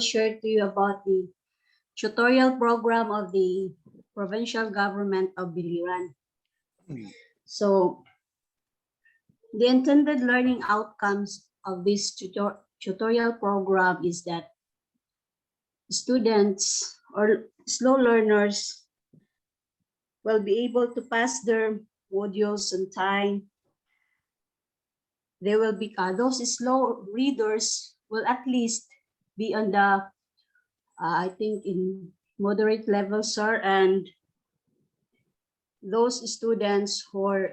share to you about the tutorial program of the provincial government of Biliran. So the intended learning outcomes of this tutorial program is that students or slow learners will be able to pass their modules on time. They will be, those slow readers will at least be on the, I think in moderate level, sir, and those students who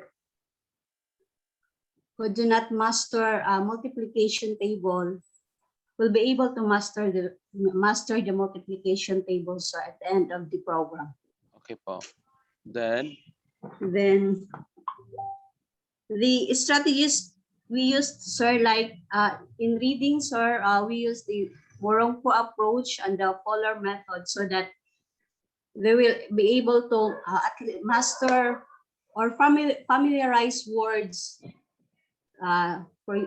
do not master a multiplication table will be able to master the multiplication table, sir, at the end of the program. Okay po. Then the strategies we used, sir, like in reading, sir, we use the Morongko approach and the polar method so that they will be able to master or familiarize words for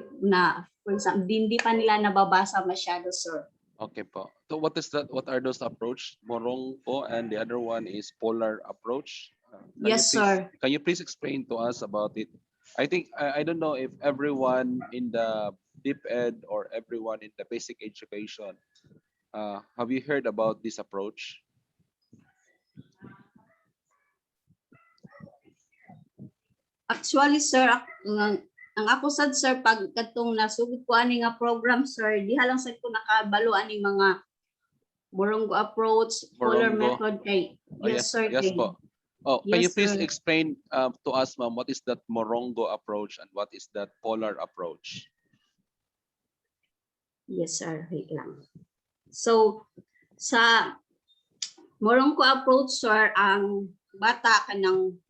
example, hindi pa nila nababasa masyado, sir. okay po. So what is that? What are those approach? Morongko and the other one is polar approach. Yes, sir. Can you please explain to us about it? I think I don't know if everyone in the deep ed or everyone in the basic education have you heard about this approach? Actually, sir, ang ako sad, sir, pag katong nasugod ko ani nga program, sir, diha lang sad ko nakabalo ani mga Morongko approach, polar method kay. Yes, sir. Yes po. Oh, can yes, you please sir. explain to us, ma'am, what is that Morongo approach and what is that polar approach? Yes, sir. Wait lang. So, sa Morongko approach, sir, ang bata kanang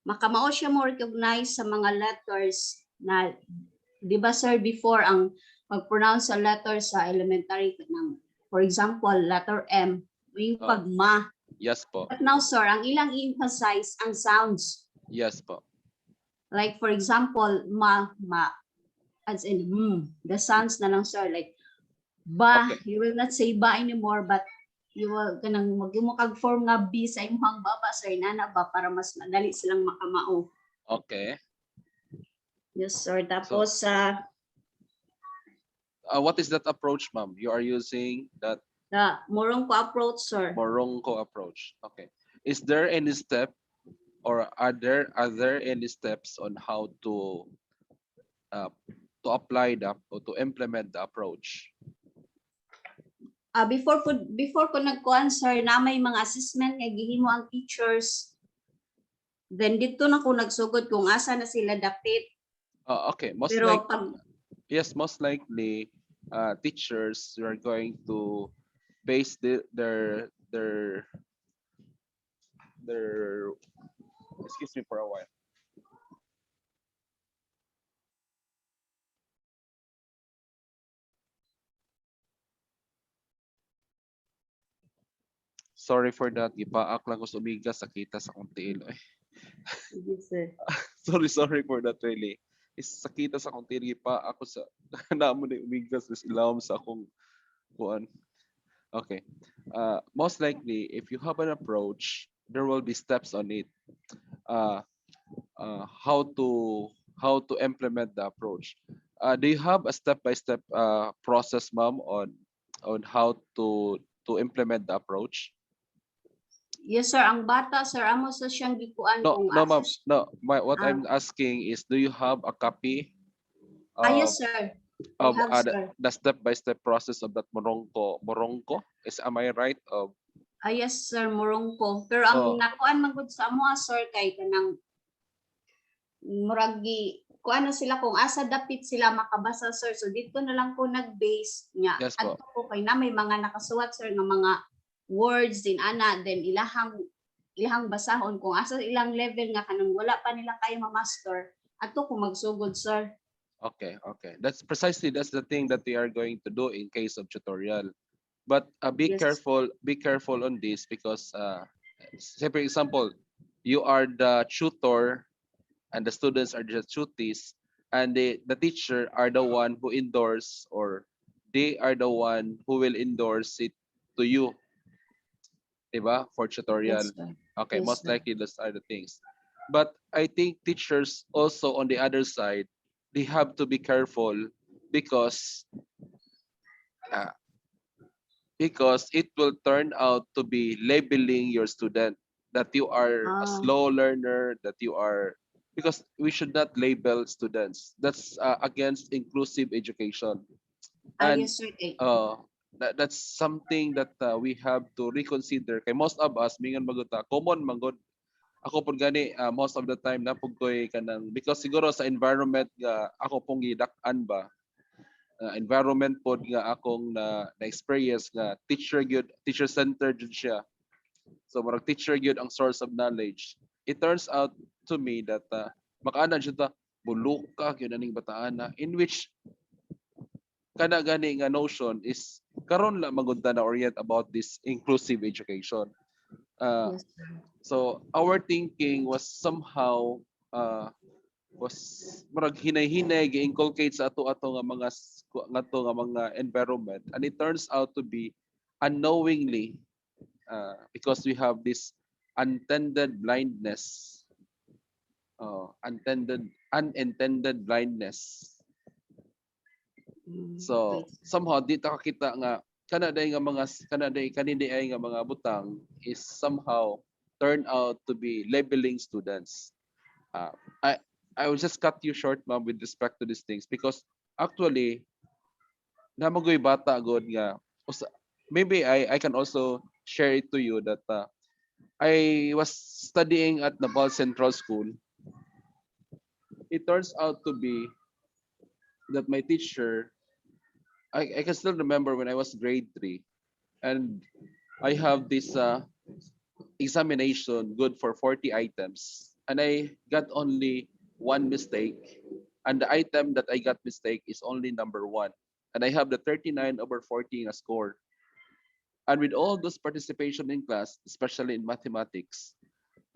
makamao siya mo recognize sa mga letters na, di ba, sir, before ang mag-pronounce sa letters sa elementary ng, for example, letter M, yung pagma. Yes po. But now, sir, ang ilang emphasize ang sounds. Yes po. Like, for example, ma, as in, the sounds na lang, sir. Like, ba, you will not say ba anymore, but you will kanang magimukag form nga B sa imong baba, sir, nana ba, para mas madali silang makamao. Okay. Yes, sir. Tapos, what is that approach, ma'am? You are using that? The Morongko approach, sir. Morongko approach. Okay. Is there any step or are there any steps on how to apply that or to implement the approach? Before ko nagkuan, sir, na may mga assessment nga gihimo ang teachers. Then dito na ko nagsugod kung asa na sila dapit. Okay. Most likely teachers are going to base their excuse me for a while. Sorry for that. Ipaak lang ko sa umigas, sakita sa kong tiil. Yes, sir. Sorry for that, really. Sakita sa kong tiil, ipaak ako sa naman na umigas, ilawam sa akong kuan. Okay. Most likely, if you have an approach, there will be steps on it. How to implement the approach. Do you have a step-by-step process, ma'am, on how to implement the approach? Yes, sir. Ang bata, sir, amo sa siyang gikuan kung ma'am. No, what I'm asking is, do you have a copy yes, sir. of the step-by-step process of that Morongko? Am I right? Yes, sir, Morongko. Pero ang nakuan man gud sa amo, sir, kay kanang muragi kuan na sila kung asa dapit sila makabasa, sir. So dito na lang ko nag-base niya. Yes, at ko kay na may mga nakasuwat, sir, nga mga words din ana, then ilahang basahon kung asa ilang level nga kanang wala pa nila kay ma-master ato ko magsugod, sir. Okay. That's the thing that we are going to do in case of tutorial. But be careful on this because say for example, you are the tutor and the students are the tutees and the teacher are the one who endorse or they are the one who will endorse it to you, diba? For Yes, tutorial. sir. Okay, Yes, most sir. likely those are the things. But I think teachers also on the other side, they have to be careful because uh, because it will turn out to be labeling your student that you are a Ah, slow learner, that you are, because we should not label students. That's against inclusive education. And yes, sir. Okay. uh, that's something that we have to reconsider. Kay most of us, mingon maguta, common magod. Ako po gani, most of the time, napugoy ka ng, because siguro sa environment nga ako pong gidak-an ba, environment pod nga akong na experience nga teacher centered jud siya, so marag teacher gyud ang source of knowledge. It turns out to me that makaana jud ta buluka gyud aning bataan na, in which kana gani nga notion is karon la magunta na orient about this inclusive education. uh, Yes, sir. so our thinking was somehow uh, was murag hinay-hinay gi-inculcate sa ato-ato nga mga nga to nga mga environment, and it turns out to be unknowingly, because we have this unintended blindness, unintended blindness. Okay, So sir. somehow di ta kakita nga kanaday nga mga kanaday kanindi ay nga mga butang is somehow turn out to be labeling students. uh, I I will just cut you short, ma'am, with respect to these things, because actually namagoy bata god nga maybe I can also share it to you that I was studying at Naval Central School. It turns out to be that my teacher, I can still remember when I was grade 3, and I have this examination good for 40 items, and I got only one mistake, and the item that I got mistake is only number one, and I have the 39 over 40 a score. And with all those participation in class, especially in mathematics,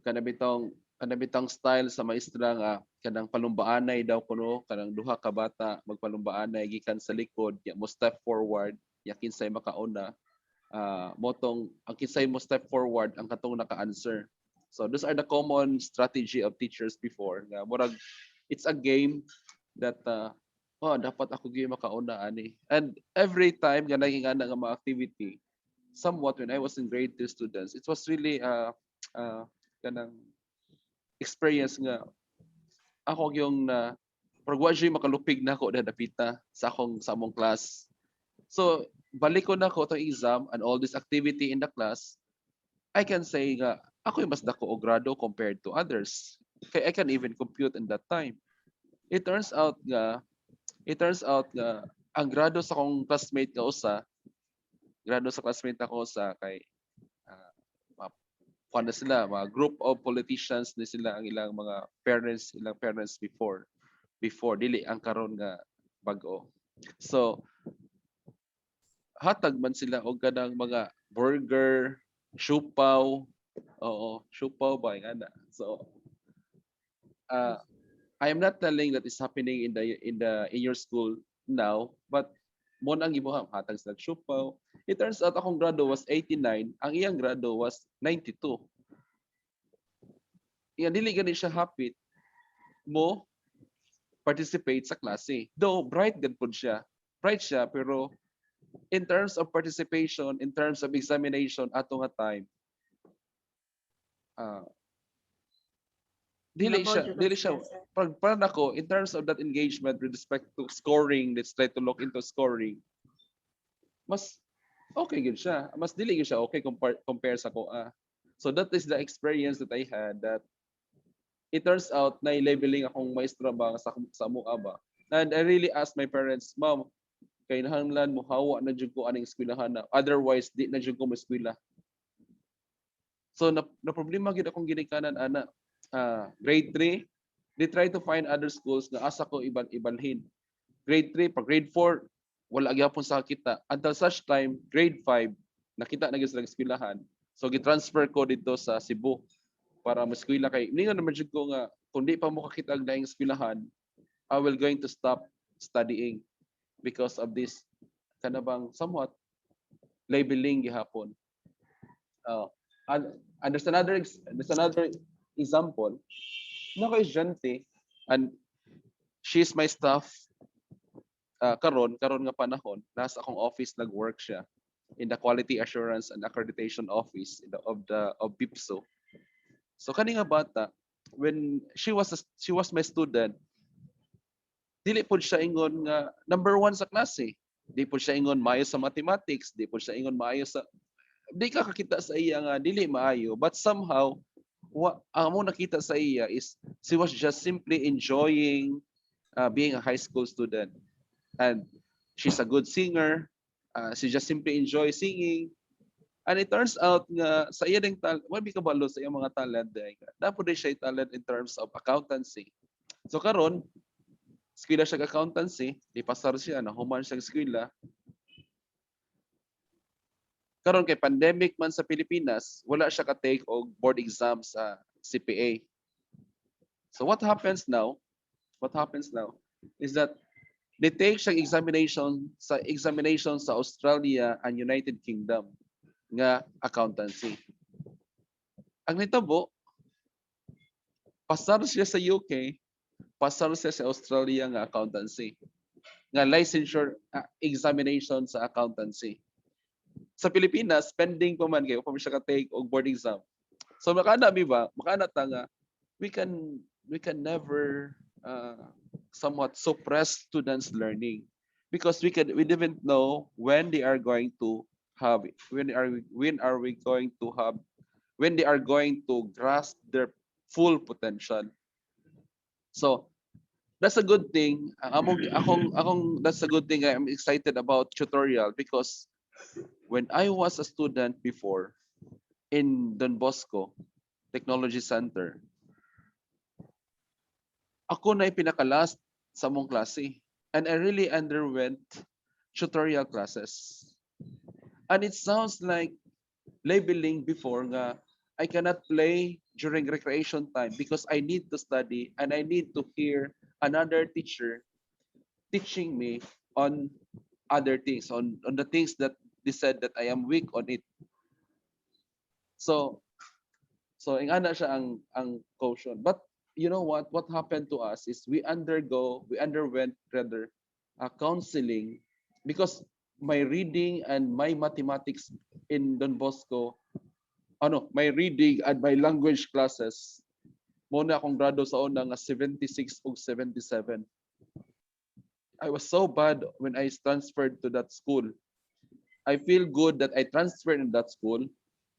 kanabitang style sa maestra nga kanang palumbaanay daw kuno, kanang duha ka bata magpalumbaanay gikan sa likod, ya mo step forward, ya kinsay makauna, motong ang kinsay mo step forward ang katong naka-answer. So those are the common strategy of teachers before nga murag it's a game that oh dapat ako gyud makauna ani. And every time nga naging ana nga mga activity, somewhat when I was in grade 2 students, it was really kanang experience nga ako yung na pagwaji makalupig na ako na dapita sa among class. So balik ko na ko itong exam and all this activity in the class, I can say nga ako yung mas dako og grado compared to others. Kaya I can even compute in that time. It turns out nga, ang grado sa akong classmate nga usa, grado sa classmate ako sa kay uh, kuan na sila, mga group of politicians ni sila ang ilang parents before dili ang karon nga bag-o. So hatag man sila og kanang mga burger, siupaw, oo, siupaw ba nga na. So uh, I am not telling that is happening in your school now, but mo nang gibuhang hatag sila siupaw. It turns out akong grado was 89, ang iyang grado was 92. Iya dili gani siya hapit mo participate sa klase. Though bright gud pud siya. Bright siya pero in terms of participation, in terms of examination ato nga time, uh, Labaw jud dili siya sila, sir. para nako in terms of that engagement with respect to scoring, let's try to look into scoring, mas okay gud siya. Mas dili gud siya okay compare sa ko. So that is the experience that I had, that it turns out na labeling akong maestra ba sa mo ba. And I really asked my parents, "Mom, kay nahanglan mo hawa na jud ko aning eskwelahan na. Otherwise, di na jud ko mo eskwela." So na problema gid akong ginikanan ana. Grade 3, they try to find other schools na asa ko ibalhin. Grade 3 pa grade 4 wala gyapon sa kita. Until such time grade 5 nakita na gyud sa eskwelahan. So gi-transfer ko dito sa Cebu para eskwela kay ningon naman jud ko nga kung di pa mo kakita og daing eskwelahan, I will going to stop studying because of this. kanabang somewhat labeling gihapon. Uh, and there's another example. Nako estudyante and she's my staff karon nga panahon nasa akong office nag-work siya in the quality assurance and accreditation office of BIPSO. So kani nga bata when she was my student, dili pod siya ingon nga number one sa klase. Di pod siya ingon maayo sa mathematics, di pod siya ingon maayo sa di ka kakita sa iya nga dili maayo, but somehow ang mo nakita sa iya is she was just simply enjoying being a high school student, and she's a good singer. She just simply enjoy singing, and it turns out nga sa iya ding talent, wala kabalo sa iyang mga talent dahil dapat din siya talent in terms of accountancy. So karon eskwela siya accountancy, di pasar siya na human siya eskwela. Karon kay pandemic man sa Pilipinas, wala siya ka-take og board exam sa CPA. So what happens now? What happens now is that they take siyang examination sa Australia and United Kingdom nga accountancy. Ang nitabo, pasar siya sa UK, pasar siya sa Australia nga accountancy, nga licensure examination sa accountancy. Sa Pilipinas, pending pa man kayo pa siya ka-take og board exam. So makana ba? Makana ta nga we can never somewhat suppress students' learning because we didn't know when they are going to have when they are going to grasp their full potential. So that's a good thing. That's a good thing. I'm excited about tutorial because when I was a student before in Don Bosco Technology Center, ako na pinaka-last sa mong klase. And I really underwent tutorial classes. And it sounds like labeling before nga I cannot play during recreation time because I need to study and I need to hear another teacher teaching me on other things, on the things that they said that I am weak on it. So ingana siya ang caution. But you know what happened to us is we underwent rather counseling because my reading and my mathematics in Don Bosco, my reading and my language classes, mo na akong grado sa una nga 76 ug 77. I was so bad when I transferred to that school. I feel good that I transferred in that school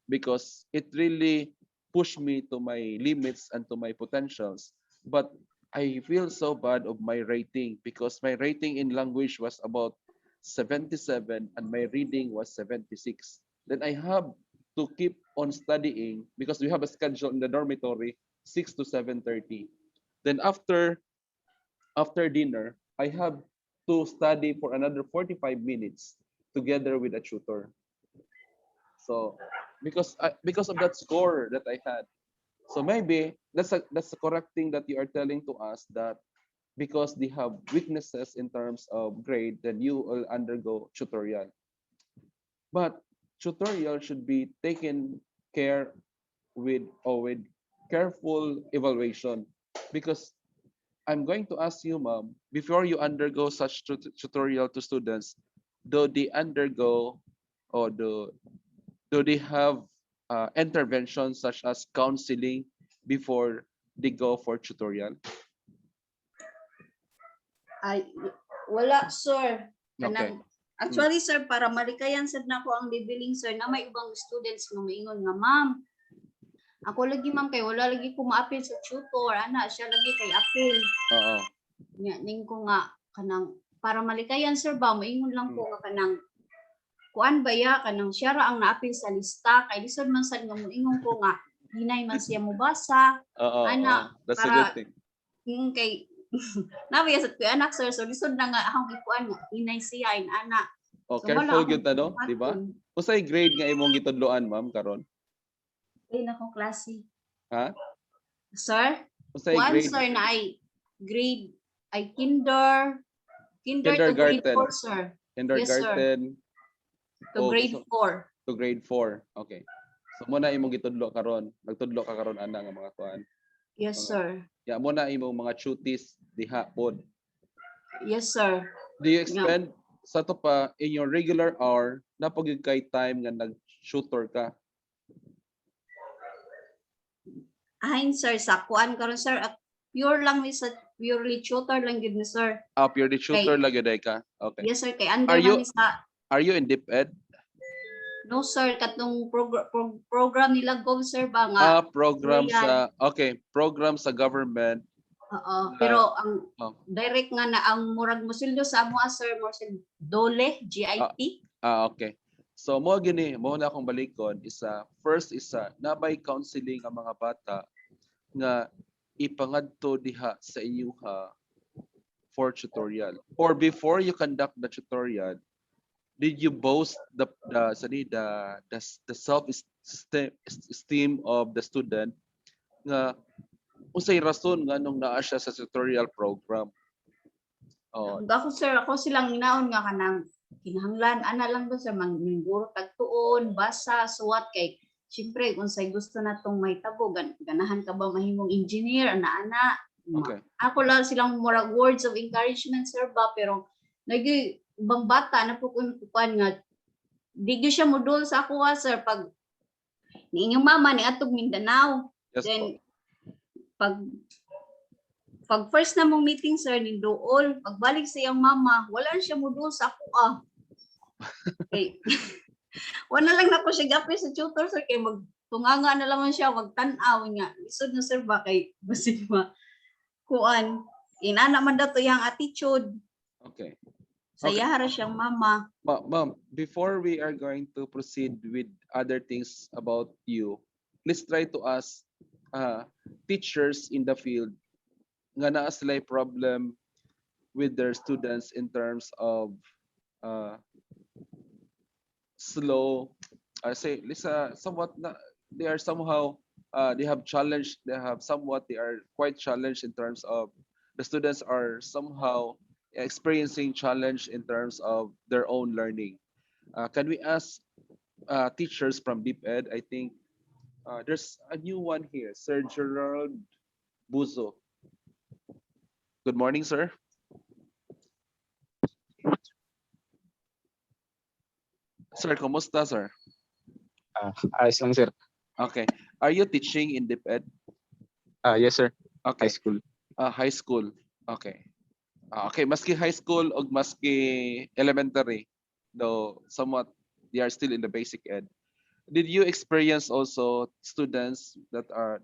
because it really pushed me to my limits and to my potentials. But I feel so bad of my rating because my rating in language was about 77 and my reading was 76. Then I have to keep on studying because we have a schedule in the dormitory 6 to 7:30. Then after dinner, I have to study for another 45 minutes together with a tutor. So because of that score that I had. So maybe that's the correct thing that you are telling to us, that because they have weaknesses in terms of grade, then you will undergo tutorial. But tutorial should be taken care with careful evaluation, because I'm going to ask you, ma'am, before you undergo such tutorial to students, do they undergo or do they have interventions such as counseling before they go for tutorial? Ay, wala, sir. Okay. Actually, sir, para malikayan sad na ko ang labeling, sir, na may ibang students nga maingon nga, ma'am, ako lagi, ma'am, kay wala lagi ko ma-appeal sa tutor, ana, siya lagi kay appeal. Oo. Nya ning ko nga kanang para malikayan, sir, ba maingon lang ko nga kanang kuan ba ya kanang siya ra ang na-appeal sa lista kay lisod man sad nga moingon ko nga hinay man siya mobasa. Oo. Ana, That's a para good thing. kay nabiya sa kuya anak, sir, so lisod na nga akong ikuan nga hinay siya in ana. Oh, So, careful wala gyud ta, no? Di ba? Usay grade nga imong gitudloan, ma'am, karon? Ay nako klase. Ha? Sir? Usay Kuan, grade? sir, na ay grade ay kinder to grade Kindergarten. 4, sir. Yes, sir. kindergarten To o grade 4. to grade 4. Okay. So muna imong gitudlo karon, nagtudlo ka karon ana nga mga kuan. Yes, Mga sir. ya muna imong mga duties diha pod. Yes, sir. Do you Nga. expend sa to pa in your regular hour napagid kay time nga nag-shooter ka? Ahin, sir, sa kuan karon sir, pure lang ni sa purely tutor lang gid ni sir. Pure shooter Kay, lagi day ka. Okay. yes sir, kay Are under you man ni sa are you in deep ed? no sir katong program nila go sir ba nga Program tutorial. sa program sa government Oo, na pero ang oh, direct nga na ang murag mosildo sa amo sir mo dole GIT. okay. So mo gini, mo na akong balikon isa first isa nabay counseling ang mga bata nga ipangadto diha sa inyuha for tutorial or before you conduct the tutorial did you boast the self esteem of the student nga unsay rason nga nung naa siya sa tutorial program? Oh, Ako sir, ako silang inaon nga kanang kinahanglan ana lang ba sa mangguro tagtuon, basa, suwat kay siyempre kung say gusto natong mahitabo ganahan ka ba mahimong engineer ana. okay. Ako lang silang murag words of encouragement sir ba pero nagi ibang bata na po kuan nga di gyud siya modul sa ako sir pag ni inyong mama ni atog Mindanao. Yes po. Then pag first na mong meeting sir ni dool pagbalik sa iyang mama wala siya modul sa ako okay. Wala lang na ko siya gapi sa tutor sir kay magtunganga na lang siya magtan-aw nga lisod na sir ba kay basig ma kuan inana man dato yang attitude Okay. saya hara siyang mama. Ma'am, before we are going to proceed with other things about you, let's try to ask teachers in the field nga naa sila problem with their students in terms of uh, slow say lisa somewhat they are somehow they have challenged they are quite challenged in terms of the students are somehow experiencing challenge in terms of their own learning. Can we ask teachers from deep ed? I think there's a new one here, Sir Gerald Buzo. Good morning, sir. Sir, kumusta, sir? Ayos lang, sir. Okay. Are you teaching in deep ed? Yes, sir. Okay. High school. High school. Okay. Okay, maski high school o maski elementary, though somewhat they are still in the basic ed. Did you experience also students that are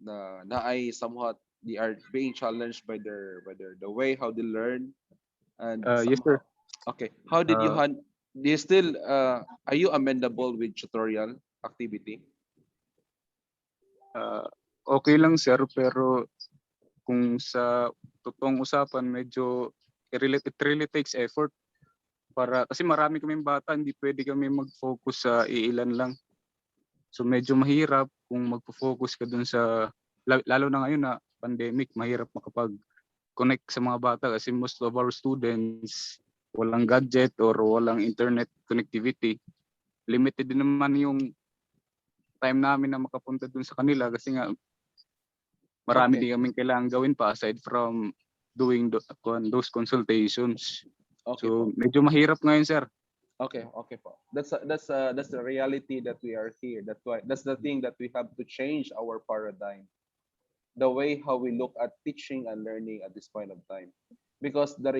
na ay somewhat they are being challenged by their the way how they learn and Yes, sir. somehow okay, how did you Uh, do you still are you amendable with tutorial activity? Okay lang, sir, pero kung sa totoong usapan, medyo it really takes effort para kasi marami kaming bata, hindi pwede kami mag-focus sa iilan lang. So medyo mahirap kung magfo-focus ka dun sa lalo na ngayon na pandemic, mahirap makapag-connect sa mga bata kasi most of our students walang gadget or walang internet connectivity. Limited din naman yung time namin na makapunta dun sa kanila kasi nga marami Okay. din kaming kailangan gawin pa aside from doing those consultations. Okay So po. medyo mahirap ngayon, sir. Okay po. That's the reality that we are here. That's the thing that we have to change our paradigm. The way how we look at teaching and learning at this point of time. Because the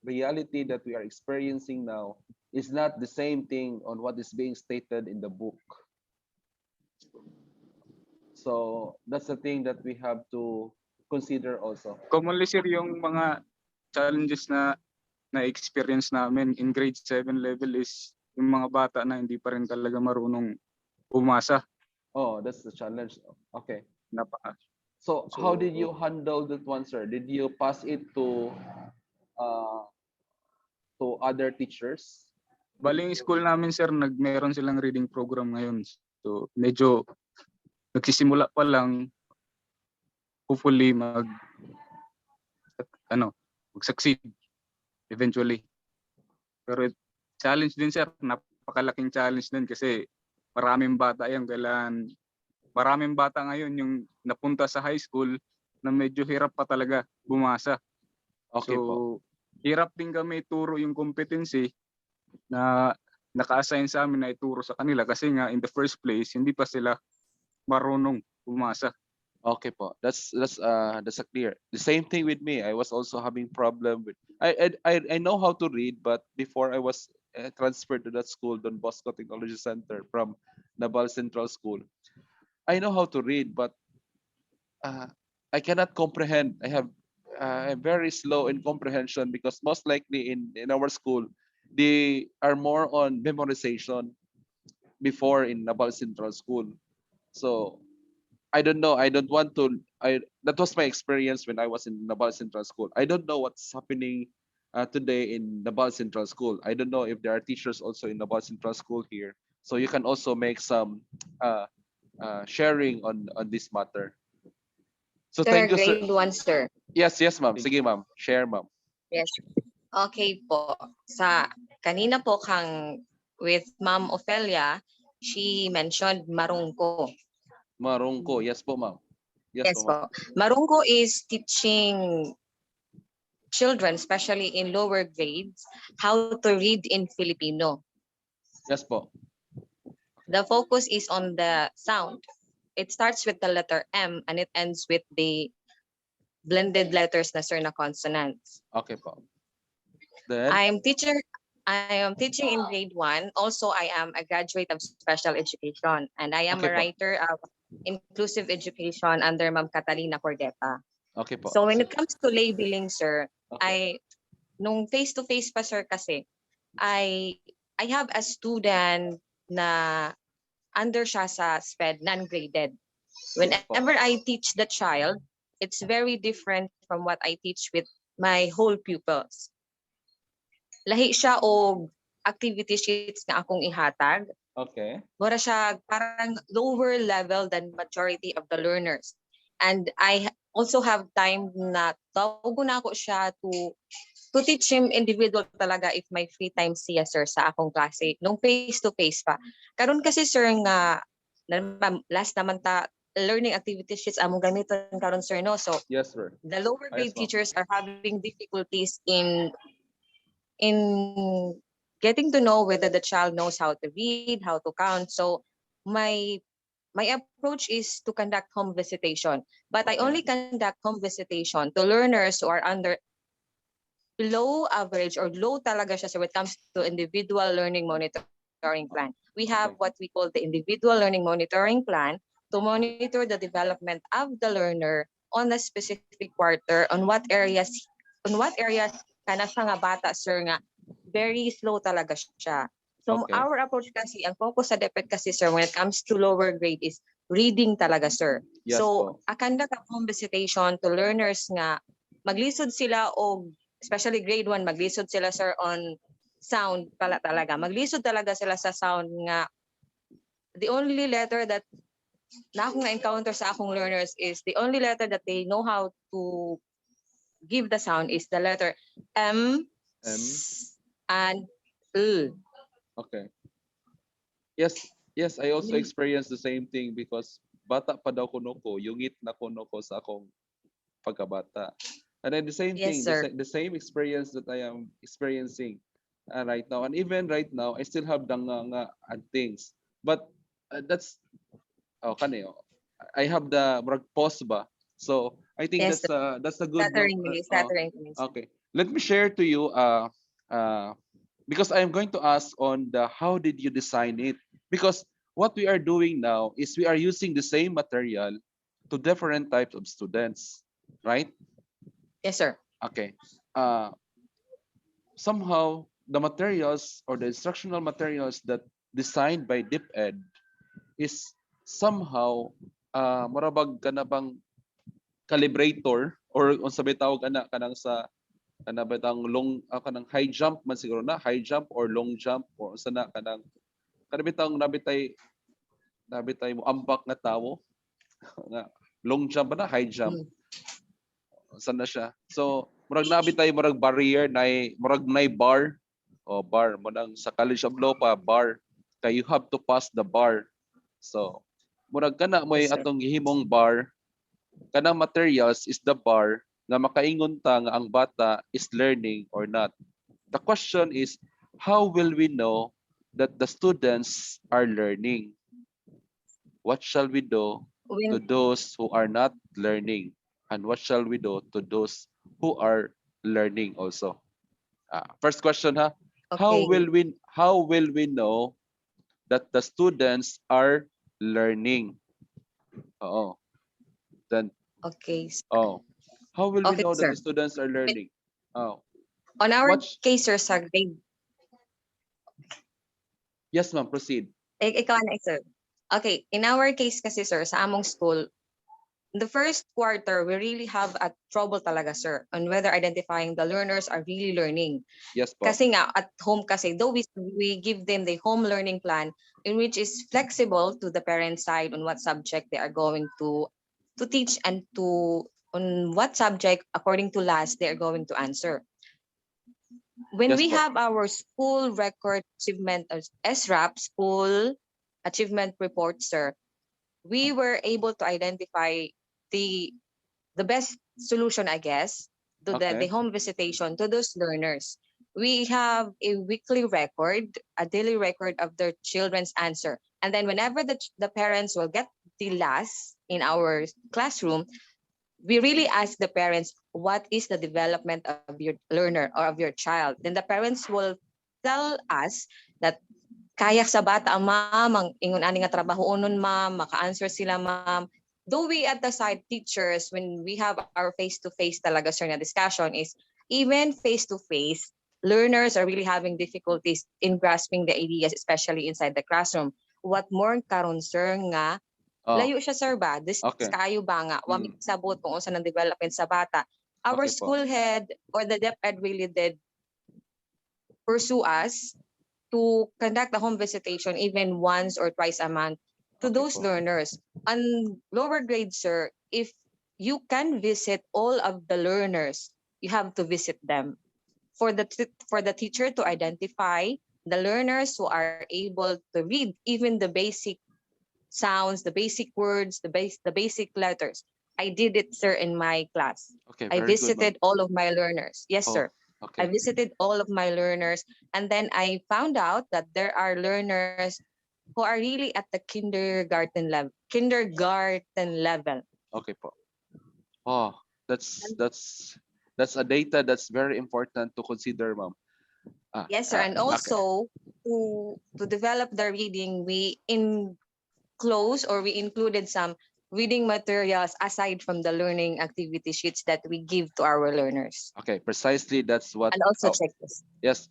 reality that we are experiencing now is not the same thing on what is being stated in the book. So that's the thing that we have to consider also. Commonly, sir, yung mga challenges na na-experience namin in grade 7 level is yung mga bata na hindi pa rin talaga marunong umasa. Oh, that's the challenge. Okay. Napaka. So how did you handle that one, sir? Did you pass it uh, to other teachers? Baling school namin, sir, meron silang reading program ngayon. So medyo nagsisimula pa lang, hopefully mag-succeed eventually. Pero challenge din sir, napakalaking challenge din kasi maraming bata maraming bata ngayon yung napunta sa high school na medyo hirap pa talaga bumasa. Okay po. So, hirap din kami ituro yung competency na naka-assign sa amin na ituro sa kanila kasi nga in the first place, hindi pa sila marunong bumasa. Okay po. That's a clear. The same thing with me. I was also having problem with I know how to read, but before I was transferred to that school, Don Bosco Technology Center from Naval Central School. I know how to read, but I cannot comprehend. I'm very slow in comprehension because most likely in our school, they are more on memorization before in Naval Central School. So I don't know. I don't want to. That was my experience when I was in Naval Central School. I don't know what's happening today in Naval Central School. I don't know if there are teachers also in Naval Central School here. So you can also make some sharing on this matter. So Sir, thank you, sir. grade 1, sir. Yes, yes, ma'am. Sige, ma'am. Share, ma'am. Yes. Okay po. Sa kanina po kang with Ma'am Ophelia, she mentioned marungko. Marungko. Yes po, ma'am. Yes Yes po, ma'am. po. Marungko is teaching children, especially in lower grades, how to read in Filipino. Yes po. The focus is on the sound. It starts with the letter M and it ends with the blended letters na sir na consonants. Okay po. Then, I am teaching in grade 1. Also, I am a graduate of special education and I am Okay a po. writer of inclusive education under Ma'am Catalina Cordeta. okay po. So when it comes to labeling, sir, Okay. nung face-to-face pa sir kasi, I have a student na under siya sa SPED, non-graded. Whenever I teach the child, it's very different from what I teach with my whole pupils. Lahi siya og activity sheets nga akong ihatag. Okay. Mura siya parang lower level than majority of the learners. And I also have time na tawago na ako siya to teach him individual talaga if may free time siya sir sa akong klase nung face to face pa. Karon kasi sir nga last naman ta learning activity sheets among gamiton karon sir no. So Yes, sir. the lower grade Yes, ma'am. teachers are having difficulties in getting to know whether the child knows how to read, how to count. So my approach is to conduct home visitation, but I Okay. only conduct home visitation to learners who are under below average or low talaga siya so when it comes to individual learning monitoring plan. We have Okay. what we call the individual learning monitoring plan to monitor the development of the learner on a specific quarter on what areas kana siya nga bata sir nga very slow talaga siya. So Okay. our approach kasi, ang focus sa DepEd kasi sir when it comes to lower grade is reading talaga sir. Yes So po. conduct a home visitation to learners nga maglisod sila o especially grade 1 maglisod sila sir on sound pala talaga. Maglisod talaga sila sa sound nga the only letter that na akong na-encounter sa akong learners is the only letter that they know how to give the sound is the letter M, M. and L. Okay. Yes, I also experienced the same thing because bata pa daw kuno ko, yungit na kuno ko sa akong pagkabata. And then the same thing, Yes, sir. the same experience that I am experiencing right now. And even right now, I still have danga and things. But that's kaneo. I have the pause ba. So I think Yes, that's a good no. stuttering to me. Okay. Let me share to you because I am going to ask on the how did you design it? Because what we are doing now is we are using the same material to different types of students, right? Yes, sir. Okay. Somehow the materials or the instructional materials that designed by DepEd is somehow marabag ka na bang calibrator or unsa bay tawag ana kanang sa kana batang kanang high jump man siguro na high jump or long jump or unsa na kanang bitang nabitay mo ambak nga tawo nga long jump ba na high jump unsa na siya so murag nabitay murag barrier nay murag nay bar O bar mo nang sa College of Law pa bar kay you have to pass the bar. So murag kana mo Yes, sir. atong gihimong bar, kanang materials is the bar nga makaingon ta nga ang bata is learning or not. The question is, how will we know that the students are learning? What shall we do to When those who are not learning? And what shall we do to those who are learning also? First question, ha? okay, How will we know that the students are learning? Oh, then okay, oh, how will we okay, know that sir. the students are With- learning? Oh, On our what? case, sir, sa grade, Yes, ma'am. Proceed. ikaw na, sir. Okay, in our case kasi, sir, sa among school, the first quarter, we really have a trouble talaga, sir, on whether identifying the learners are really learning. Yes, po. Kasi nga, at home kasi, though we give them the home learning plan, in which is flexible to the parent side on what subject they are going to teach and to on what subject, according to last, they are going to answer. When Yes, we po. have our school record achievement as SRAP, school achievement report, sir, we were able to identify the the best solution, I guess, to the Okay. home visitation to those learners. We have a weekly record, a daily record of their children's answer. And then whenever the parents will get the last in our classroom, we really ask the parents, what is the development of your learner or of your child? Then the parents will tell us that kaya sa bata ang ma'am, ang ingon ani nga trabaho unon ma'am, maka-answer sila ma'am. Though we at the side teachers, when we have our face-to-face talaga sir na discussion is, even face-to-face, learners are really having difficulties in grasping the ideas, especially inside the classroom. What more karon sir nga, Oh, layo siya sir ba? This okay. kayo ba nga, wa mi sabot kung unsa nang development sa bata. Our Okay po. school head or the DepEd really did pursue us to conduct a home visitation even once or twice a month to Okay those po. learners. On lower grades, sir, if you can visit all of the learners, you have to visit them. For the teacher to identify the learners who are able to read even the basic sounds, the basic words, the basic letters. I did it, sir, in my class. Okay, I very good, ma'am. visited all of my learners. Yes, Oh, sir. I okay. visited all of my learners, and then I found out that there are learners who are really at the kindergarten level. Kindergarten level. Okay po. Oh, that's a data that's very important to consider, ma'am. Yes, sir. And Okay. also to develop the reading, we enclose or we included some reading materials aside from the learning activity sheets that we give to our learners, Okay, precisely that's what and also checklists. yes,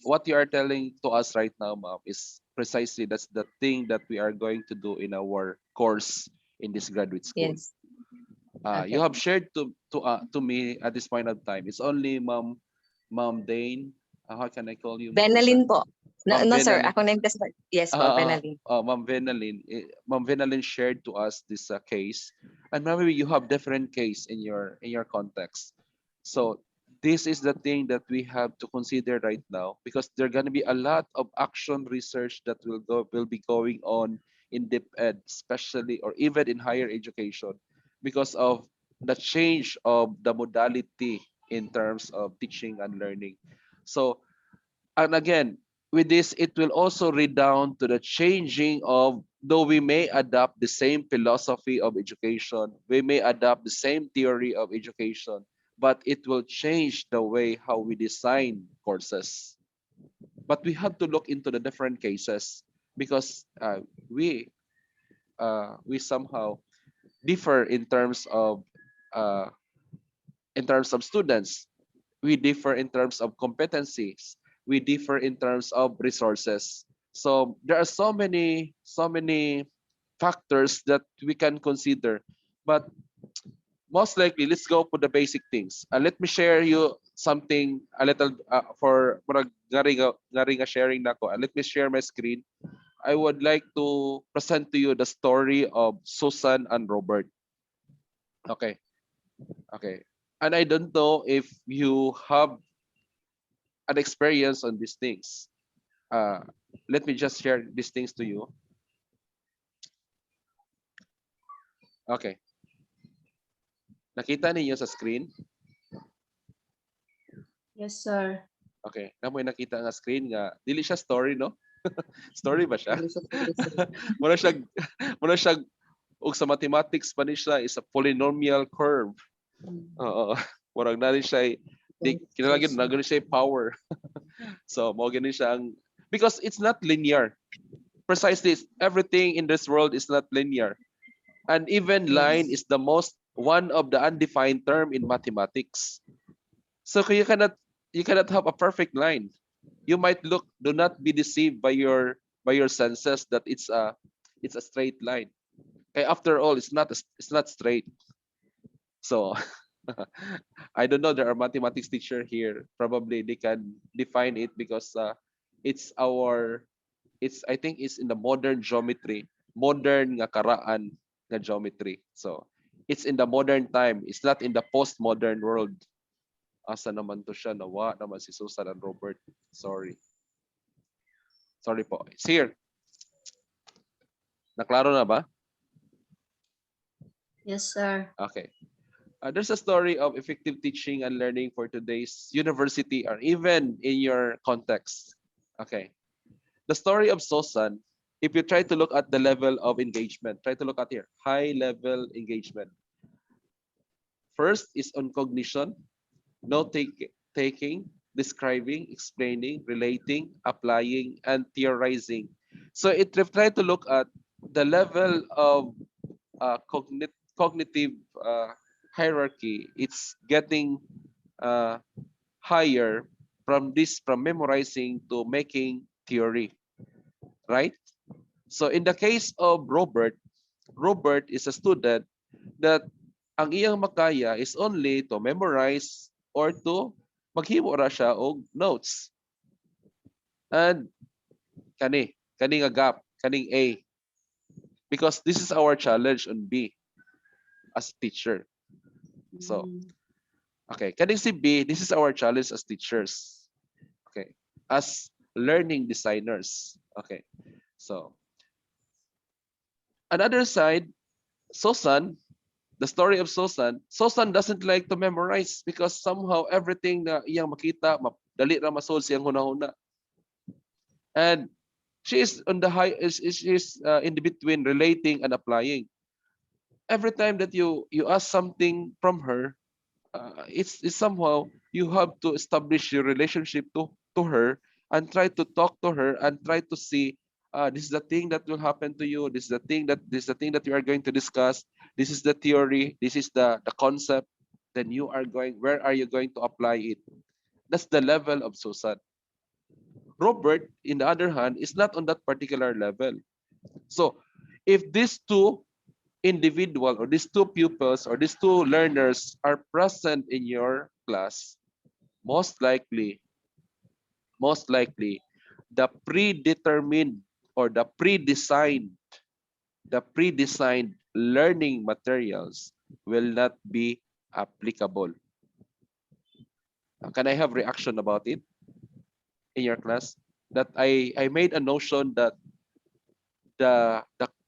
what you are telling to us right now, ma'am, is precisely that's the thing that we are going to do in our course in this graduate school. Yes. You Okay. have shared to me at this point of time. It's only Ma'am Dane. How can I call you, Ma'am? Benalin po. No, Ma'am no sir, Venalin. ako na yung yes po, Benalin. Ma'am Venalin shared to us this case, and maybe you have different case in your context. So this is the thing that we have to consider right now, because there are going to be a lot of action research that will be going on in deep ed, especially or even in higher education, because of the change of the modality in terms of teaching and learning. So, and again, with this, it will also redound to the changing of, though we may adopt the same philosophy of education, we may adopt the same theory of education, but it will change the way how we design courses. But we have to look into the different cases, because we somehow differ uh, in terms of students. We differ in terms of competencies. We differ in terms of resources. So there are so many factors that we can consider. But most likely, let's go for the basic things. Let me share you something a little for nga sharing nako. Let me share my screen. I would like to present to you the story of Susan and Robert. Okay. Okay. And I don't know if you have an experience on these things. Let me just share these things to you. Okay. Nakita ninyo sa screen? Yes, sir. Okay. Namoy nakita nga screen nga dili siya story, no? Story ba siya? Muna siya muna siya ug sa mathematics pa ni siya is a polynomial curve. Oo. Murag na rin siya di kinalagyan na gani siya power. So mo gani siya ang because it's not linear. Precisely everything in this world is not linear. An even line is the most one of the undefined term in mathematics. So you cannot have a perfect line. You might look, do not be deceived by your senses that it's a straight line. Okay, after all, it's not straight. So I don't know. There are mathematics teacher here. Probably they can define it because I think it's in the modern geometry, modern nga karaan nga geometry. So it's in the modern time. It's not in the postmodern world. Asa naman to siya, nawa naman si Susan and Robert. Sorry po. It's here. Naklaro na ba? Yes, sir. Okay. There's a story of effective teaching and learning for today's university or even in your context. Okay. The story of Susan, if you try to look at the level of engagement, try to look at here, high level engagement. First is on cognition, taking, describing, explaining, relating, applying, and theorizing. So try to look at the level of cognitive hierarchy. It's getting higher from memorizing to making theory, right? So in the case of Robert is a student that ang iyang makaya is only to memorize or to maghimo ra siya og notes. And kani nga gap, kaning A. Because this is our challenge on B as teacher. So, okay, kaning si B, this is our challenge as teachers. Okay, as learning designers. Okay, so another side, Susan, the story of Susan doesn't like to memorize because somehow everything na iyang makita, dali ra masul siyang hunahuna. And she is on the high, is in the between relating and applying. Every time that you ask something from her, it's somehow you have to establish your relationship to her and try to talk to her and try to see this is the thing that will happen to you, this is the thing that you are going to discuss, this is the theory, this is the concept, then where are you going to apply it? That's the level of Susan. Robert, in the other hand, is not on that particular level. So if these two individual or these two pupils or these two learners are present in your class, most likely the predetermined or the pre-designed learning materials will not be applicable. Can I have reaction about it in your class? That I made a notion that the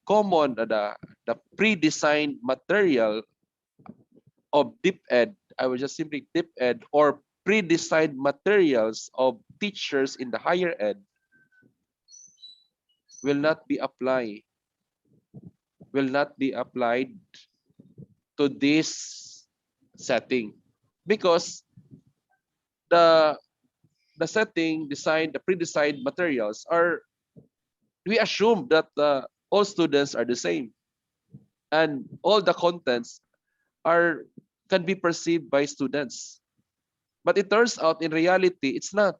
common the pre-designed material of deep ed, I will just simply deep ed or pre-designed materials of teachers in the higher ed will not be applied to this setting because the setting design, the pre-designed materials are, we assume that all students are the same and all the contents can be perceived by students. But it turns out in reality, it's not.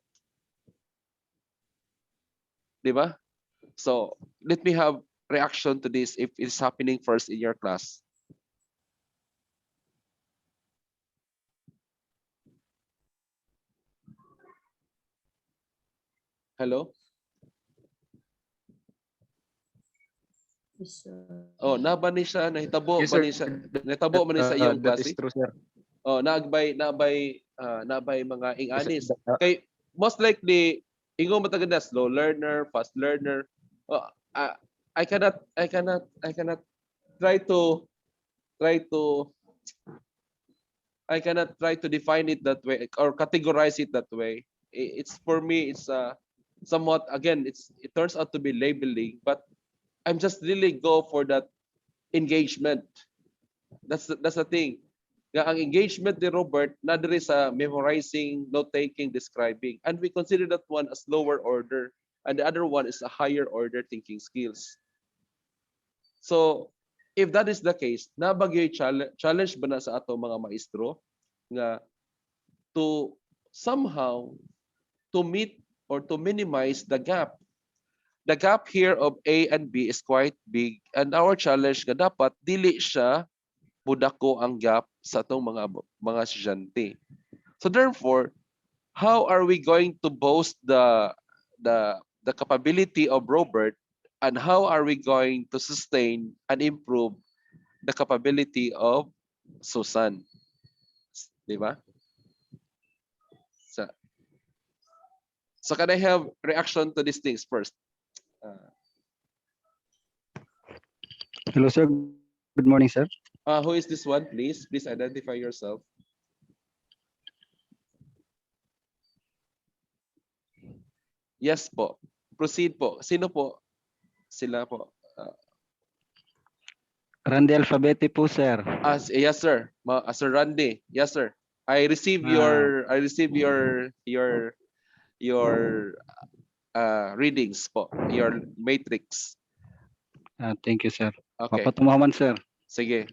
Diba? So let me have reaction to this if it's happening first in your class. Hello? Yes, sir. Oh, naba ni siya, nahitabo Yes, ba sir. ni siya, nahitabo man ni sa iyong That klase? is true, sir. Oh, nabay mga inganis. Yes, sir. Kay most likely ingo matagal na slow learner, fast learner. Uh, I, I cannot try to try to I cannot try to define it that way or categorize it that way. It's for me, it's somewhat, again, it turns out to be labeling, but I'm just really go for that engagement. That's the thing. Nga ang engagement ni Robert na diri sa memorizing, note taking, describing, and we consider that one as lower order, and the other one is a higher order thinking skills. So if that is the case, nabagay challenge ba na sa ato mga maestro nga to somehow to meet or to minimize the gap. The gap here of A and B is quite big, and our challenge nga dapat dili siya budako ang gap sa atong mga estudyante. So therefore, how are we going to boast the capability of Robert, and how are we going to sustain and improve the capability of Susan? Di ba? So can I have reaction to these things first? Hello, sir. Good morning, sir. Who is this one, please? Please identify yourself. Yes po. Proceed po. Sino po? Sila po. Randy Alfabeti po, sir. Yes, sir. Sir Randy. Yes, sir. I received your readings po, your matrix. Thank you, sir. Okay. Papatumaman, sir. Sige.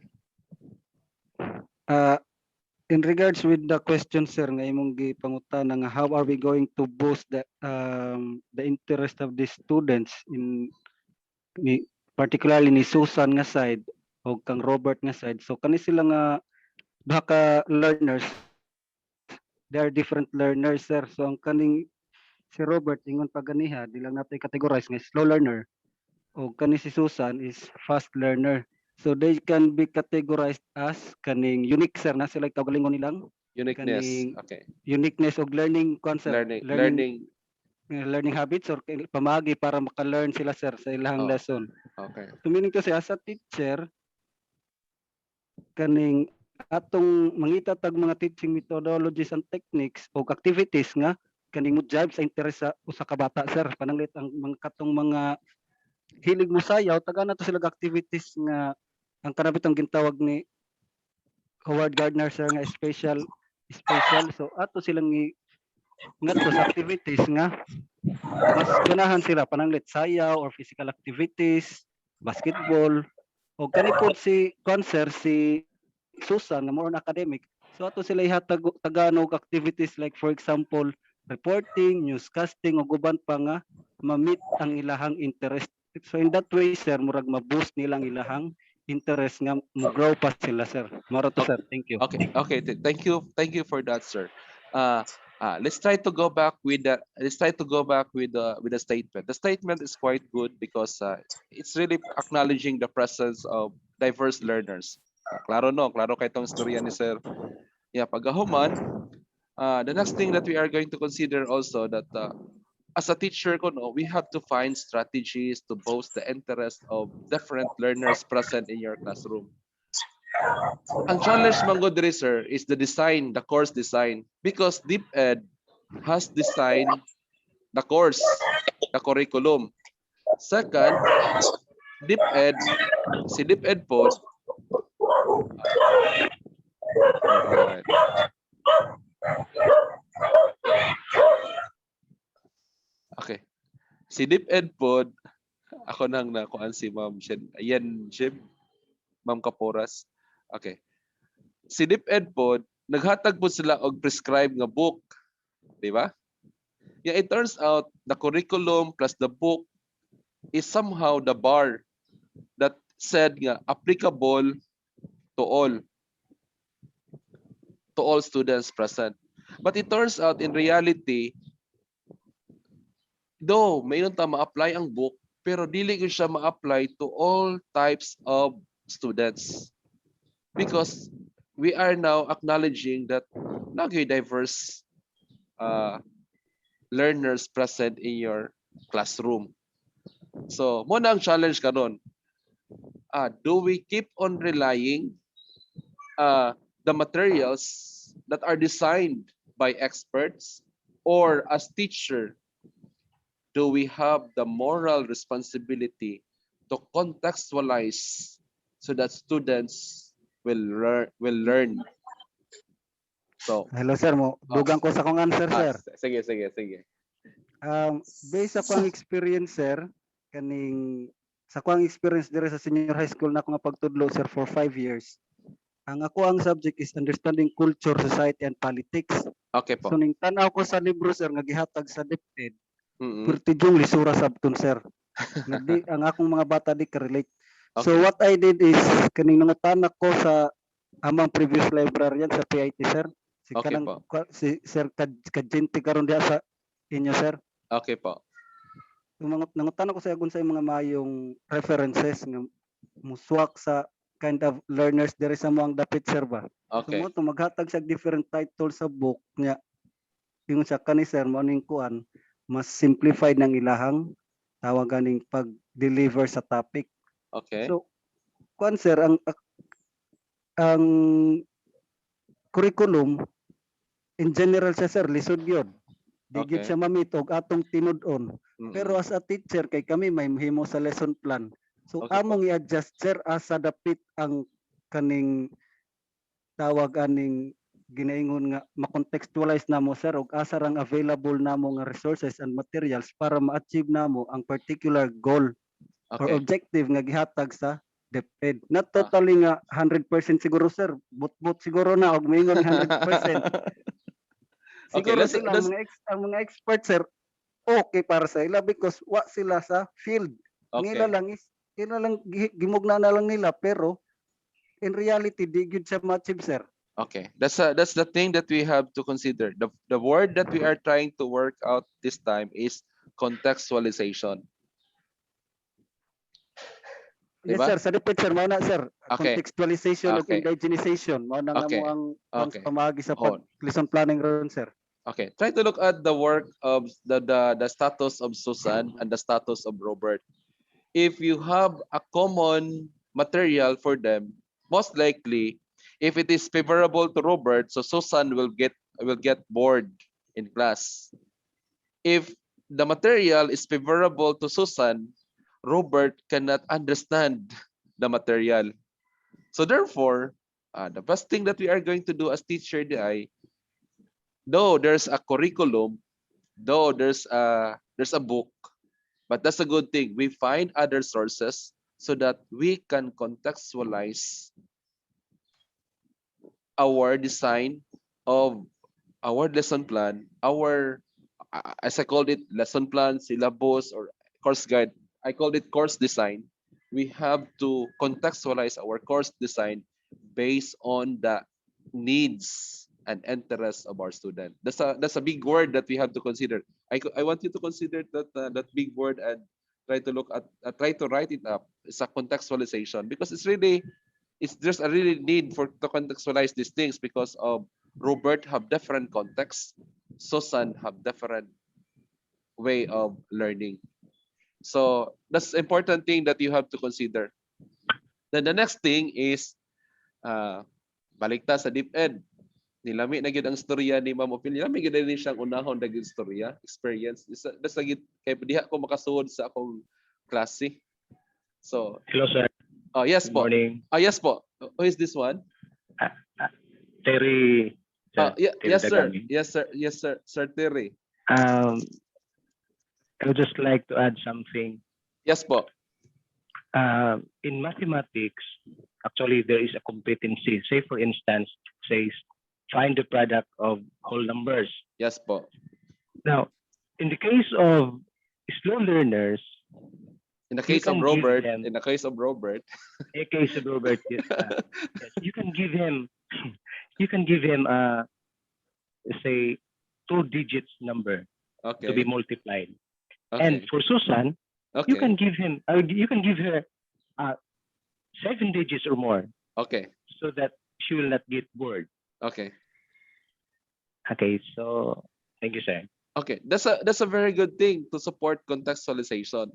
In regards with the question, sir, nga imong gipangutan nga how are we going to boost the interest of the students particularly ni Susan nga side o kang Robert nga side. So kani sila nga duha ka learners, they are different learners, sir. So ang kaning si Robert ingon paganiha, di lang natin categorize nga slow learner o kani si Susan is fast learner. So they can be categorized as kaning unique, sir, na sila kaugalingon nilang Uniqueness. kaning Okay. uniqueness og learning concept, Learning. learning habits or pamagi para maka-learn sila, sir, sa ilang lesson. Okay. So meaning to say as a teacher kaning atong mangita tag mga teaching methodologies and techniques o activities nga kaning mo jive sa interes sa usa ka bata, sir. Pananglit ang mga katong mga hilig mo sayaw tagana to sila activities nga ang kanabit ang gintawag ni Howard Gardner, sir, nga special. So ato silang ngadto sa activities nga mas ganahan sila pananglit sayaw or physical activities, basketball o kanipod si concert si Susan nga more on academic. So ato sila ihatag taganog activities like for example reporting, newscasting o guban pa nga ma-meet ang ilahang interest. So in that way, sir, murag ma-boost nilang ilahang interest nga mo-grow pa sila, sir. Maro to, sir. Thank you. Okay. Thank you for that, sir. Let's try to go back with the statement. The statement is quite good because it's really acknowledging the presence of diverse learners. Klaro kay tong istorya ni sir. Yeah, pagahuman, the next thing that we are going to consider also that as a teacher we have to find strategies to boost the interest of different learners present in your classroom. Ang challenge mango diri, sir, is the course design, because DepEd has designed the course, the curriculum. Second, si DepEd po, alright. Okay. Si DepEd po, ako nang nakuan si Ma'am Shen. Ayan, Jim. Ma'am Kaporas. Okay. Si DepEd po, naghatag po sila og prescribed nga book. Di ba? Yeah, it turns out the curriculum plus the book is somehow the bar that said nga applicable to all students present. But it turns out in reality, though mayroon ta ma-apply ang book, pero dili ko siya ma-apply to all types of students, because we are now acknowledging that nagay diverse learners present in your classroom. So, mo na ang challenge karon. Do we keep on relying the materials that are designed by experts, or as teacher, do we have the moral responsibility to contextualize so that students will learn. So, Hello sir, mo dugang ko sa akong answer sir. sige. Based sa akong experience sir, kaning sa akong experience dire sa senior high school na ako nga pagtudlo sir for 5 years. Ang ako ang subject is understanding culture, society and politics. Okay po. So ning tanaw ko sa libro sir nga gihatag sa DepEd, Mm-mm. pertigyong lisura sabton sir. Nga di ang akong mga bata di ka-relate. So Okay. what I did is kaning nangutan ako sa amang previous librarian sa PIT sir. Si Okay kanang po. si Sir Kadjinti karon diha sa inyo sir. Okay po. Yung mga nangutan ako sa agon sa mga mayong references nga muswak sa kind of learners dire sa moang dapit sir ba. Okay. So mo maghatag sa different title sa book nya yung sa kani sir mo ning kuan mas simplified ng ilahang tawag ganing pag-deliver sa topic. Okay. So kuan sir ang curriculum in general siya sir lisod gyud. Di gyud Okay. siya mamit og atong tinud-on. Mm-mm. Pero as a teacher kay kami may mahimo sa lesson plan. So Okay po. among i-adjust sir asa dapit ang kaning tawag aning ginaingon nga makontextualize namo sir og asa rang available namo nga resources and materials para ma-achieve namo ang particular goal or Okay. objective nga gihatag sa DepEd. Not totally nga 100% siguro sir, but siguro na og maingon 100%. Okay, Siguro let's sila ang mga expert sir okay para sa ila because wa sila sa field. Nila okay. lang is gimugna na lang nila pero in reality di gyud siya ma-achieve sir. Okay. That's the thing that we have to consider. The word that we are trying to work out this time is contextualization. Yes Diba? sir, sa DepEd sir, mao na sir. Okay. Contextualization ug Okay. indigenization mao na nga Okay. mo ang Okay. pamagi sa Oh. lesson planning ron sir. Okay. Try to look at the work of the status of Susan and the status of Robert. If you have a common material for them, most likely, if it is favorable to Robert, so Susan will get bored in class. If the material is favorable to Susan, Robert cannot understand the material. So therefore, the best thing that we are going to do as teacher DI, though there's a curriculum, though there's a book, but that's a good thing. We find other sources so that we can contextualize our design of our lesson plan, as I called it, lesson plan, syllabus, or course guide. I called it course design. We have to contextualize our course design based on the needs and interests of our student. That's a big word that we have to consider. I want you to consider that big word and try to write it up. It's a contextualization because there's a really need to contextualize these things because of Robert have different contexts, Susan have different way of learning. So that's important thing that you have to consider. Then the next thing is balik ta sa DepEd. Nilami na gyud ang storya ni Ma'am Opil. Nilami gyud ni siyang unahon na gyud storya, experience. That's lagi kay diha ko makasuod sa akong klase. So, Hello, sir. yes Good po. morning. Yes po. Who is this one? Terry. Sir. Terry Yes sir. Dagami. Yes sir. Sir Terry. I would just like to add something. Yes po. In mathematics, actually, there is a competency. Say, for instance, says find the product of whole numbers. Yes po. Now, in the case of slow learners, In the case of can give Robert, them- in the case of Robert, yes, yes, you can give him, say, 2 digits number to be okay. multiplied. Okay. And for Susan, Okay. you can give her 7 digits or more Okay. so that she will not get bored. Okay. Okay, so thank you, sir. Okay, that's a very good thing to support contextualization.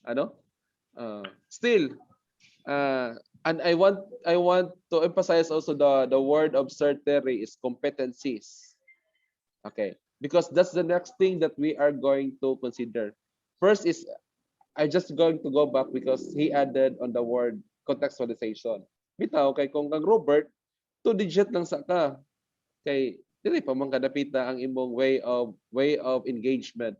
Ano? Still, and I want to emphasize also the word of certiorari is competencies. Okay, because that's the next thing that we are going to consider. First is I just going to go back because he added on the word contextualization. Bitaw kay kung ang Robert, 2 digit lang sa ka. Kay dili pa man kadapita ang imong way of engagement.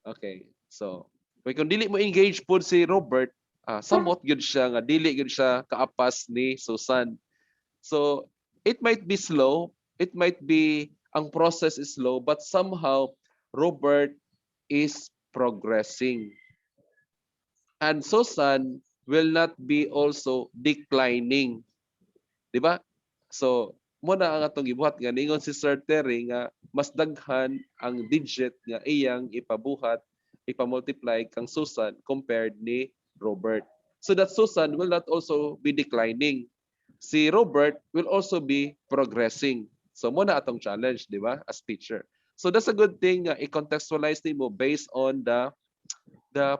Okay. So, kung dili mo engage pud si Robert, samot gyud siya nga dili gyud siya kaapas ni Susan. So, it might be slow, it might be ang process is slow, but somehow Robert is progressing. And Susan will not be also declining. Di ba? So, muna ang atong gibuhat nga ningon si Sir Terry nga mas daghan ang digit nga iyang ipabuhat, ipamultiply kang Susan compared ni Robert. So that Susan will not also be declining. Si Robert will also be progressing. So muna atong challenge, di ba, as teacher. So that's a good thing nga i-contextualize nimo based on the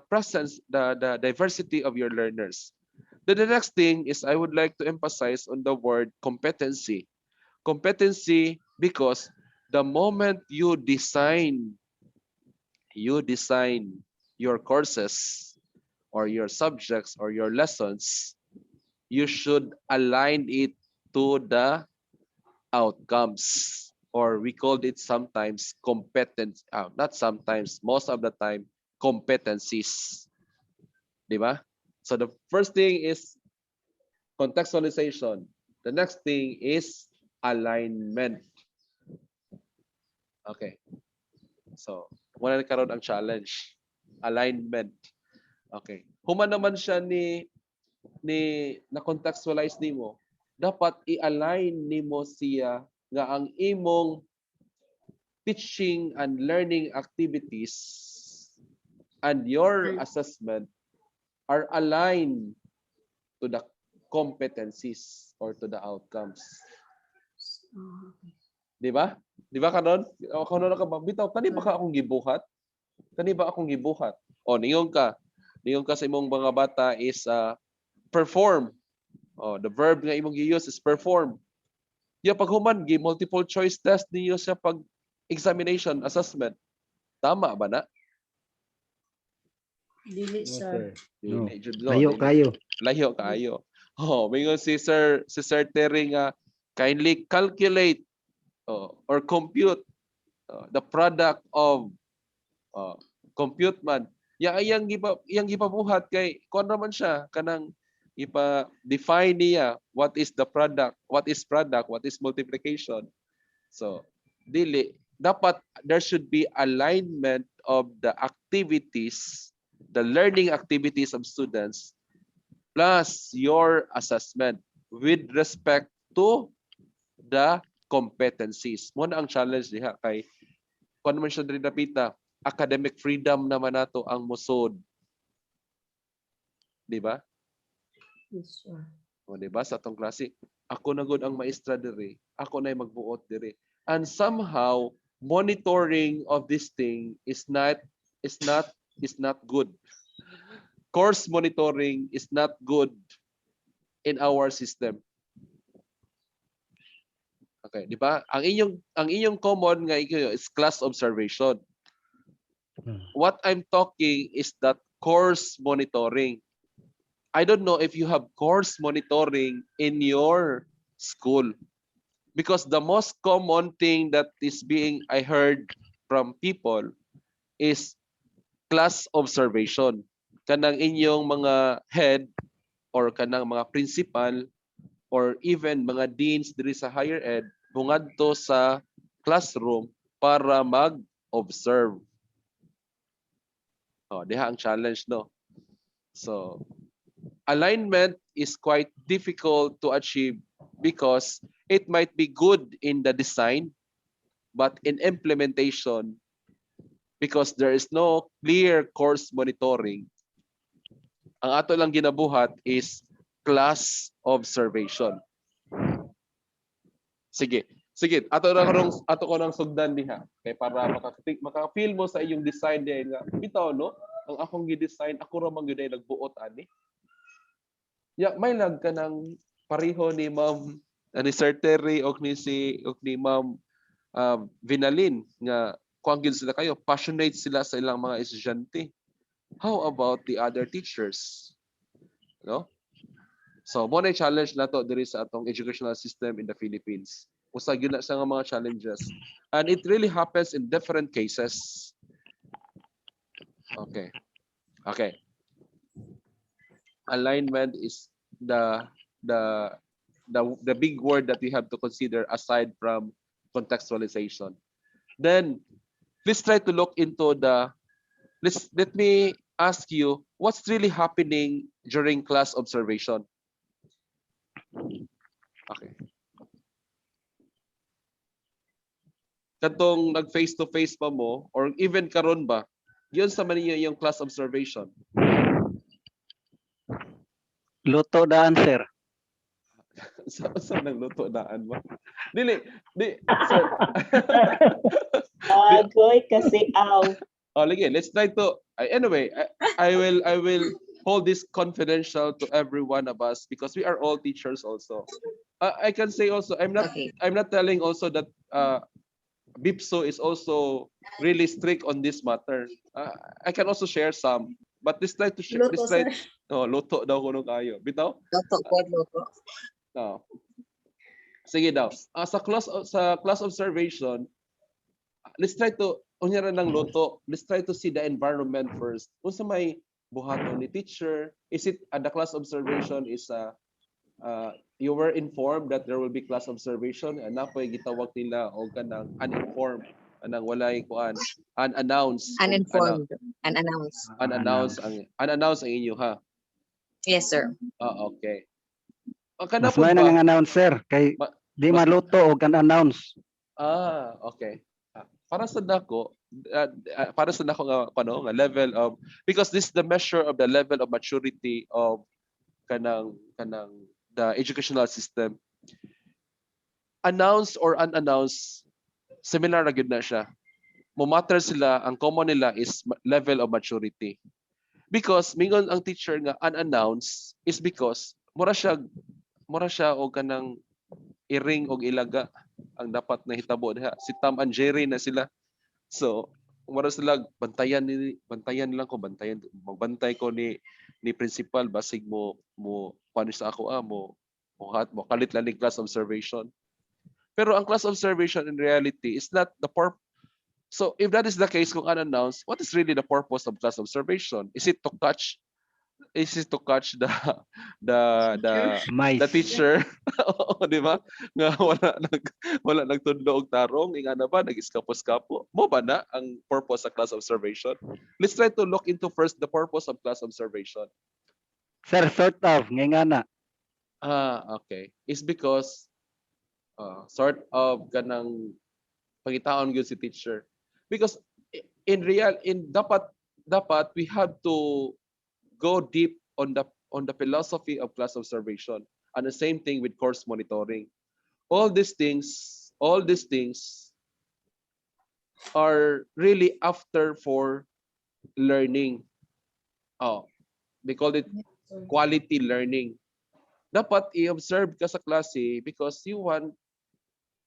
presence, the diversity of your learners. Then the next thing is I would like to emphasize on the word competency. Competency because the moment you design your courses or your subjects or your lessons, you should align it to the outcomes, or we called it sometimes competence, not sometimes, most of the time, competencies. Di ba? So the first thing is contextualization. The next thing is alignment. Okay. So, wala na karon ang challenge. Alignment. Okay. Human naman siya ni na contextualize nimo, dapat i-align nimo siya nga ang imong teaching and learning activities and your assessment are aligned to the competencies or to the outcomes. Di ba? Di ba karon? O karon ka ba? Bitaw, kani ba ka akong gibuhat? Kani ba akong gibuhat? O niyon ka. Niyon ka sa imong mga bata is perform. Oh, the verb nga imong gi-use is perform. Ya pag human gi multiple choice test niyo sa pag examination assessment. Tama ba na? Dili, sir. No. Dili jud no. Layo Dili. kayo. Layo kaayo. Oh, mingon si Sir Terry nga kindly calculate or compute the product of compute man. Iyang gipabuhat kay kon raman siya kanang ipa-define niya what is the product, what is multiplication. So, dili dapat there should be alignment of the activities, the learning activities of students plus your assessment with respect to the competencies. Muna ang challenge diha kay kung naman siya rin napita, academic freedom naman nato ang musod. Di ba? Yes, sir. O di ba sa atong klase, ako na gud ang maestra diri, ako na magbuot diri. And somehow monitoring of this thing is not good. Course monitoring is not good in our system. Okay, di ba? Ang inyong common nga is class observation. What I'm talking is that course monitoring. I don't know if you have course monitoring in your school, because the most common thing that is being I heard from people is class observation. Kanang inyong mga head or kanang mga principal or even mga deans diri sa higher ed bungadto sa classroom para mag-observe. Diha ang challenge, no? So, alignment is quite difficult to achieve because it might be good in the design, but in implementation, because there is no clear course monitoring, ang ato lang ginabuhat is class observation. Sige. Sige, ato ko nang sugdan diha kay para maka-feel mo sa iyong design din nga bitaw no ang akong gi-design ako ra man gyud ay nagbuot ani. Ya may lag ka ng pareho ni Ma'am ni Sir Terry o ni Ma'am Vinalin nga kuang gyud sila kayo, passionate sila sa ilang mga estudyante. How about the other teachers? No? So, mo na challenge nato diri sa atong educational system in the Philippines. Usa gyud na sa mga challenges. And it really happens in different cases. Okay. Okay. Alignment is the big word that we have to consider aside from contextualization. Then please try to look into let me ask you what's really happening during class observation. Okay. Katong nag face to face pa mo or even karon ba, yun sa man yung class observation. Luto daan, sir. Sa nagluto daan mo? Dili, sir. Agoy kasi aw. Oh, again, let's try to anyway, I will hold this confidential to every one of us because we are all teachers also. I can say also I'm not telling also that BIPSO is also really strict on this matter. I can also share some, but this try to share Luto, sir. luto daw kuno kayo. Bitaw? Luto. No. Sige daw. Sa class observation, let's try to unyara ng luto. Let's try to see the environment first. Unsa may buhaton ni teacher? Is it the class observation is you were informed that there will be class observation and napoy gitawag nila o kanang uninformed anang walay kuan unannounced Uninformed. unannounced ang inyo ha. Yes, sir. Okay. Mas may nang announcer kay di maluto og announce. Okay. Para sa nako nga level of because this is the measure of the level of maturity of kanang the educational system. Announced or unannounced, similar na gyud na siya. Mo matter sila, ang common nila is level of maturity. Because mingon ang teacher nga unannounced is because mura siya og kanang iring og ilaga ang dapat na hitabo diha. Si Tom and Jerry na sila. So, mura sila bantayan lang ko magbantay ko ni principal basig mo paano sa ako mo kalit lang ni class observation. Pero ang class observation in reality is not the purpose. So if that is the case kung unannounced, what is really the purpose of class observation? Is it to catch the teacher? Di ba? Nga wala nagtudlo og tarong, inga na ba nag-iskapo-skapo? Mo ba na ang purpose sa class observation? Let's try to look into first the purpose of class observation. Sir, sort of ngay nga na. Okay. It's because sort of kanang pangitaon gyud si teacher. Because dapat we have to go deep on the philosophy of class observation and the same thing with course monitoring. All these things are really after for learning. They call it quality learning. Dapat i-observe ka sa klase because you want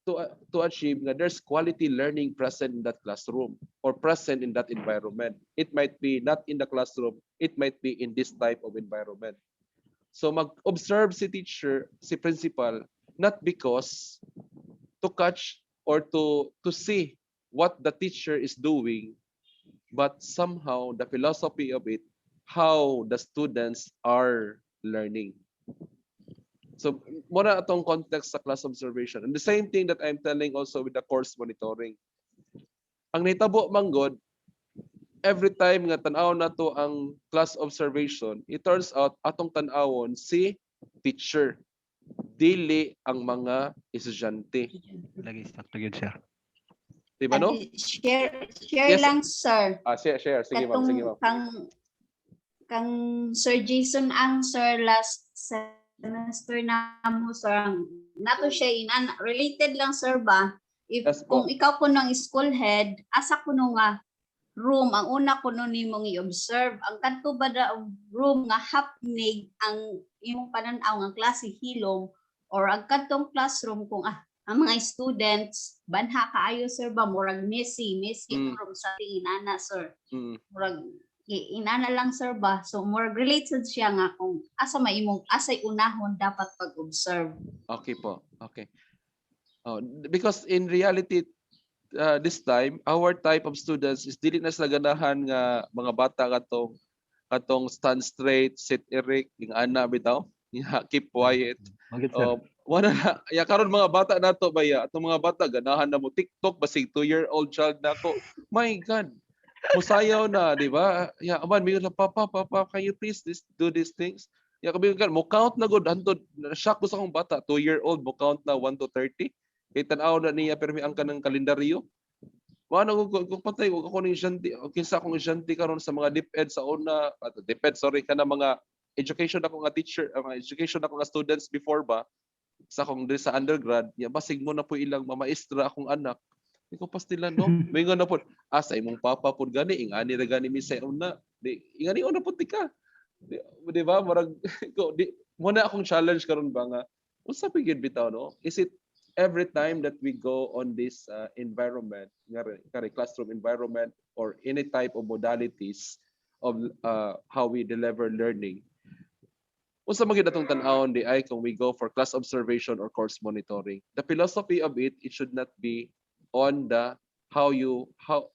to achieve that there's quality learning present in that classroom or present in that environment. It might be not in the classroom, it might be in this type of environment. So mag-observe si teacher, si principal, not because to catch or to see what the teacher is doing, but somehow the philosophy of it, how the students are learning. So, muna atong context sa class observation. And the same thing that I'm telling also with the course monitoring. Ang nitabo manggod, every time nga tan-aw nato ang class observation, it turns out atong tan-awon si teacher, dili ang mga estudyante. Lagi sakto gyud, sir. Diba no? Share Yes. lang, sir. Share. Sige ma'am, sige ma'am. Kang Sir Jason ang sir last Master na mo, sir, nato siya related lang, sir, ba? If Yes po. kung ikaw po ng school head, asa ko nga room, ang una ko nun nimong i-observe, ang kanto ba da room nga hapnig ang imong pananaw ng klase hilom, or ang kantong classroom kung ang mga students, banha kaayo, sir, ba? Murag messy ang room sa inana, sir. Murag inana lang, sir, ba? So more related siya nga kung asay unahon dapat pag-observe. Okay po. Okay. Oh, because in reality, this time, our type of students is dili na sa ganahan nga mga bata katong stand straight, sit erect, ing ana bitaw, keep quiet. Wala na, ya karon mga bata nato ba ya, atong mga bata ganahan na mo TikTok basig 2-year-old child nako. My God. Musayaw na, di ba? Ya, aman, may papa, can you please do these things? Ya, kabi ka, mo count na good, antod, shock ko sa akong bata, 2-year-old, mo count na 1 to 30. Kaya tanaw na niya, pero may ang kanang kalendaryo. Ano kung patay, huwag ako ng isyante, kinsa akong isyante karon sa mga DepEd sa una, DepEd, sorry, ka na mga education ako nga teacher, mga education ako nga students before ba, sa akong sa undergrad, ya, basig mo na po ilang mamaestra akong anak. Ikaw pastila no. May nga na po sa imong papa pud gani ingani ra gani mi sa una. Di ingani una pud tika. Di ba murag ko di mo na akong challenge karon ba nga unsa pigid bitaw no? Is it every time that we go on this environment, nga classroom environment or any type of modalities of how we deliver learning? Unsa man gyud atong tan-awon di ay kung we go for class observation or course monitoring. The philosophy of it should not be on the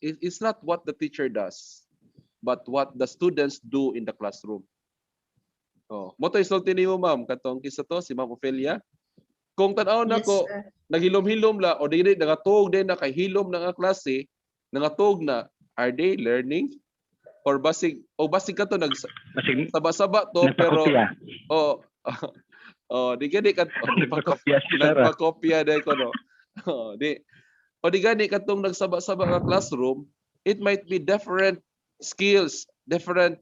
it's not what the teacher does, but what the students do in the classroom. Oh, mo to isulti nimo, ma'am, katong kisa to si Ma'am Ophelia. Kung tan-awon nako, sir. naghilom-hilom la o dili nangatog din na kay hilom na nga klase, nangatog na, are they learning? Or basig kato Masig saba-saba to pero nagpakopya. di gani kat Nagpakopya si Sarah. nagpakopya dai ko no. Di o di gani katong nagsaba-saba nga classroom, it might be different skills, different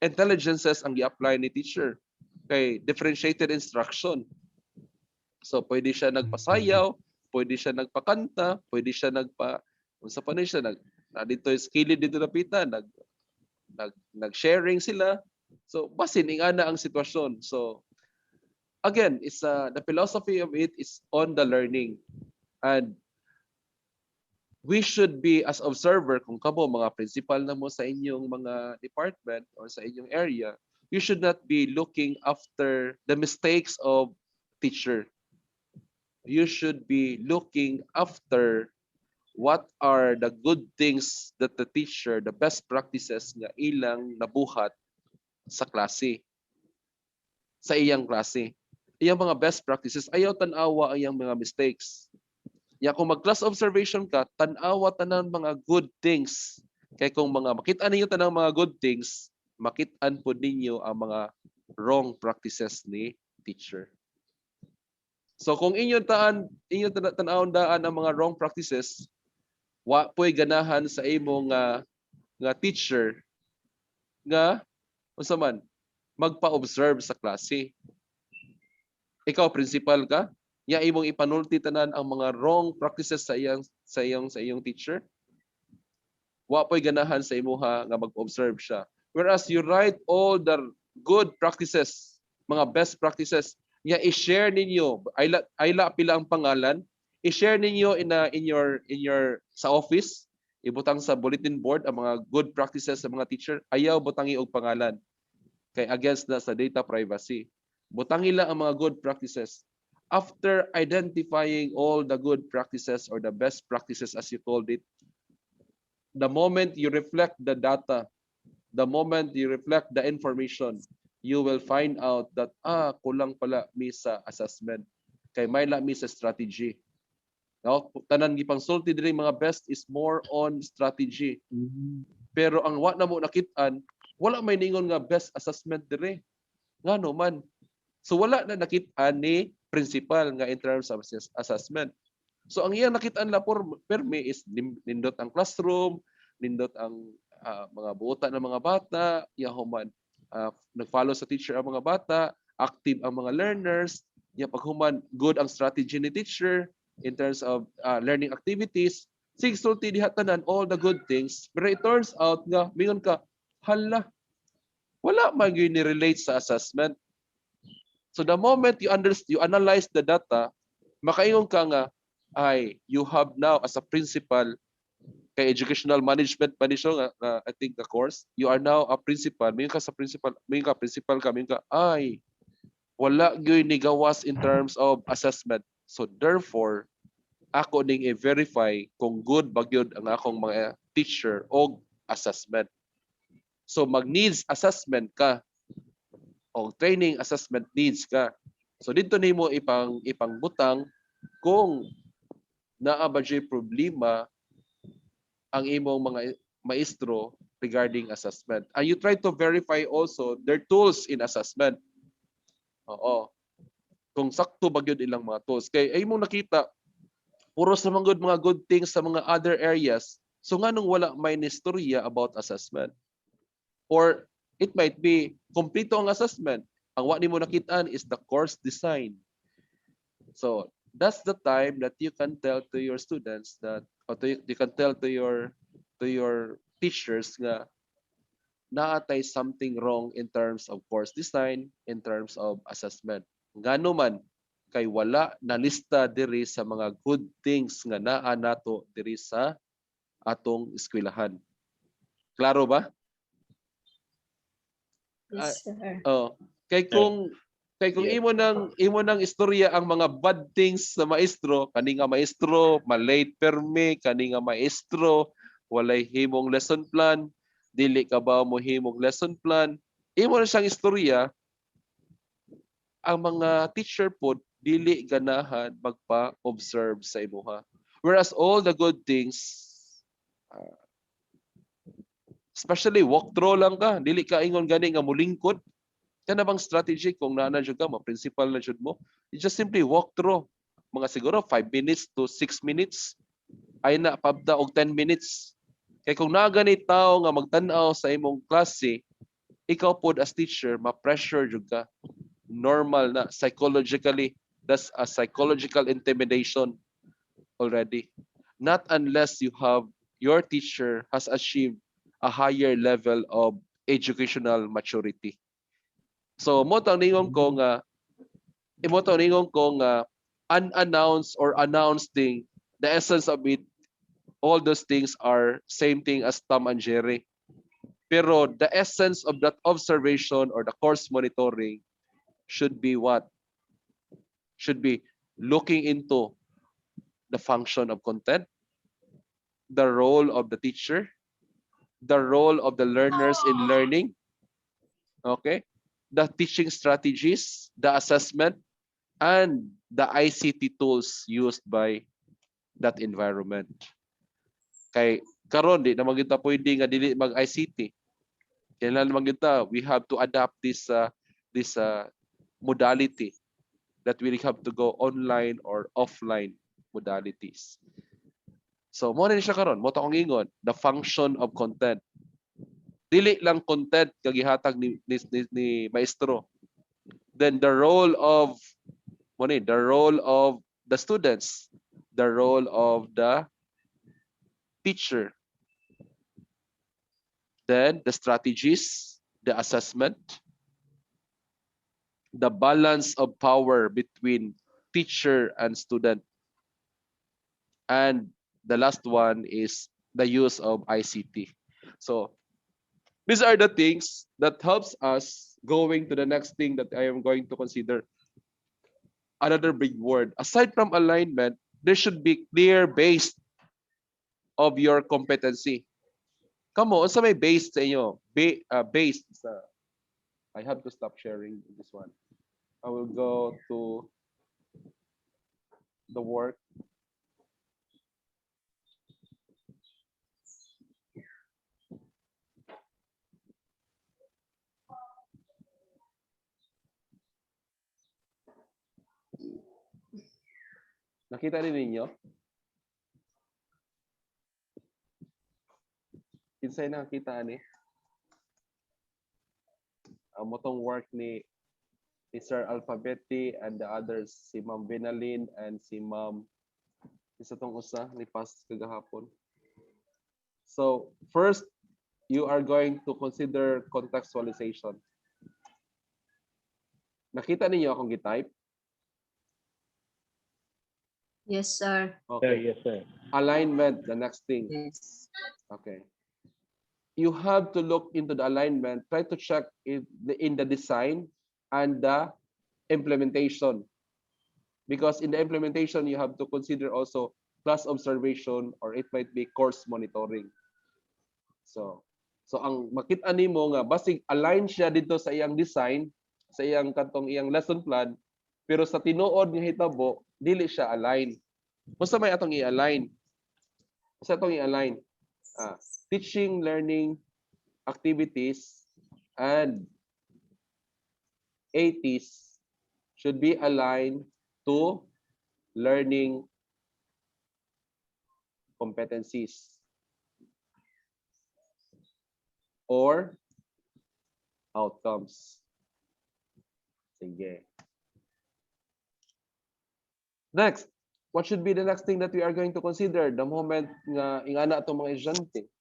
intelligences ang i-apply ni teacher kay differentiated instruction. So pwede siya nagpasayaw, pwede siya nagpakanta, pwede siya unsa pa ni siya dito skilled dito napita, nag-sharing sila. So basin ingana ang sitwasyon. So again, it's the philosophy of it is on the learning. And we should be as observer kung kamo mga principal na mo sa inyong mga department or sa inyong area, you should not be looking after the mistakes of teacher. You should be looking after what are the good things that the teacher, the best practices nga ilang nabuhat sa klase, sa iyang klase. Iyang mga best practices, ayaw tanawa ang iyang mga mistakes. Ya kung mag-class observation ka, tanawa tanan mga good things. Kay kung makita ninyo tanang mga good things, makitaan po ninyo ang mga wrong practices ni teacher. So kung inyong tanawon daan ang mga wrong practices, wa po'y ganahan sa imong nga teacher nga unsa man magpa-observe sa klase. Ikaw principal ka, ya imong ipanulti tanan ang mga wrong practices sa iyong teacher. Wa po'y ganahan sa imuha nga mag-observe siya. Whereas you write all the good practices, mga best practices, ya i-share ninyo, ayla pila ang pangalan, i-share ninyo in your sa office, ibutang sa bulletin board ang mga good practices sa mga teacher, ayaw butangi og pangalan. Kay against na sa data privacy. Butangi lang ang mga good practices. After identifying all the good practices or the best practices as you called it, the moment you reflect the data, the moment you reflect the information, you will find out that kulang pala mi sa assessment. Kay may mi sa strategy. No? Tanan gipangsulti diri mga best is more on strategy. Pero ang wa na mo nakit-an, wala may ningon nga best assessment dire. Ngano man. So wala na nakit-an ni principal nga in terms of assessment. So ang iyang nakit-an la permi is nindot ang classroom, nindot ang mga buota ng mga bata, yahuman nag-follow sa teacher ang mga bata, active ang mga learners, nya paghuman good ang strategy ni teacher in terms of learning activities. Sig sulti diha tanan all the good things, pero it turns out nga mingon ka, hala, wala man gyud ni relate sa assessment. So the moment you analyze the data, makaingon ka nga, ay, you have now as a principal kay educational management pa ni siya nga, I think the course, you are now a principal, mingon ka sa principal, mingon ka, ay, wala gyud ni gawas in terms of assessment. So therefore, ako ning i-verify kung good ba gyud ang akong mga teacher og assessment. So mag-needs assessment ka o training assessment needs ka. So dito nimo ipangbutang kung naa ba jay problema ang imong mga maestro regarding assessment. And you try to verify also their tools in assessment. Oo. Kung sakto ba gyud ilang mga tools. Kay ay imong nakita puro sa mga good things sa mga other areas. So nganong wala may istorya about assessment? Or it might be kompleto ang assessment. Ang wa nimo nakitaan is the course design. So that's the time that you can tell to your students that, or you can tell to your teachers nga naatay something wrong in terms of course design, in terms of assessment. Ngano man kay wala na lista diri sa mga good things nga naa nato diri sa atong eskwelahan. Klaro ba? Yes, sir. Oh, kay kung imo nang istorya ang mga bad things sa maestro, kani nga maestro malate perme, kani nga maestro walay himong lesson plan, dili ka ba mo himong lesson plan, imo na siyang istorya, ang mga teacher pod dili ganahan magpa-observe sa imuha. Whereas all the good things, especially walkthrough lang ka, dili ka ingon gani nga mulingkod. Kana bang strategy kung naana jud ka, ma-principal na jud mo? You just simply walk through. Mga siguro 5 minutes to 6 minutes. Ay na, pabda og 10 minutes. Kaya kung nagani tao nga magtan-aw sa imong klase, ikaw pod as teacher, ma-pressure jud ka. Normal na, psychologically. That's a psychological intimidation already. Not unless you have, your teacher has achieved a higher level of educational maturity. So mo tang ningon ko nga unannounced or announced thing, the essence of it, all those things are same thing as Tom and Jerry. Pero the essence of that observation or the course monitoring should be what? Should be looking into the function of content, the role of the teacher, the role of the learners in learning, okay? The teaching strategies, the assessment, and the ICT tools used by that environment. Kay karon di naman kita pwede nga dili mag ICT. Kailan naman kita, we have to adapt this modality that we have to go online or offline modalities. So mo na siya karon, mo ta kong ingon, the function of content. Dili lang content kagihatag ni maestro. Then the role of the students, the role of the teacher, then the strategies, the assessment, the balance of power between teacher and student, and the last one is the use of ICT. So these are the things that helps us going to the next thing that I am going to consider. Another big word. Aside from alignment, there should be clear base of your competency. Come on, sa may base sa inyo? Base sa... I have to stop sharing this one. I will go to the work. Nakita rin ninyo? Kinsay nakita ni? Ang motong work ni Mr. Alphabeti, and the others, si Ma'am Vinalyn and si Ma'am, isa tong usa, lipas kagahapon. So, first, you are going to consider contextualization. Nakita ninyo akong gitype? Yes, sir. Sir, Okay. yes, sir. Alignment, the next thing. Yes. Okay. You have to look into the alignment, try to check in the design and the implementation. Because in the implementation, you have to consider also class observation or it might be course monitoring. So ang makita nimo nga basig align siya dito sa iyang design, sa iyang katong iyang lesson plan, pero sa tinuod nga hitabo dili siya align. Unsa may atong i-align? Unsa atong i-align? Teaching, learning activities and ATs should be aligned to learning competencies or outcomes. Sige. Next, what should be the next thing that we are going to consider the moment nga ingana atong mga estudyante?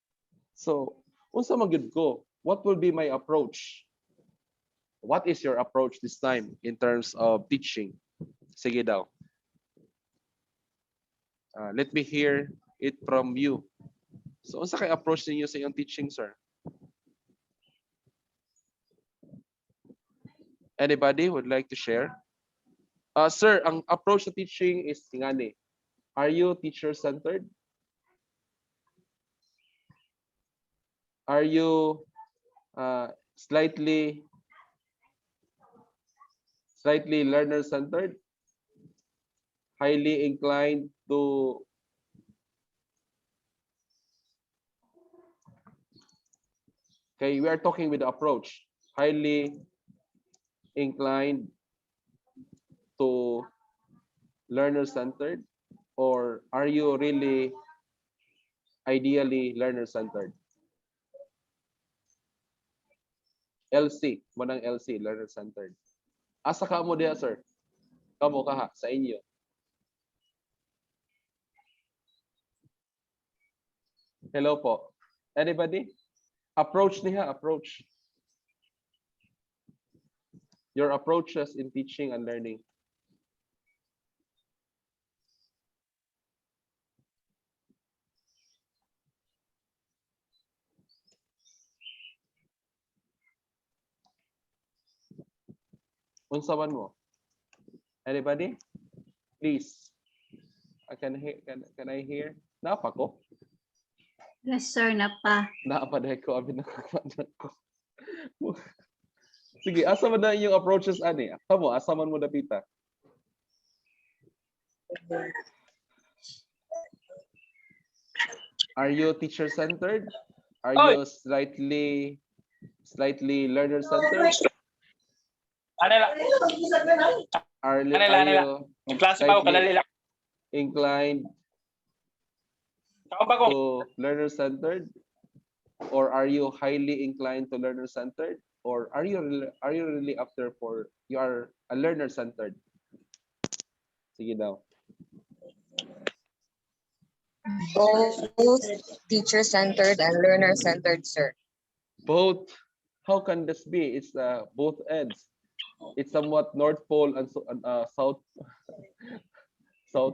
So, unsa man gyud ko? What will be my approach? What is your approach this time in terms of teaching? Sige daw. Let me hear it from you. So, unsa kay approach ninyo sa iyong teaching, sir? Anybody would like to share? Sir, ang approach sa teaching is ngani. Are you teacher-centered? Are you slightly learner-centered? Highly inclined to okay, we are talking with the approach. Highly inclined to learner-centered, or are you really ideally learner-centered? LC, manang LC, learner-centered. Asa ka mo diha, sir? Kamo kaha sa inyo. Hello po. Anybody? Approach niya, approach. Your approaches in teaching and learning. Unsa man mo? Anybody? Please. Can I hear? Napa ko? Yes, sir. Napa. Napa dahil ko abi nakakita ko. Sige, asa man na inyong approaches ani? Kamo, asa man mo dapita? Are you teacher-centered? Are you slightly learner-centered? Are you slightly inclined to learner-centered? Or are you highly inclined to learner-centered? Or are you really after for you are a learner-centered? Sige daw. Both teacher-centered and learner-centered, sir. Both. How can this be? It's both ends. It's somewhat North Pole and South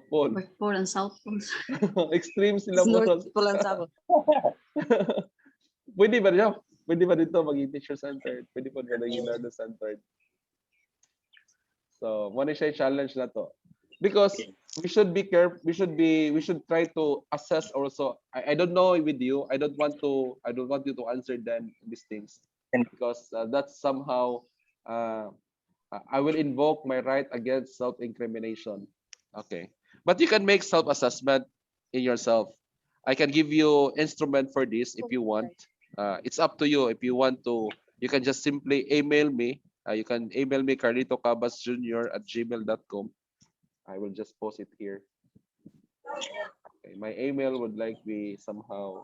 Pole. North Pole and South Pole. Extreme sila po. North Pole and South. Pwede ba niya? Pwede ba dito maging teacher-centered? Pwede pa ba naging learner-centered? So, muna siya challenge na to. Because we should be careful, we should try to assess also. I don't know with you. I don't want you to answer them these things because that's somehow I will invoke my right against self-incrimination. Okay. But you can make self-assessment in yourself. I can give you instrument for this if you want. It's up to you. If you want to, you can just simply email me. You can email me carlitocabasjr@gmail.com. I will just post it here. Okay, my email would like be somehow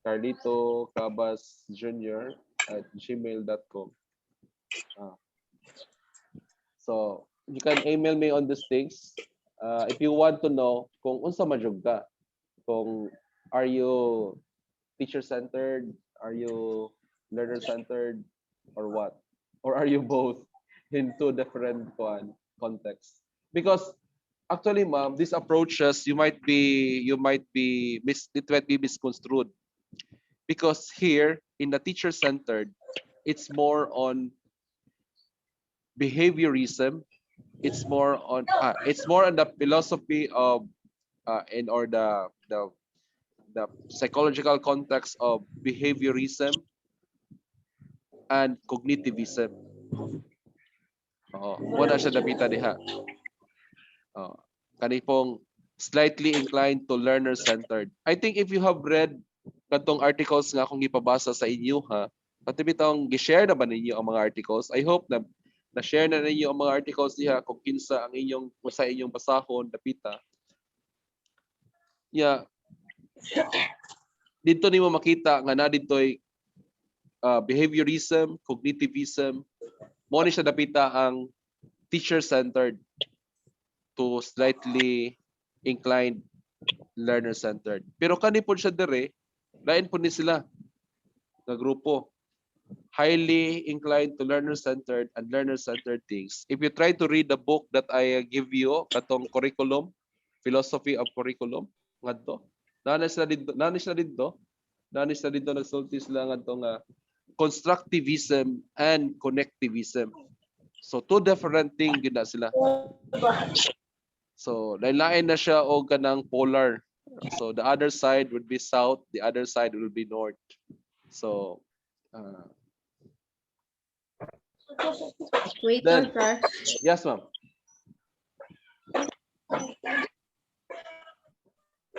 carlitocabasjr@gmail.com. So you can email me on these things. If you want to know kung unsa majud ka, kung are you teacher-centered, are you learner-centered, or what? Or are you both in two different contexts? Because actually, ma'am, these approaches it might be misconstrued because here in the teacher-centered, it's more on behaviorism. It's more on the philosophy of and or the psychological context of behaviorism and cognitivism. Mo na siya dapita diha. Kani pong slightly inclined to learner-centered. I think if you have read katong articles nga akong ipabasa sa inyo ha, pati bitong gi-share na ba ninyo ang mga articles? I hope na na-share na ninyo ang mga articles diha kung kinsa ang inyong sa inyong basahon dapita. Yeah. Dito nimo makita nga na ditoy behaviorism, cognitivism, mo ni siya dapita ang teacher-centered to slightly inclined learner-centered. Pero kani po siya dire, lain po ni sila na grupo. Highly inclined to learner-centered and learner-centered things. If you try to read the book that I give you, katong curriculum, philosophy of curriculum, ngadto. Nani sila dito nagsulti sila ngadto nga constructivism and connectivism. So two different things gid na sila. So lain na siya og kanang polar. So the other side would be south, the other side will be north. So Waiter, then, sir. yes, ma'am.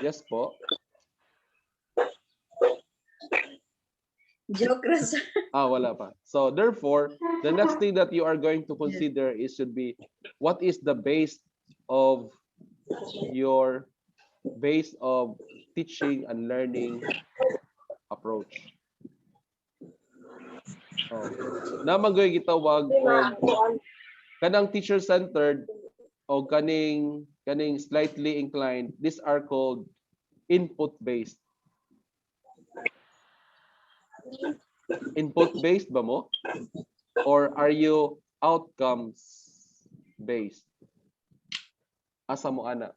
Yes po. Joke ra, sir. Wala pa. So therefore, the next thing that you are going to consider is should be what is the base of your teaching and learning approach. Namagoy gitawag og kanang teacher-centered o kaning slightly inclined. These are called input-based. Input-based ba mo? Or are you outcomes-based? Asa mo ana?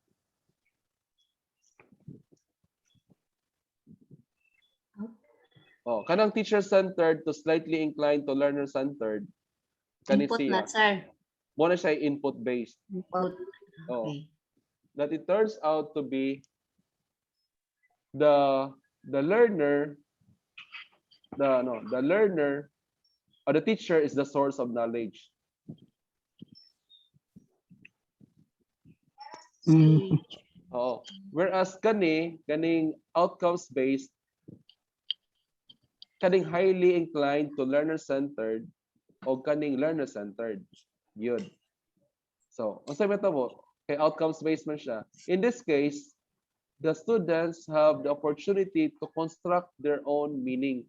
Kanang teacher-centered to slightly inclined to learner-centered. Input na, sir. Mo na siya input-based. Input. Okay. That it turns out to be the learner or the teacher is the source of knowledge. Whereas kaning outcomes based, kaning highly inclined to learner-centered o kaning learner-centered. Yun. So, unsa ba mo? Kay outcomes based man siya. In this case, the students have the opportunity to construct their own meaning.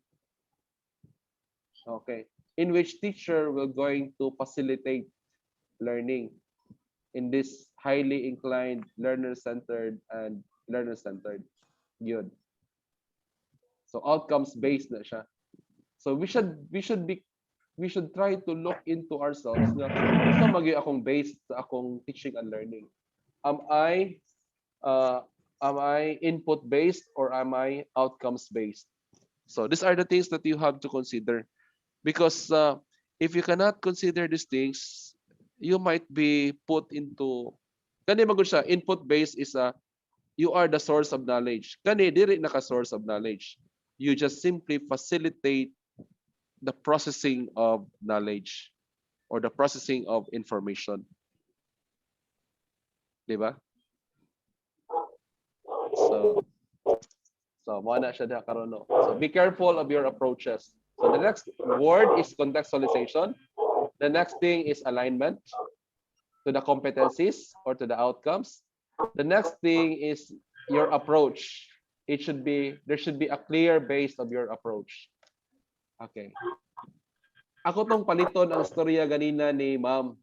Okay. In which teacher will going to facilitate learning in this highly inclined learner-centered and learner-centered. Yun. So outcomes based na siya. So we should try to look into ourselves nga unsa magi akong based sa akong teaching and learning. Am I input based or am I outcomes based? So these are the things that you have to consider, because if you cannot consider these things, you might be put into kani magud siya. Input based is you are the source of knowledge. Kani diri naka source of knowledge. You just simply facilitate the processing of knowledge or the processing of information. Diba? So mo na siya diha karon. So be careful of your approaches. So the next word is contextualization. The next thing is alignment to the competencies or to the outcomes. The next thing is your approach. There should be a clear base of your approach. Okay. Ako tong paliton ang storya ganina ni ma'am.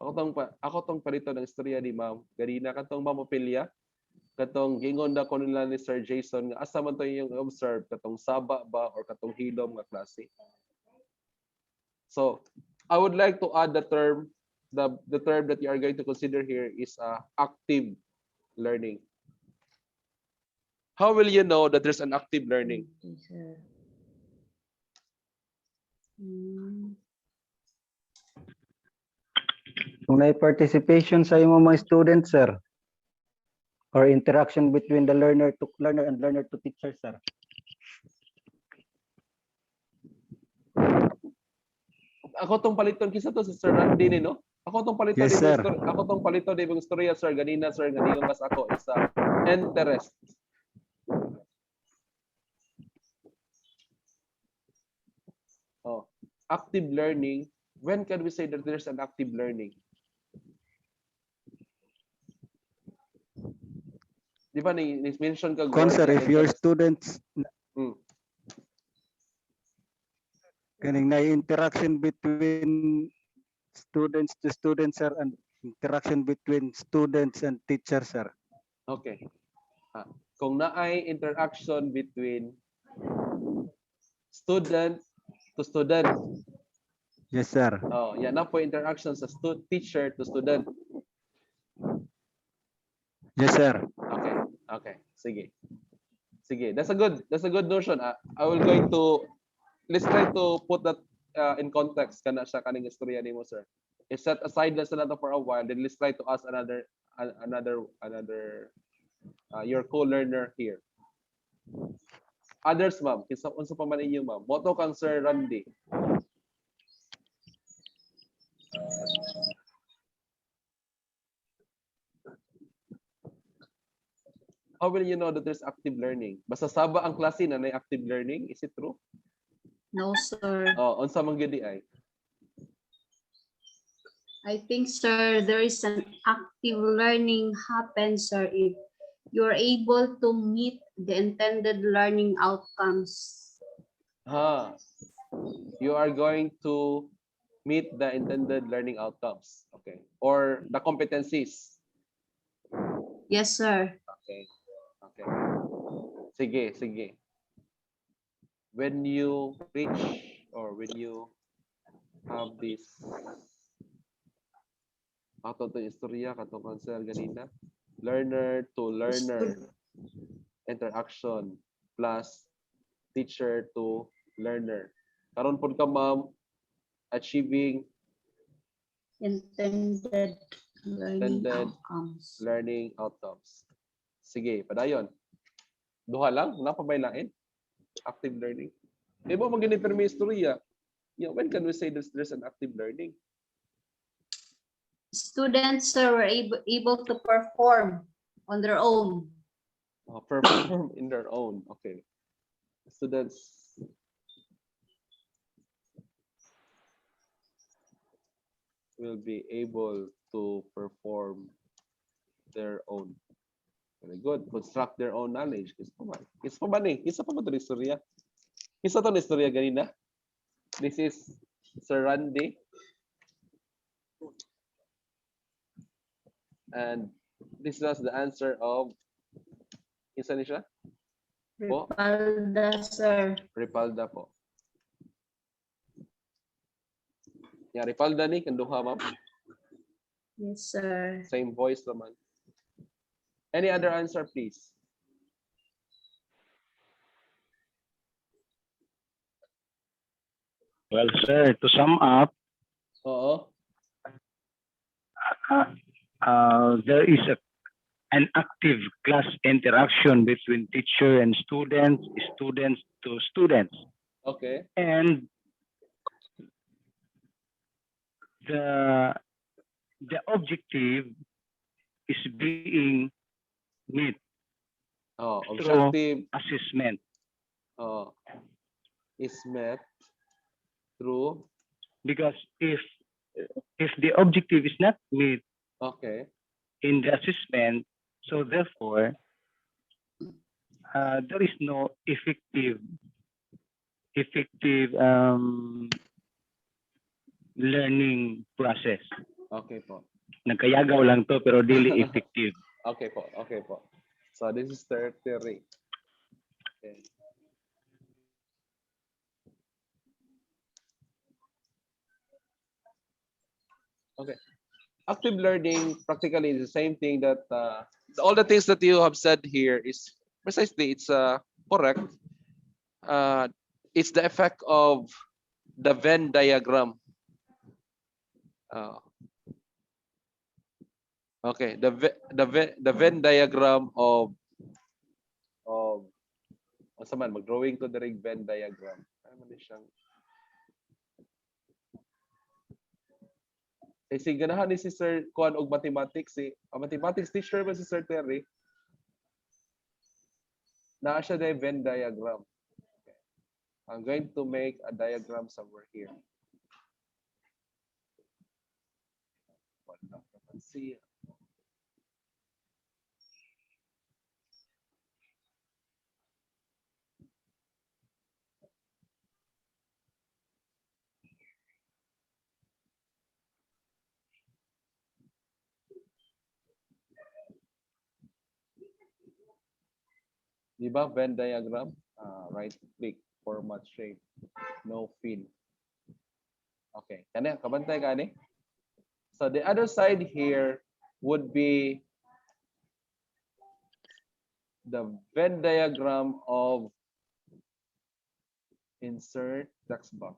Ako tong palito ng istorya ni Ma'am. Ganina katong mamopilya. Katong gingon na ko nila ni Sir Jason nga asa man to yung observe katong saba ba or katong hilom nga klase. So, I would like to add the term that you are going to consider here is active learning. How will you know that there's an active learning? Kung may participation sa imong mga students, sir, or interaction between the learner to learner and learner to teacher, sir. Ako tong paliton kisa to si Sir Randy ni no? Ako tong paliton Yes, sir. ako tong paliton di bang istorya sir ganina sir nga ningon kas ako is interest. Oh, active learning. When can we say that there's an active learning? Di ba ni-mention ka Kung, sir, na if your interest? students Hmm. kaning na interaction between students to students, sir, and interaction between students and teachers, sir. Okay. Kung naay interaction between student to student. Yes, sir. Oh, yan na po interaction sa teacher to student. Yes, sir. Okay. Okay. Sige. Sige. That's a good notion. Let's try to put that in context kana sa kaning istorya nimo, sir. If set aside na nato for a while, then let's try to ask another your co-learner here. Others, ma'am. Unsa pa man inyo, ma'am? Moto kang Sir Randy. How will you know that there's active learning? Basta saba ang klase na may active learning, is it true? No, sir. Oh, unsa man gyud ay? I think, sir, there is an active learning happens, sir, if you're able to meet the intended learning outcomes. You are going to meet the intended learning outcomes. Okay. Or the competencies. Yes, sir. Okay. Okay. Sige. When you reach or when you have this ato to istorya kato konser ganina, learner to learner interaction plus teacher to learner. Karon pod ka, ma'am, achieving Intended learning outcomes. learning outcomes. Sige, padayon. Duha lang, wala pa may lain. Active learning. Di ba magini permi istorya? When can we say there's an active learning? Students, sir, were able to perform on their own. Perform in their own. Okay. Students will be able to perform their own. Very good. Construct their own knowledge. Isa pa ba ni? Isa pa ba ito istorya? Isa to na istorya ganina. This is Sir Randy. And this was the answer of isa ni siya? Po? Ripalda, sir. Ripalda po. Ripalda ni, kanduha, ma'am. Yes, sir. Same voice naman. Any other answer, please? Well, sir, to sum up, Oo. there is an active class interaction between teacher and students, students to students, Okay. and the objective is being met Oh, through objective assessment. is met through. Because if the objective is not met Okay. in the assessment, so therefore there is no effective learning process. Okay po. Nagkayagaw lang to pero dili effective. Okay po. Okay po. So this is third theory. Okay. Okay. Active learning practically is the same thing that all the things that you have said here is precisely it's correct. It's the effect of the Venn diagram. Uh, okay, the Venn diagram of sa man mag-drawing to the rig Venn diagram. Ano man siyang si ganahan ni si Sir Kuan og mathematics mathematics teacher ba si Sir Terry? Naa siya na Venn diagram. Okay. I'm going to make a diagram somewhere here. Let's see. Di ba Venn diagram? Right click, format shape, no fill. Okay, kanya kabantay gani. So the other side here would be the Venn diagram of insert text box.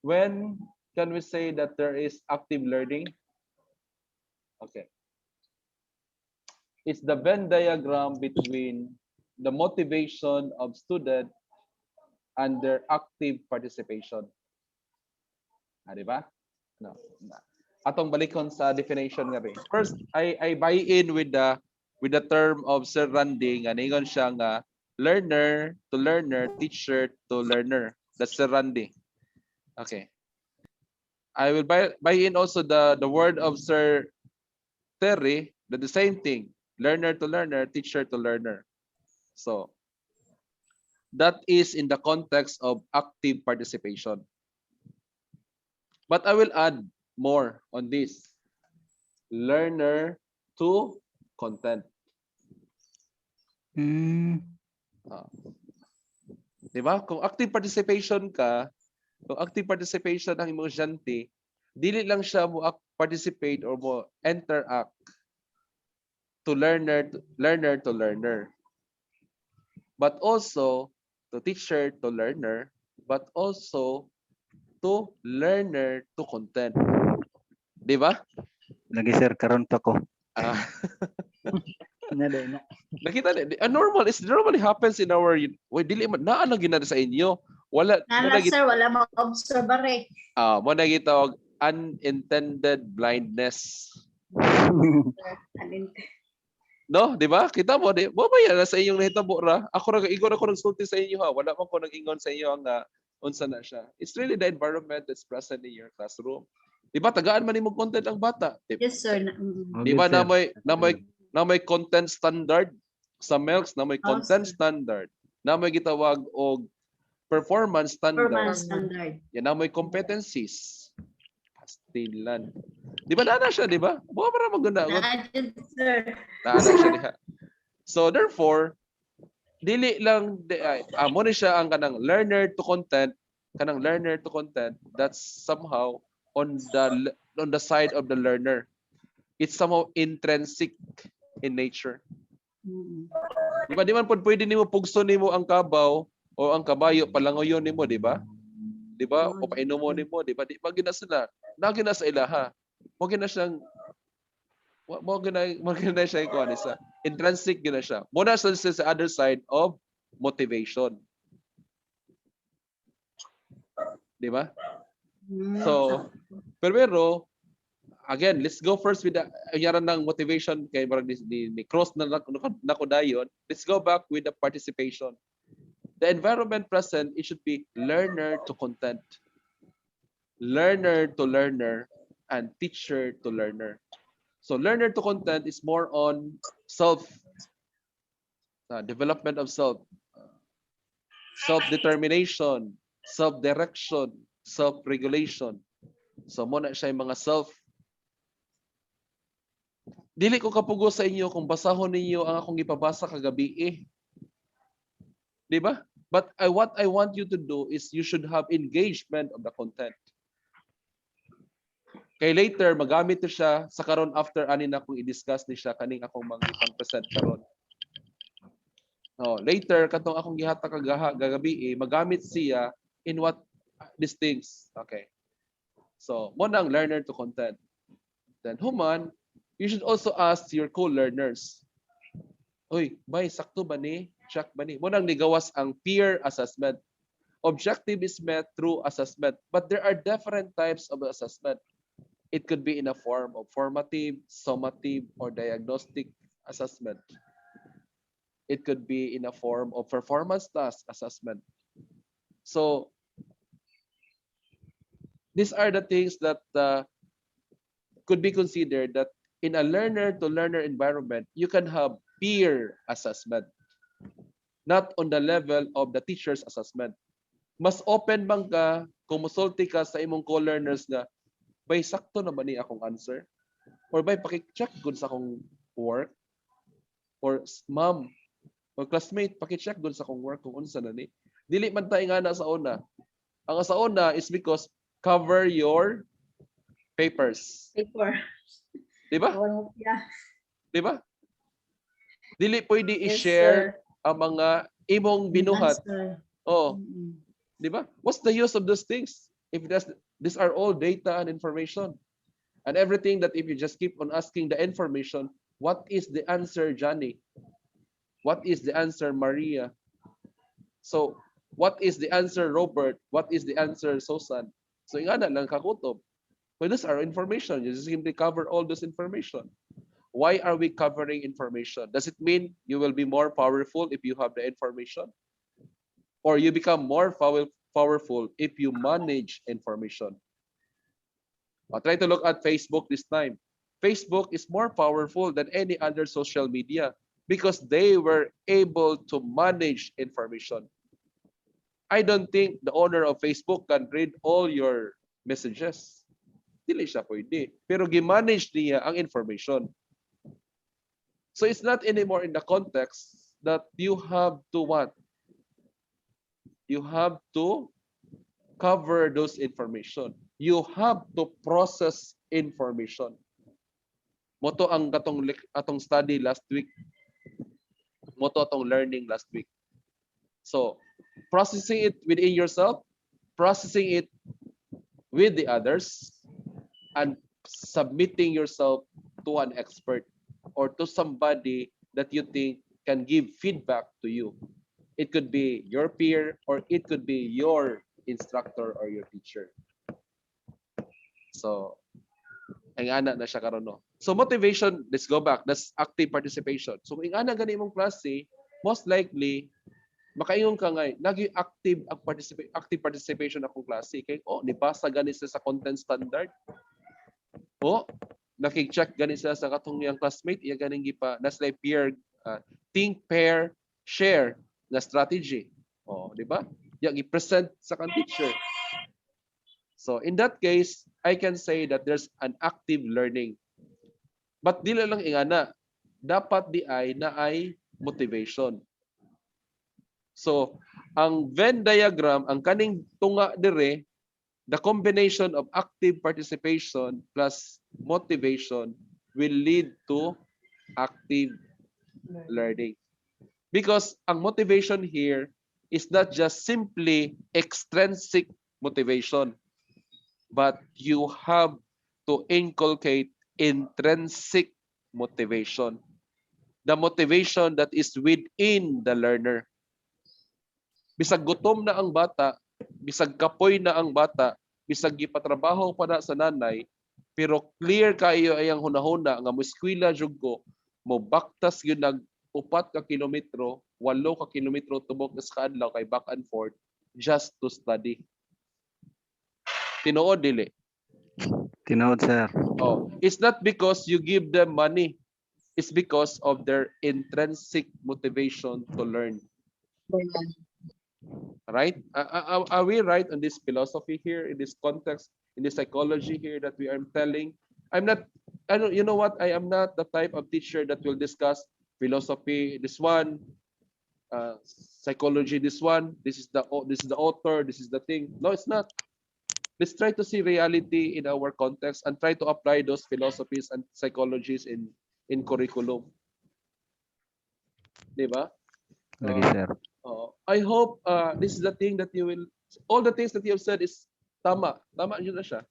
When can we say that there is active learning? Okay. It's the Venn diagram between the motivation of student and their active participation. Di ba? No. Atong balikon sa definition nga rin. First, I buy in with the term of Sir Randy nga ningon siya nga learner to learner, teacher to learner. That's Sir Randy. Okay. I will buy in also the word of Sir Terry, that the same thing, learner to learner, teacher to learner. So that is in the context of active participation. But I will add more on this. Learner to content. Diba? Kung active participation ka, kung active participation ang imong estudyante, dili lang siya mo participate or mo interact to learner to learner. But also to teacher to learner, but also to learner to content. Di ba? Lagi sir karon pa ko. Nakita normal, it normally happens in our dili man naa lang ginada sa inyo. Wala Nala sir, wala ma-observe re. mo na gitawag unintended blindness. No, di ba? Kita mo, di ba yan sa inyong nahitabo ra? Ingon ako nagsulti sa inyo ha. Wala man ko nag-ingon sa inyo ang unsa na siya. It's really the environment that's present in your classroom. Di ba? Tagaan man imong content ang bata. Yes sir. Di ba na may content standard sa MELCS, na may content standard, na may gitawag og performance standard. Performance standard. Yan na may competencies. Finland. Di ba nana siya, di ba? Buka para maganda. Naadyan, sir. Nana siya diha. So therefore, dili lang mo ni siya ang kanang learner to content, that's somehow on the side of the learner. It's somehow intrinsic in nature. Mm. Di man po pwede nimo pugso nimo ang kabaw o ang kabayo palangoyon nimo, di ba? Di ba? O painom mo nimo, di ba? Di ba gina sila? Nagina sa ilaha. Mo gina siyang mo gina siya ko ani sa intrinsic gina siya. Mo na sa other side of motivation. Di ba? So, pero again, let's go first with the yaran ng motivation kay barang ni cross na nako dayon. Let's go back with the participation. The environment present, it should be learner to content, learner to learner, and teacher to learner. So learner to content is more on self development of self-determination, self-direction, self-regulation. So muna siya yung mga self. Dili ko kapugo sa inyo kung basahon ninyo ang akong ipabasa kagabi eh. Di ba? But what I want you to do is you should have engagement of the content. Kay later, magamit to siya sa karon after ani na kung i-discuss ni siya kaning akong mga ipang-present karon. No, later katong akong gihata kagabi magamit siya in what these things. Okay. So, mo nang learner to content. Then human, you should also ask your co-learners. Uy, bay sakto ba ni? Check ba ni? Mo nang nigawas ang peer assessment. Objective is met through assessment, but there are different types of assessment. It could be in a form of formative, summative, or diagnostic assessment. It could be in a form of performance task assessment. So, these are the things that could be considered that in a learner-to-learner environment, you can have peer assessment, not on the level of the teacher's assessment. Mas open bang ka kung musulti ka sa imong co-learners na bay sakto naman ni akong answer? Or bay paki-check gud sa akong work? Or ma'am, o classmate, paki-check gud sa akong work kung unsa na ni. Dili man tayo nga na sa una. Ang sa una is because cover your papers. Paper. Di ba? Yeah. Di ba? Dili pwede Yes, i-share sir. ang mga imong binuhat. Answer. Oh, Mm-mm. di ba? What's the use of those things? If these are all data and information. And everything that if you just keep on asking the information, what is the answer, Johnny? What is the answer, Maria? So, what is the answer, Robert? What is the answer, Susan? So, ingana lang kakutob. Well, these are information. You just simply cover all this information. Why are we covering information? Does it mean you will be more powerful if you have the information? Or you become more powerful if you manage information? I'll try to look at Facebook this time. Facebook is more powerful than any other social media because they were able to manage information. I don't think the owner of Facebook can read all your messages. Dili siya pwede. Pero gimanage niya ang information. So it's not anymore in the context that you have to what? You have to cover those information. You have to process information. Moto ang atong study last week. Moto atong learning last week. So, processing it within yourself, processing it with the others, and submitting yourself to an expert or to somebody that you think can give feedback to you. It could be your peer or it could be your instructor or your teacher. So, ang ana na siya karon no. So motivation, let's go back. That's active participation. So ang ana gani imong klase, most likely makaingon ka ngay nagi active participation akong klase kay nibasa gani sa content standard. Nakik-check gani sa katong yang classmate iya ganing gipa nasa peer think, pair, share na strategy. Di ba? Yang i-present sa kan teacher. So in that case, I can say that there's an active learning. But dili lang ingana, dapat di ay na ay motivation. So, ang Venn diagram, ang kaning tunga dire, the combination of active participation plus motivation will lead to active learning. Because ang motivation here is not just simply extrinsic motivation, but you have to inculcate intrinsic motivation. The motivation that is within the learner. Bisag gutom na ang bata, bisag kapoy na ang bata, bisag gipatrabaho pa na sa nanay, pero clear kayo ayang hunahuna nga muskwila jud ko, mo baktas gyud nag 4 ka kilometro, 8 ka kilometro tubok sa kadlaw kay back and forth just to study. Tinuod dili. Tinood, sir. Oh, it's not because you give them money. It's because of their intrinsic motivation to learn. Right? Are we right on this philosophy here, in this context, in this psychology here that we are telling? You know what? I am not the type of teacher that will discuss philosophy, this one, psychology, this one, this is the author, this is the thing. No, it's not. Let's try to see reality in our context and try to apply those philosophies and psychologies in curriculum. Diba? Lagi, sir. I hope this is the thing that you will, all the things that you have said is tama. Tama yun na siya.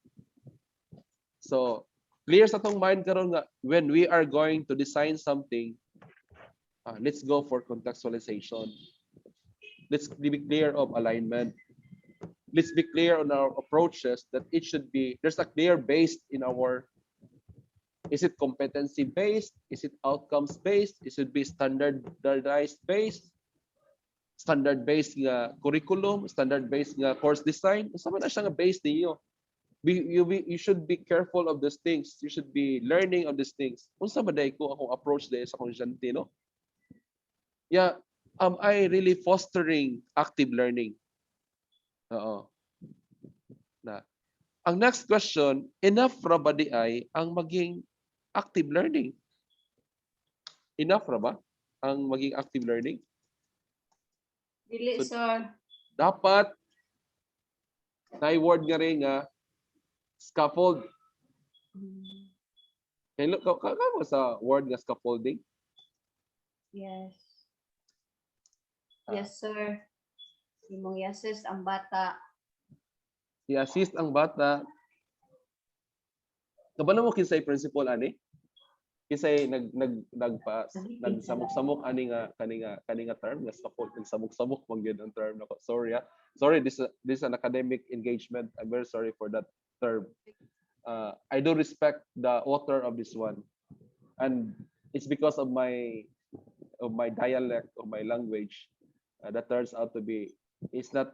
So, clear sa tong mind karon nga, when we are going to design something, let's go for contextualization. Let's be clear of alignment. Let's be clear on our approaches that it should be, there's a clear base in our, is it competency based? Is it outcomes based? It should be standardized based, standard based nga curriculum, standard based nga course design. Sama na siya nga base niyo. You should be careful of these things. You should be learning of these things. Unsa ba day ko akong approach day sa akong estudyante, no? Yeah, am I really fostering active learning? Oo. Na. Ang next question, enough ra ba di ay ang maging active learning? Enough ra ba ang maging active learning? Dili, So, sir. dapat na word nga rin nga scaffold. Hello, mo sa word nga scaffolding? Yes. Yes, sir. Imong i-assist ang bata. I-assist ang bata. Kabalo mo kinsay principal ani? Kinsay nagsamok-samok ani nga kani nga term nga scaffold, nagsamok-samok man gyud ang term nako. Sorry. Sorry, this is an academic engagement. I'm very sorry for that term. I do respect the author of this one. And it's because of my dialect, of my language, that turns out to be, it's not,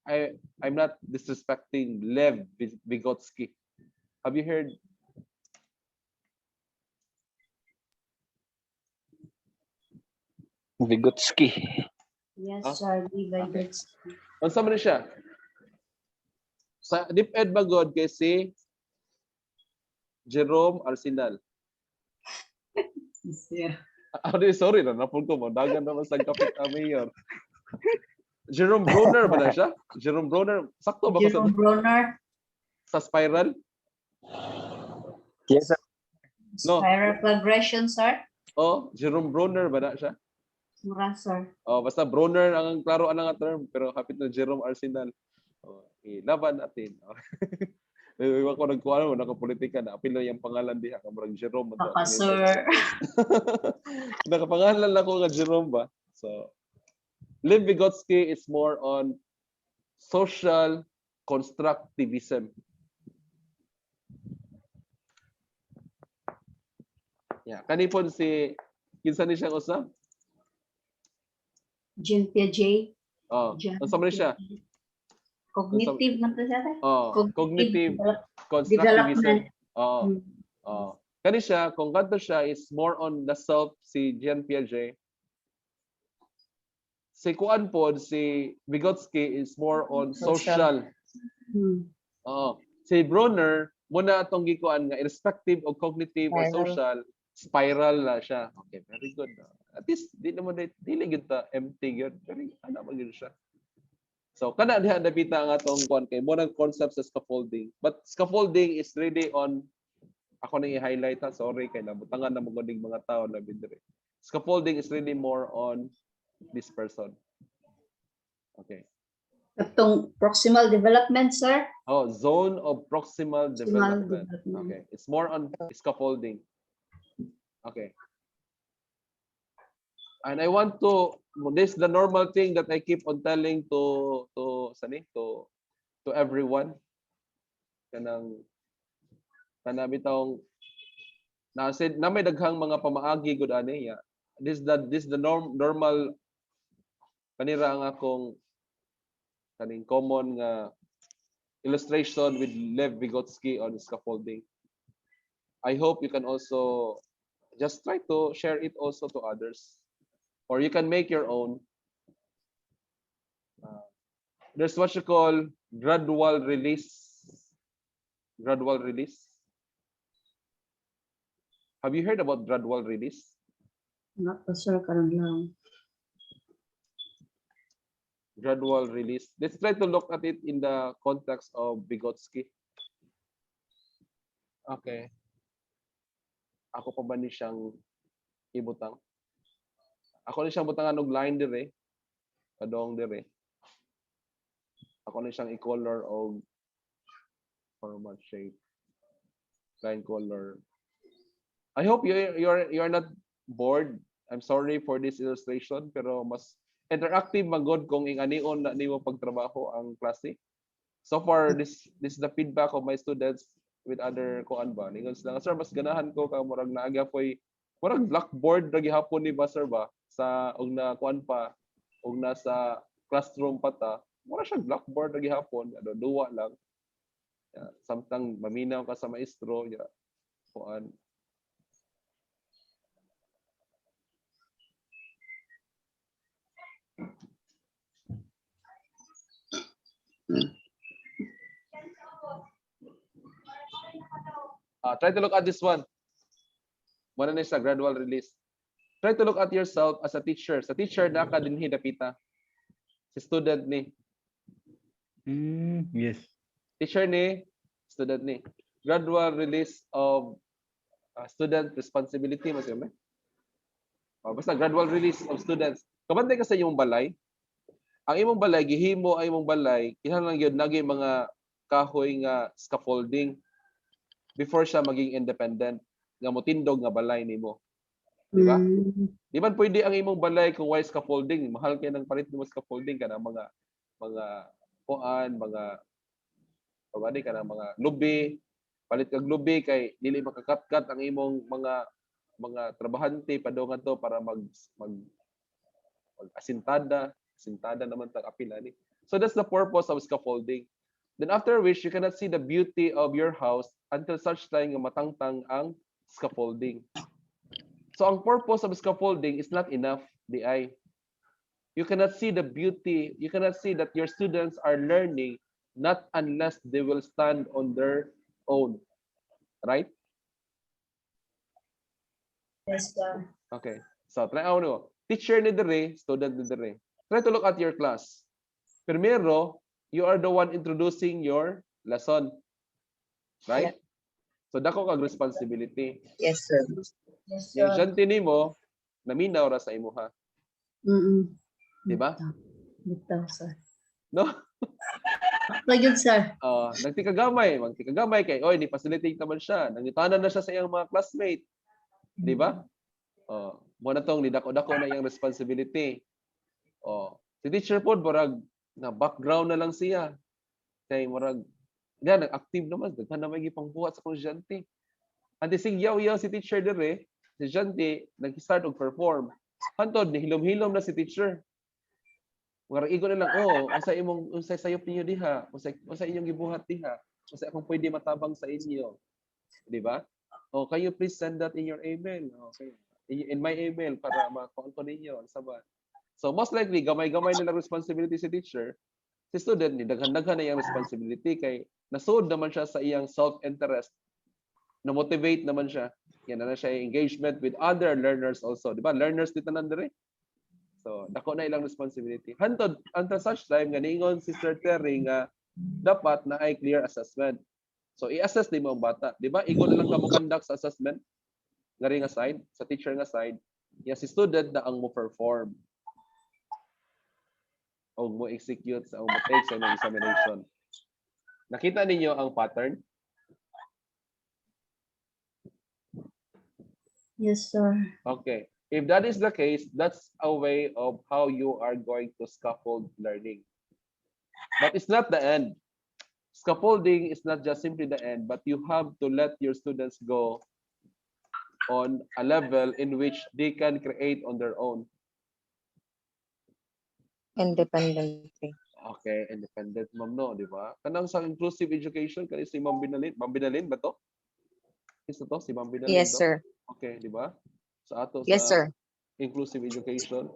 I'm not disrespecting Lev Vygotsky. Have you heard? Vygotsky. Yes, Ah? sir. Divided. Unsa man siya? Sa DepEd bagod kay si Jerome Arsenal. Yeah. Sorry na, napun ko mo. Dagan naman sa kapit mayor. Jerome Brunner ba na siya? Jerome Brunner. Sakto ba ko sa, Jerome Bronner. sa spiral? Yes, sir. No. Spiral progression, sir. Oh, Jerome Brunner ba na siya? Mura, sir. Oh, basta Brunner ang klaro nga term, pero kapit na Jerome Arsenal. Oh, ilaban natin. Iwan ko nagkuha mo, nakapolitika na. Apil na yung pangalan diha. Kamurang Jerome. Papa, sir. Nakapangalan lang ko nga Jerome ba? So, Lev Vygotsky is more on social constructivism. Yeah, kanipon si kinsa ni siyang usab? Jean Piaget. Oh, Jean unsa man siya? Cognitive man to siya. Oh, cognitive constructivism. Development. Oh. Oh. Kani siya, kung kanto siya is more on the self, si Jean Piaget. Si kuan pod, si Vygotsky is more on social. Hmm. Oh. Si Bronner, muna atong gikuan nga irrespective of cognitive or Spiral. social, spiral na siya. Okay, very good. At least di naman dili gyud ta empty gyud. Very ana man gyud siya. So kana diha napita ang atong kuan kay mo nang concept sa scaffolding. But scaffolding is really on ako nang i-highlight ha, sorry kay nabutangan na mo mga tao na bidre. Scaffolding is really more on this person. Okay. Itong proximal development, sir. Oh, zone of proximal Proximal development. development. Okay, it's more on scaffolding. Okay. And I want to, this is the normal thing that I keep on telling to everyone. Kanang bitong na may daghang mga pamaagi gud ani ya. This is the normal kanira ang akong kaning common nga illustration with Lev Vygotsky on scaffolding. I hope you can also just try to share it also to others, or you can make your own. There's what you call gradual release. Gradual release. Have you heard about gradual release? Not pa, sir, karon lang. Gradual release. Let's try to look at it in the context of Vygotsky. Okay. Ako pa ba ni siyang ibutang? Ako ni siyang butangan og line dire. Kadong dire. Ako ni siyang i-color og format shape. Line color. I hope you're not bored. I'm sorry for this illustration pero mas interactive magod kung ing-anion na nimo pagtrabaho ang klase. So far this is the feedback of my students with other kuan ba. Ningon sila, sir, mas ganahan ko ka murag naaga koy murag blackboard ra gihapon ni ba sir ba sa og na kuan pa og nasa classroom pa ta. Mura siya blackboard ra gihapon, duwa lang. Samtang maminaw ka sa maestro, kuan. Try to look at this one. One is a gradual release. Try to look at yourself as a teacher. Sa teacher na ka dinhi dapita. Si student ni. Yes. Teacher ni, student ni. Gradual release of student responsibility mas yun. Basta gradual release of students. Kabantay ka sa imong balay. Ang imong balay gihimo ang imong balay kinahanglan gyud naging mga kahoy nga scaffolding before siya maging independent nga motindog nga balay nimo. Di ba? Di man pwede ang imong balay kung why scaffolding, mahal kay nang palit nimo scaffolding kana mga kuan, mga pabani kana mga lubi, palit kag lubi kay dili makakatkat ang imong mga trabahante padungan to para mag asintada naman tag apila ni. So that's the purpose of scaffolding. Then after which you cannot see the beauty of your house until such time nga matangtang ang scaffolding. So ang purpose of scaffolding is not enough, DI. You cannot see the beauty, you cannot see that your students are learning not unless they will stand on their own. Right? Yes, sir. Okay. So try ano, teacher ni dire, student ni dire. Try to look at your class. Primero, you are the one introducing your lesson. Right? So dako kag responsibility. Yes, sir. Yes, Yung sir. siyante nimo, naminaw ra sa imuha. Di ba? Bitaw, sir. No? Pagod, sir. Magtikagamay kay oy ni facilitate naman siya. Nangitanan na siya sa iyang mga classmate. Di ba? Mo na tong nidako-dako na iyang responsibility. Si teacher pod murag na background na lang siya. Kay murag nag-active naman, daghan na may gipangbuhat sa estudyante. Ante sigyaw-yaw si teacher dire, si estudyante nag-start og perform. Hantod ni hilom-hilom na si teacher. Murag igon na lang, unsay sayop ninyo diha, unsay inyong gibuhat diha, unsay akong pwede matabang sa inyo. Di ba? Can you please send that in your email? Okay. In my email para ma-count ko ninyo sa ba. So most likely gamay-gamay nila responsibility si teacher. Si student ni daghan-daghan na iyang responsibility kay nasud naman siya sa iyang self-interest, na motivate naman siya. Yan na siya engagement with other learners also, di ba? Learners dito nandere. So, dako na ilang responsibility. Hantod until such time nga niingon si Sir Terry nga dapat na ay clear assessment. So, i-assess din mo ang bata. Di ba? Igo na lang ka mo conduct sa assessment nga rin nga side, sa teacher nga side. Yan si student na ang mo perform o mo execute sa o mo take sa imong examination. Nakita ninyo ang pattern? Yes, sir. Okay. If that is the case, that's a way of how you are going to scaffold learning. But it's not the end. Scaffolding is not just simply the end, but you have to let your students go on a level in which they can create on their own. Independently. Okay, independent ma'am no, di ba? Kanang sa inclusive education, kani si Ma'am Binalin. Ma'am Binalin ba to? Isa to, si Ma'am Binalin Yes, to? sir. Okay, di ba? Sa ato Yes, sa sir. inclusive education,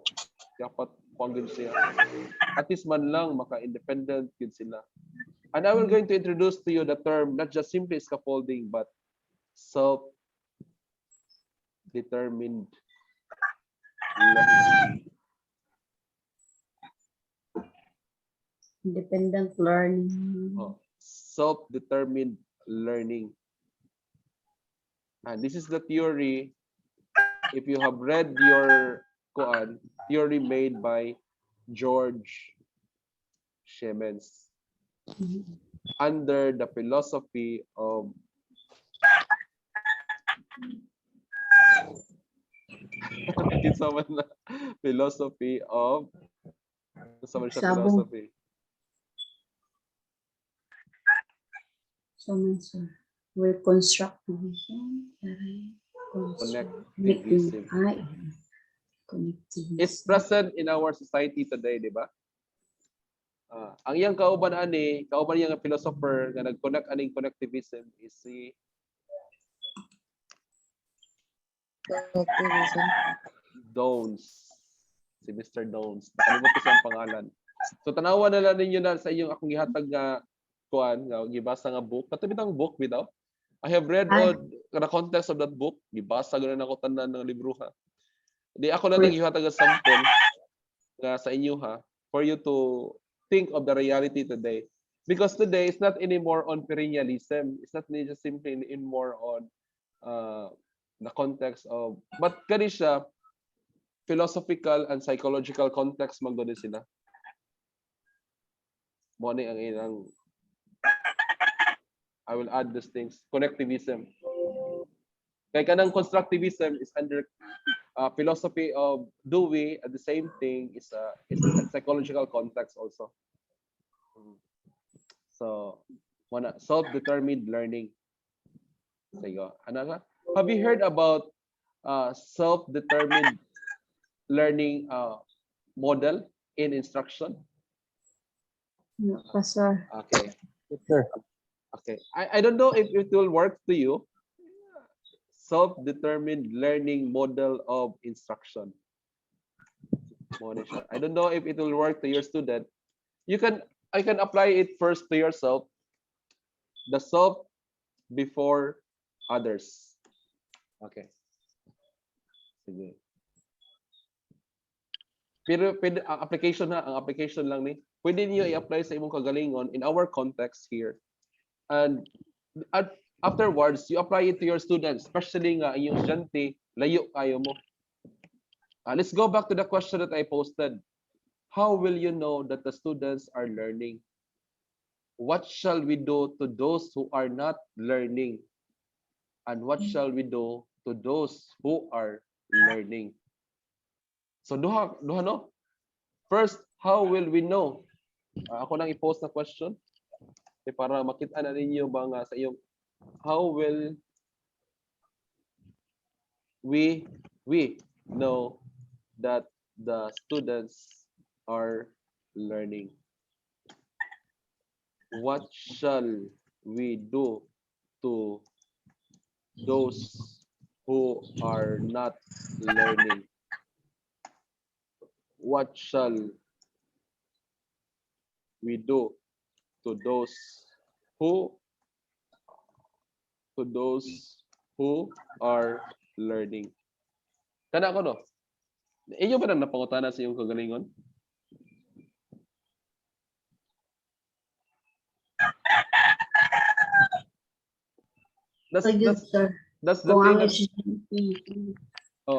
dapat panggil siya. At least man lang maka-independent yun sila. And I will going to introduce to you the term, not just simply scaffolding, but self-determined learning. Independent learning. Oh, self-determined learning. And this is the theory. If you have read your theory made by George Siemens under the philosophy of kinsa man na philosophy of Sabong. philosophy. So, sir. We're constructivism. Connectivism. Connectivism. It's present in our society today, di ba? Ang iyang kauban iyang philosopher nga nag-connect aning connectivism is si Connectivism. Downs. Si Mr. Downs. Nakalimutan ko siyang pangalan. So tanawan na lang ninyo na sa iyong akong gihatag nga nga gibasa nga book. Katubitang book bitaw. I have read all the context of that book. Gibasa gud na ako tanan ng libro ha. Di ako na lang gihatag nga sample nga sa inyo ha for you to think of the reality today. Because today it's not anymore on perennialism. It's not just simply in more on the context of, but kani siya philosophical and psychological context magdo din sila. Mo ni ang ilang I will add these things. Connectivism. Kaya kanang constructivism is under philosophy of Dewey. At the same thing is a psychological context also. So, self-determined learning. Sige, ano ka? Have you heard about self-determined learning model in instruction? No, sir. Okay. Yes, sir. Okay. I don't know if it will work to you. Self-determined learning model of instruction. I don't know if it will work to your student. I can apply it first to yourself. The self before others. Okay. Sige. Pero ang application lang ni. Pwede niyo i-apply sa imong kagalingon in our context here. And afterwards, you apply it to your students, especially nga inyong estudyante, layo kayo mo. Let's go back to the question that I posted. How will you know that the students are learning? What shall we do to those who are not learning? And what shall we do to those who are learning? So duha no? First, how will we know? Ako nang i-post na question. Para makita na ninyo ba nga sa iyong how will we know that the students are learning? What shall we do to those who are not learning? What shall we do to those who are learning. Kana ko no. Inyo ba nang napangutana sa iyong kagalingon? That's So good, sir. that's the Kung thing ang that estudyante,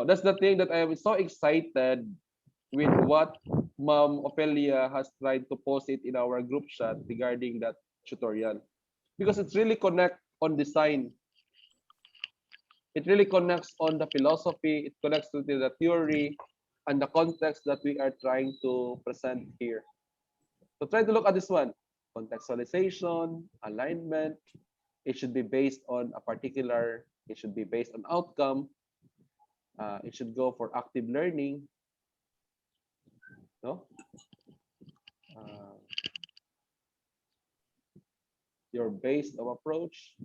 that's the thing that I am so excited with what Ma'am Ophelia has tried to post it in our group chat regarding that tutorial. Because it's really connect on design. It really connects on the philosophy, it connects to the theory and the context that we are trying to present here. So try to look at this one. Contextualization, alignment, it should be based on a particular, it should be based on outcome. It should go for active learning. No? Your base of approach,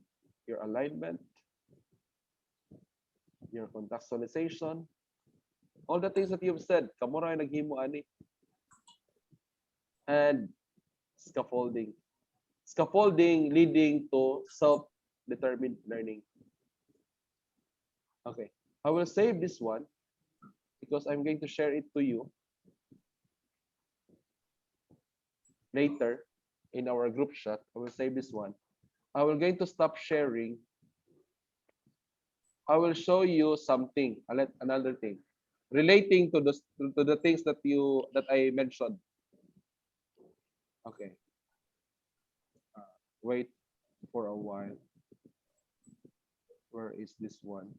your alignment, your contextualization, all the things that you've said, kamura ay naghimo ani. And scaffolding. Scaffolding leading to self-determined learning. Okay, I will save this one because I'm going to share it to you later in our group chat. I will save this one. I will going to stop sharing. I will show you something, another thing relating to the things that I mentioned. Okay. Wait for a while. Where is this one?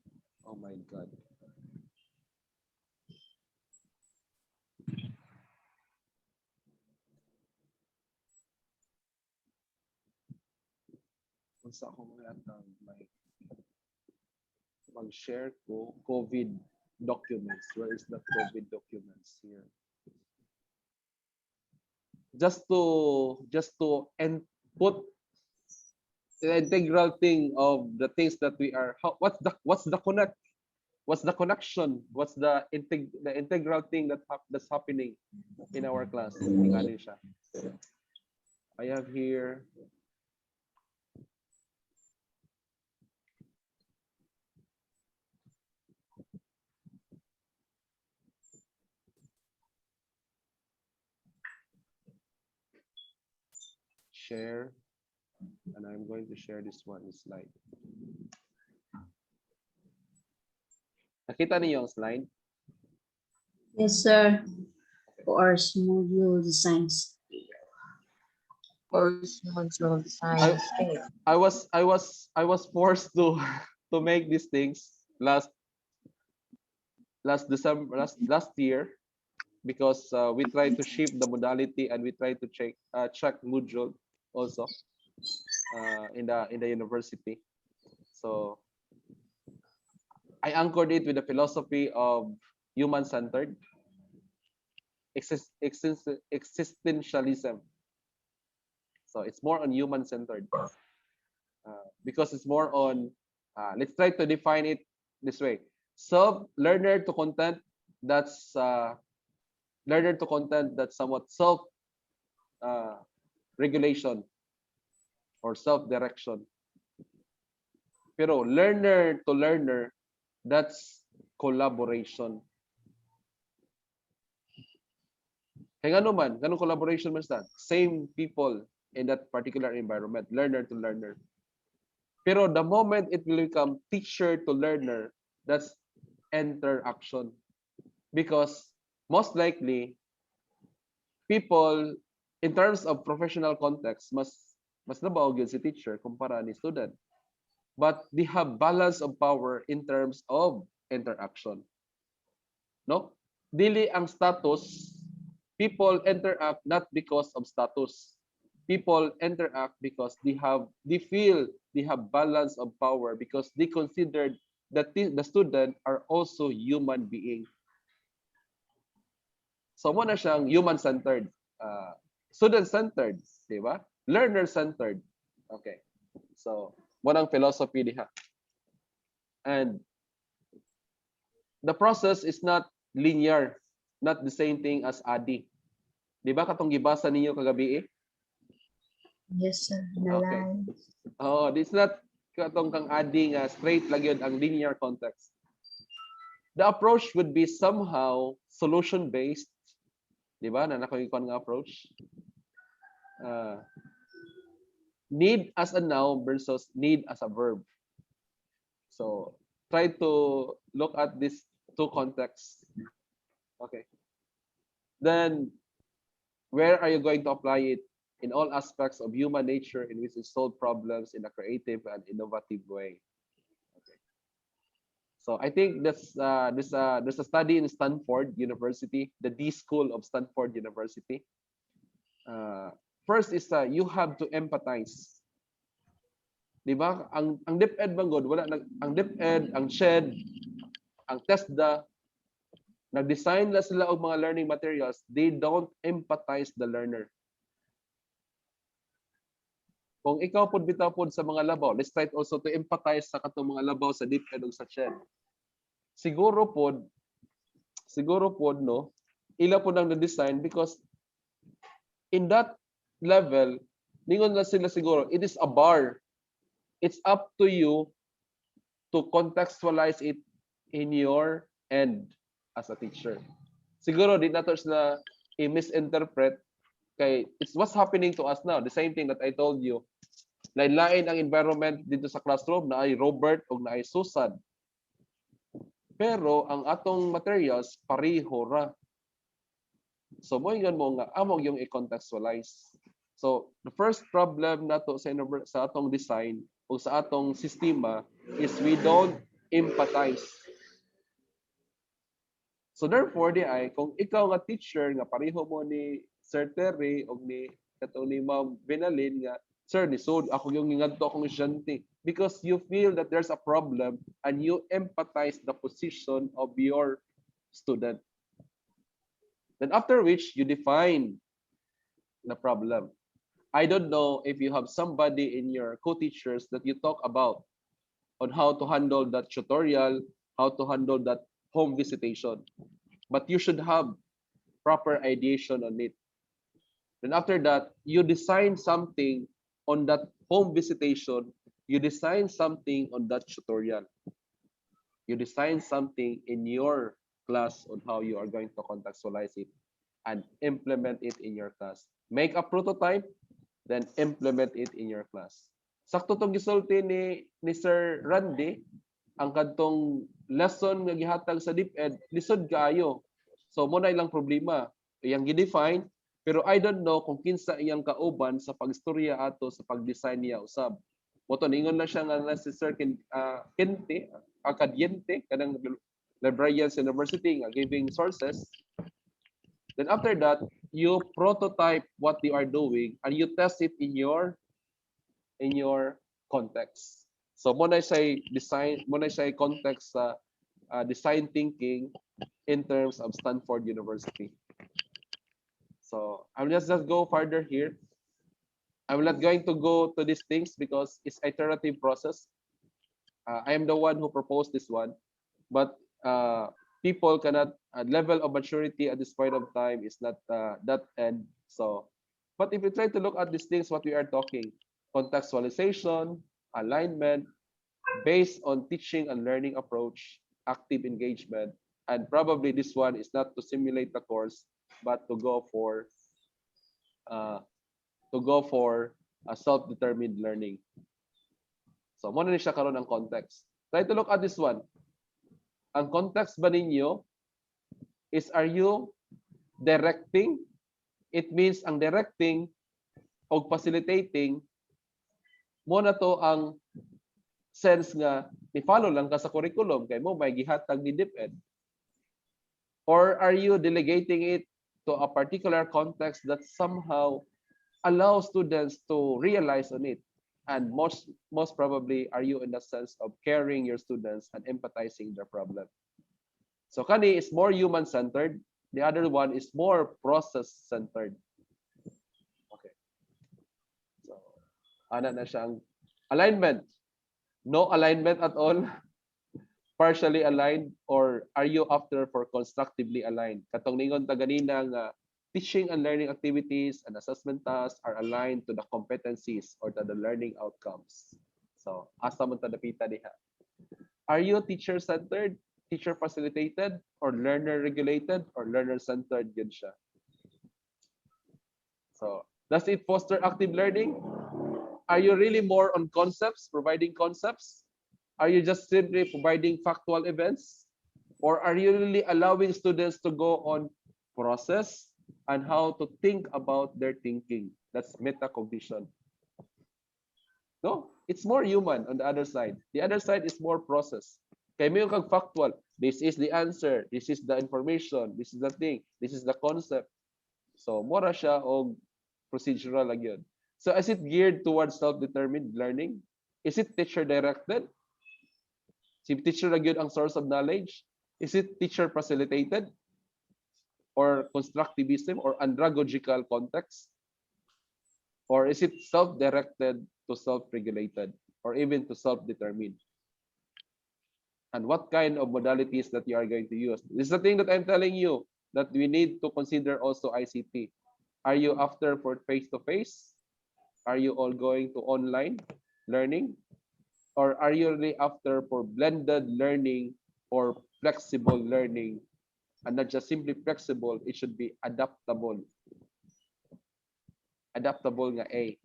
Oh my God. Unsa ako mag-share ko COVID documents. Where is the COVID documents here? Just to put the integral thing of the things that we are. What's the connect? What's the connection? What's the integral thing that's happening in our class? Tingnan siya. I have here. Share, and I'm going to share this one slide. Nakita niyo yung slide? yes, sir. Course module designs. Course module design. I was forced to to make these things last December last year because we tried to shift the modality and we tried to check module also in the university. So I anchored it with the philosophy of human-centered existentialism. So it's more on human-centered because it's more on. Let's try to define it this way: learner to content. That's learner to content. That's somewhat self regulation or self-direction. Pero learner to learner, that's collaboration. Kaya nga naman, ganun collaboration man sa same people in that particular environment, learner to learner. Pero the moment it will become teacher to learner, that's interaction. Because most likely, people, in terms of professional context, mas nabaw yun si teacher kumpara ni student. But they have balance of power in terms of interaction. No? Dili ang status, people interact not because of status. People interact because they feel they have balance of power because they consider that the student are also human being. So mo na siyang human-centered, student-centered, di ba? Learner-centered. Okay. So, mo nang philosophy diha. And the process is not linear, not the same thing as ADI. Di ba katong gibasa ninyo kagabi Yes, sir. Okay. Nalan. Oh, this not katong kang adding straight lang yun ang linear context. The approach would be somehow solution based, di ba? Na nakuha nga approach. Need as a noun versus need as a verb. So try to look at these two contexts. Okay. Then where are you going to apply it? In all aspects of human nature in which it solve problems in a creative and innovative way. Okay. So I think there's a study in Stanford University, the D School of Stanford University. First is you have to empathize. Di ba? Ang DepEd bang god wala ang DepEd, ang SHED, ang TESDA nag-design na sila og mga learning materials, they don't empathize the learner. Kung ikaw pod bitaw pod sa mga labaw, let's try also to empathize sa katong mga labaw sa DepEd ug sa SHED. Siguro pod no, ila pod ang na-design because in that level, ningon na sila siguro, it is a bar. It's up to you to contextualize it in your end as a teacher. Siguro di nato na i-misinterpret kay it's what's happening to us now. The same thing that I told you. Lain-lain ang environment dito sa classroom na ay Robert o na ay Susan. Pero ang atong materials pareho ra. So mo nga among yung i-contextualize. So the first problem nato sa atong design o sa atong sistema is we don't empathize. So therefore kung ikaw nga teacher nga pareho mo ni Sir Terry o ni katong ni Ma'am Benalin nga sir nisod ako yung ngadto akong estudyante because you feel that there's a problem and you empathize the position of your student. Then after which you define the problem. I don't know if you have somebody in your co-teachers that you talk about on how to handle that tutorial, how to handle that home visitation. But you should have proper ideation on it. Then after that, you design something on that home visitation. You design something on that tutorial. You design something in your class on how you are going to contextualize it and implement it in your class. Make a prototype, then implement it in your class. Sakto tong gisulti ni Sir Randy, ang kadtong lesson nga gihatag sa DepEd, lisod kaayo. So mo na ilang problema. Iyang gidefine, pero I don't know kung kinsa iyang kauban sa pagstorya ato sa pag-design niya usab. Moto ningon na siya nga si Sir Kente, Akadiente, kanang Librarians University nga giving sources. Then after that, you prototype what you are doing and you test it in your context. So mo na say design, mo na say context sa design thinking in terms of Stanford University. So I'm just go further here. I'm not going to go to these things because it's iterative process. I am the one who proposed this one, but people cannot level of maturity at this point of time is not that end. So, but if you try to look at these things, what we are talking, contextualization, alignment, based on teaching and learning approach, active engagement, and probably this one is not to simulate the course, but to go for a self-determined learning. So, muna ni siya karon ang context. Try to look at this one. Ang context ba ninyo is are you directing? It means ang directing o facilitating mo na to ang sense nga ni-follow lang ka sa curriculum kay mo may gihatag ni DepEd. Or are you delegating it to a particular context that somehow allows students to realize on it? And most probably, are you in the sense of caring your students and empathizing their problem? So kani is more human-centered. The other one is more process-centered. Okay. So, ana na siyang alignment. No alignment at all. Partially aligned or are you after for constructively aligned? Katong ningon ta ganina nga teaching and learning activities and assessment tasks are aligned to the competencies or to the learning outcomes. So, asa man ta dapita diha. Are you teacher-centered, teacher-facilitated, or learner-regulated, or learner-centered yun siya? So, does it foster active learning? Are you really more on concepts, providing concepts? Are you just simply providing factual events? Or are you really allowing students to go on process and how to think about their thinking? That's metacognition. No, it's more human on the other side. The other side is more process. Kaya may kag factual. This is the answer. This is the information. This is the thing. This is the concept. So, mora siya o procedural lang yun. So, is it geared towards self-determined learning? Is it teacher-directed? Si teacher lang yun ang source of knowledge? Is it teacher-facilitated? Or constructivism or andragogical context? Or is it self-directed to self-regulated or even to self-determined? And what kind of modalities that you are going to use? This is the thing that I'm telling you, that we need to consider also ICT. Are you after for face-to-face? Are you all going to online learning? Or are you really after for blended learning or flexible learning? And not just simply flexible, it should be adaptable. Adaptable nga A.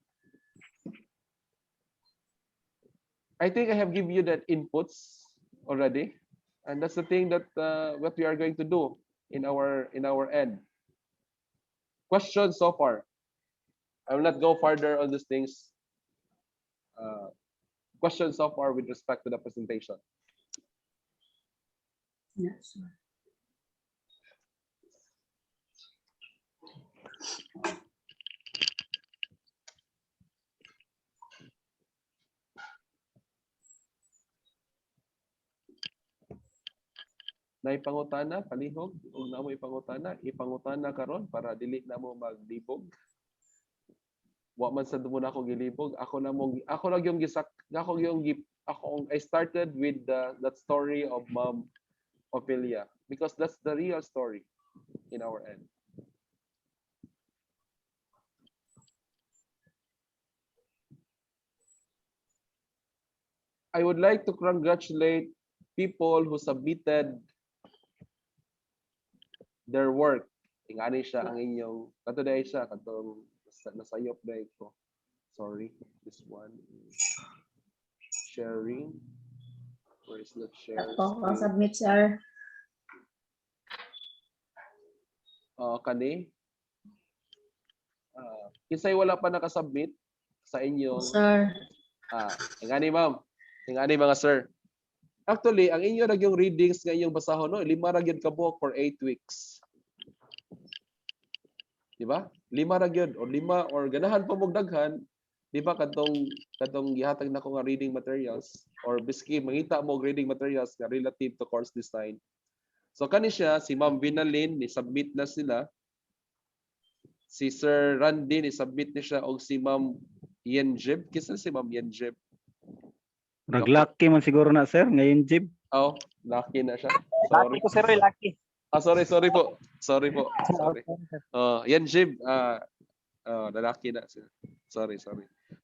I think I have given you that inputs already, and that's the thing that what we are going to do in our end. Questions so far? I will not go further on these things. Questions so far with respect to the presentation? Yes. Na ipangutana, palihog, o na mo ipangutana karon para dili na mo maglibog. Wa man sad mo na ako gilibog, ako lang yung I started with that story of Ma'am Ophelia because that's the real story in our end. I would like to congratulate people who submitted their work. Ingani siya ang inyong, kato dahil siya, katong nasayop dahil ko. Sorry, this one is sharing. Where is that share? Ako, submit, sir. Kani? Kinsay wala pa nakasubmit sa inyong... Sir. Ingani ma'am. Ingani mga sir. Actually, ang inyo yung readings nga inyong basahon, no? 5 ra gyud ka buok for 8 weeks. Di ba? 5 ra gyud or 5 or ganahan pa mong daghan, di ba katong gihatag nako nga reading materials or biski mangita mo reading materials nga relative to course design. So kani siya si Ma'am Vinalyn ni submit na sila. Si Sir Randy ni submit ni siya og si Ma'am Yenjib. Kisa si Ma'am Yenjib? Naglaki man siguro na sir, ngayon Jib. Oh, lucky na siya. Lucky ko sir, lucky. Sorry po. Sorry. Yan Jib, lalaki na siya. Sorry.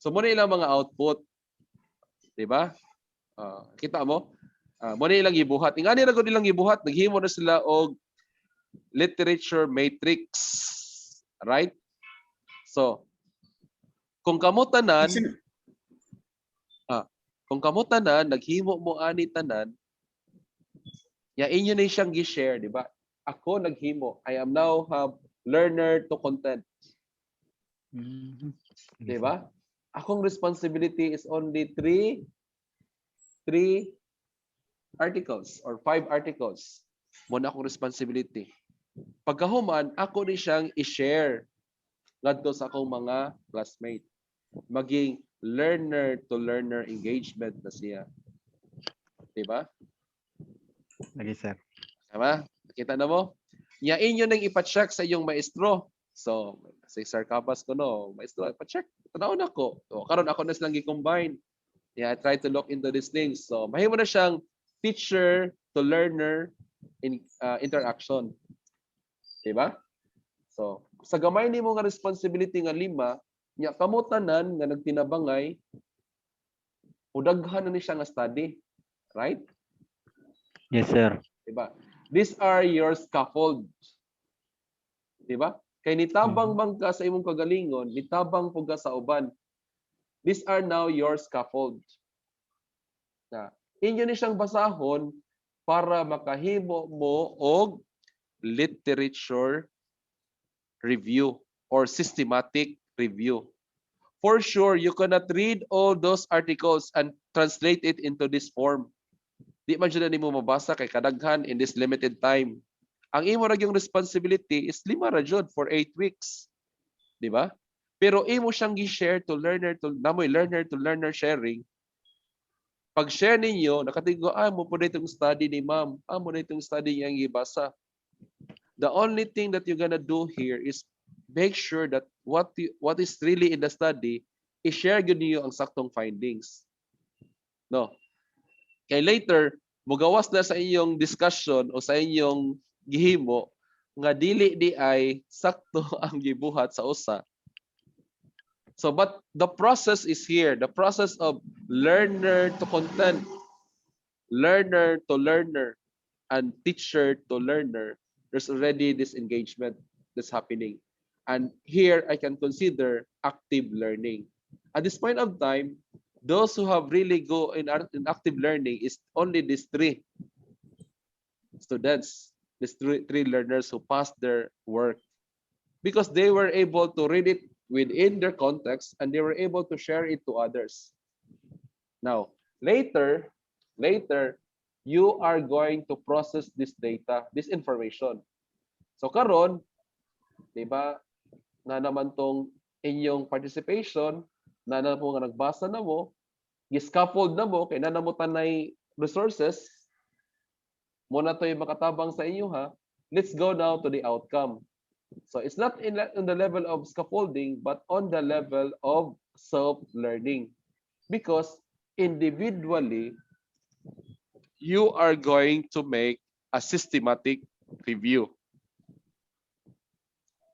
So muna ilang mga output. 'Di ba? Kita mo? Muna ilang gibuhat. Ingani ra gud ilang gibuhat, naghimo na sila og literature matrix. Right? So, kung kamo tanan naghimo mo ani tanan, ya inyo na siyang gi-share, di ba? Ako naghimo. I am now have learner to content. Di ba? Akong responsibility is only 3 articles or 5 articles. Muna akong responsibility. Pagkahuman, ako ni siyang i-share ngadto sa akong mga classmate. Maging learner-to-learner engagement na siya. Diba? Lagi sir. Tama? Nakita na mo? Yain nyo nang ipacheck sa iyong maestro. So, si Sir Cabas ko no, maestro, ipacheck. Tanaw na ko. So, karon ako na silang i-combine. Yeah, I try to look into these things. So, mahimo na siyang teacher-to-learner in interaction. Diba? So, sa gamay nimo nga responsibility nga 5, nya kamo tanan nga nagtinabangay udaghan na ni siya nga study, right? Yes, sir. Diba? These are your scaffold. Diba? Kay nitabang bang ka sa imong kagalingon, nitabang pug ka sa uban. These are now your scaffold. Na inyo ni siyang basahon para makahimo mo og literature review or systematic review. For sure, you cannot read all those articles and translate it into this form. Di man dyan nimo mabasa kay kadaghan in this limited time. Ang imo ra yung responsibility is 5 ra jud for 8 weeks. Di ba? Pero imo siyang gi-share to learner to learner sharing. Pag share ninyo, nakatigo, mo po na itong study ni ma'am. Mo na itong study niyang ibasa. The only thing that you're gonna do here is make sure that what is really in the study i-share gyud niyo ang saktong findings. No. Kay later, mugawas na sa inyong discussion o sa inyong gihimo nga dili di ay sakto ang gibuhat sa usa. So but the process is here, the process of learner to content, learner to learner, and teacher to learner. There's already this engagement that's happening. And here I can consider active learning. At this point of time, those who have really go in active learning is only these 3 students, these three learners who passed their work because they were able to read it within their context and they were able to share it to others. Now, later, you are going to process this data, this information. So karon, di ba, na naman tong inyong participation, na po nga nagbasa na mo, gi-scaffold na mo, kay na mo tanay resources, mo na to'y makatabang sa inyo ha. Let's go now to the outcome. So it's not in the level of scaffolding, but on the level of self-learning. Because individually, you are going to make a systematic review.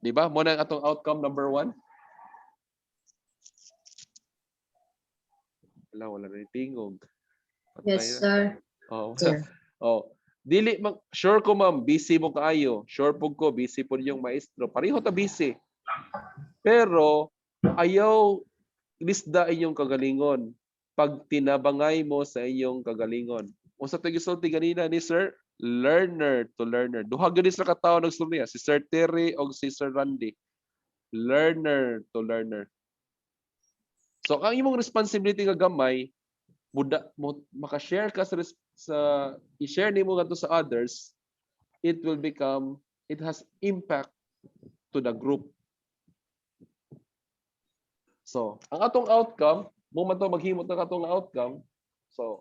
Di ba? Muna ang atong outcome number 1. Wala na tingog. Yes, sir. Oh. Sir. Oh. Dili sure ko ma'am, busy mo kaayo. Sure pug ko busy po yung maestro. Pareho ta busy. Pero ayaw lisda inyong kagalingon pag tinabangay mo sa inyong kagalingon. Unsa to gisulti ganina ni sir? Learner to learner. Duha gyud sa katawo nagsulti si Sir Terry o si Sir Randy. Learner to learner. So ang imong responsibility nga gamay, makashare ka sa i-share nimo ngadto sa others, it has impact to the group. So, ang atong outcome, mo man to maghimo ta katong outcome. So,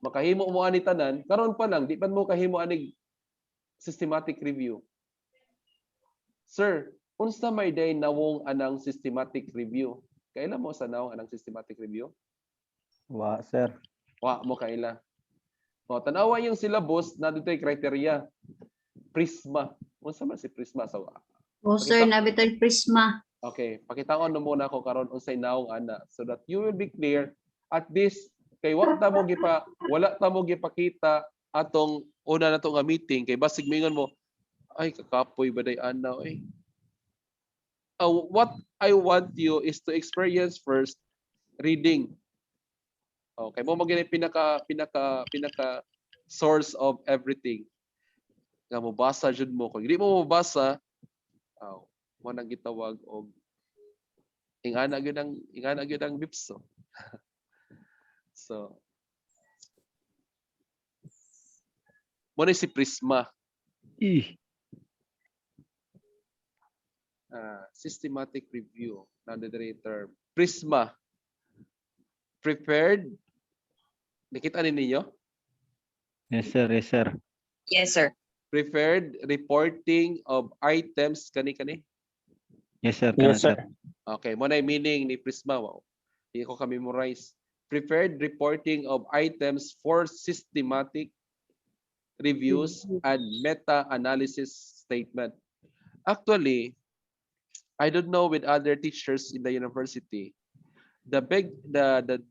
makahimo mo ani tanan, karon pa lang di pa mo kahimo ani systematic review. Sir, unsa may day nawong anang systematic review? Kailan mo sa nawong anang systematic review? Wa, sir. Wa mo kaila. O, tanawa yung syllabus na dito'y criteria. Prisma. Unsa man si Prisma sa O sir, nabitoy Prisma. Okay, pakitaon na muna ko karon unsay nawong ana so that you will be clear at this kay wala ta mo gipakita atong una na to nga meeting kay basig mingon mo ay kakapoy ba day ana eh. What I want you is to experience first reading. Okay, mo maging pinaka source of everything. Nga mo basa jud mo kung hindi mo mabasa, mo nang gitawag og ingana gyud ang bipso. So mo ni si Prisma. Systematic review na the term. Prisma. Prepared. Nakita ninyo? Yes, sir. Yes, sir. Yes, sir. Prepared reporting of items kani-kani. Yes, sir. Yes, sir. Okay, mo na yung meaning ni Prisma. Wow. Hindi ko ka-memorize. Prepared reporting of items for systematic reviews and meta-analysis statement. Actually, I don't know with other teachers in the university. The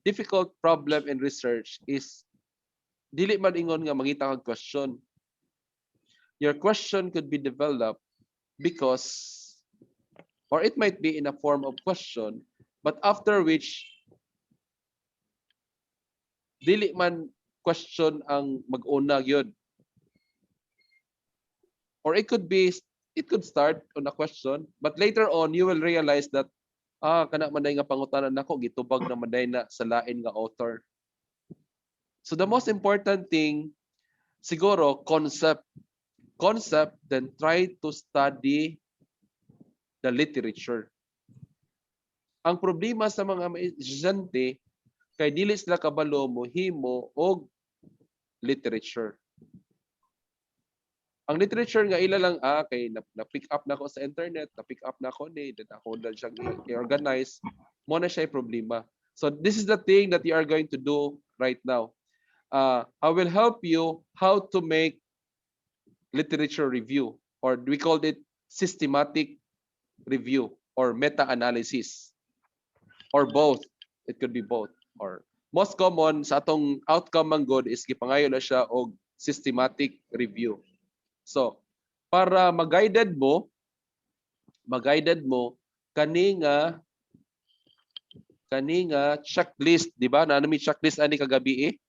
difficult problem in research is dili man ingon nga mangita kag question. Your question could be developed because, or it might be in a form of question, but after which dili man question ang mag-una gyud. Or it could start on a question, but later on you will realize that kana man day nga pangutanan nako gitubag na man day na sa lain nga author. So the most important thing siguro concept, then try to study the literature. Ang problema sa mga estudyante kay dili sila kabalo mohimo og literature. Ang literature nga ila lang kay na-pick up na ko sa internet, na-pick up na ko ni, then ako na siya i-organize, mo na siya problema. So this is the thing that you are going to do right now. I will help you how to make literature review, or we called it systematic review or meta-analysis, or both. It could be both. Or most common sa atong outcome man good is gipangayo na siya og systematic review. So, para mag-guided mo kani nga checklist, di ba? Naano mi checklist ani kagabi eh?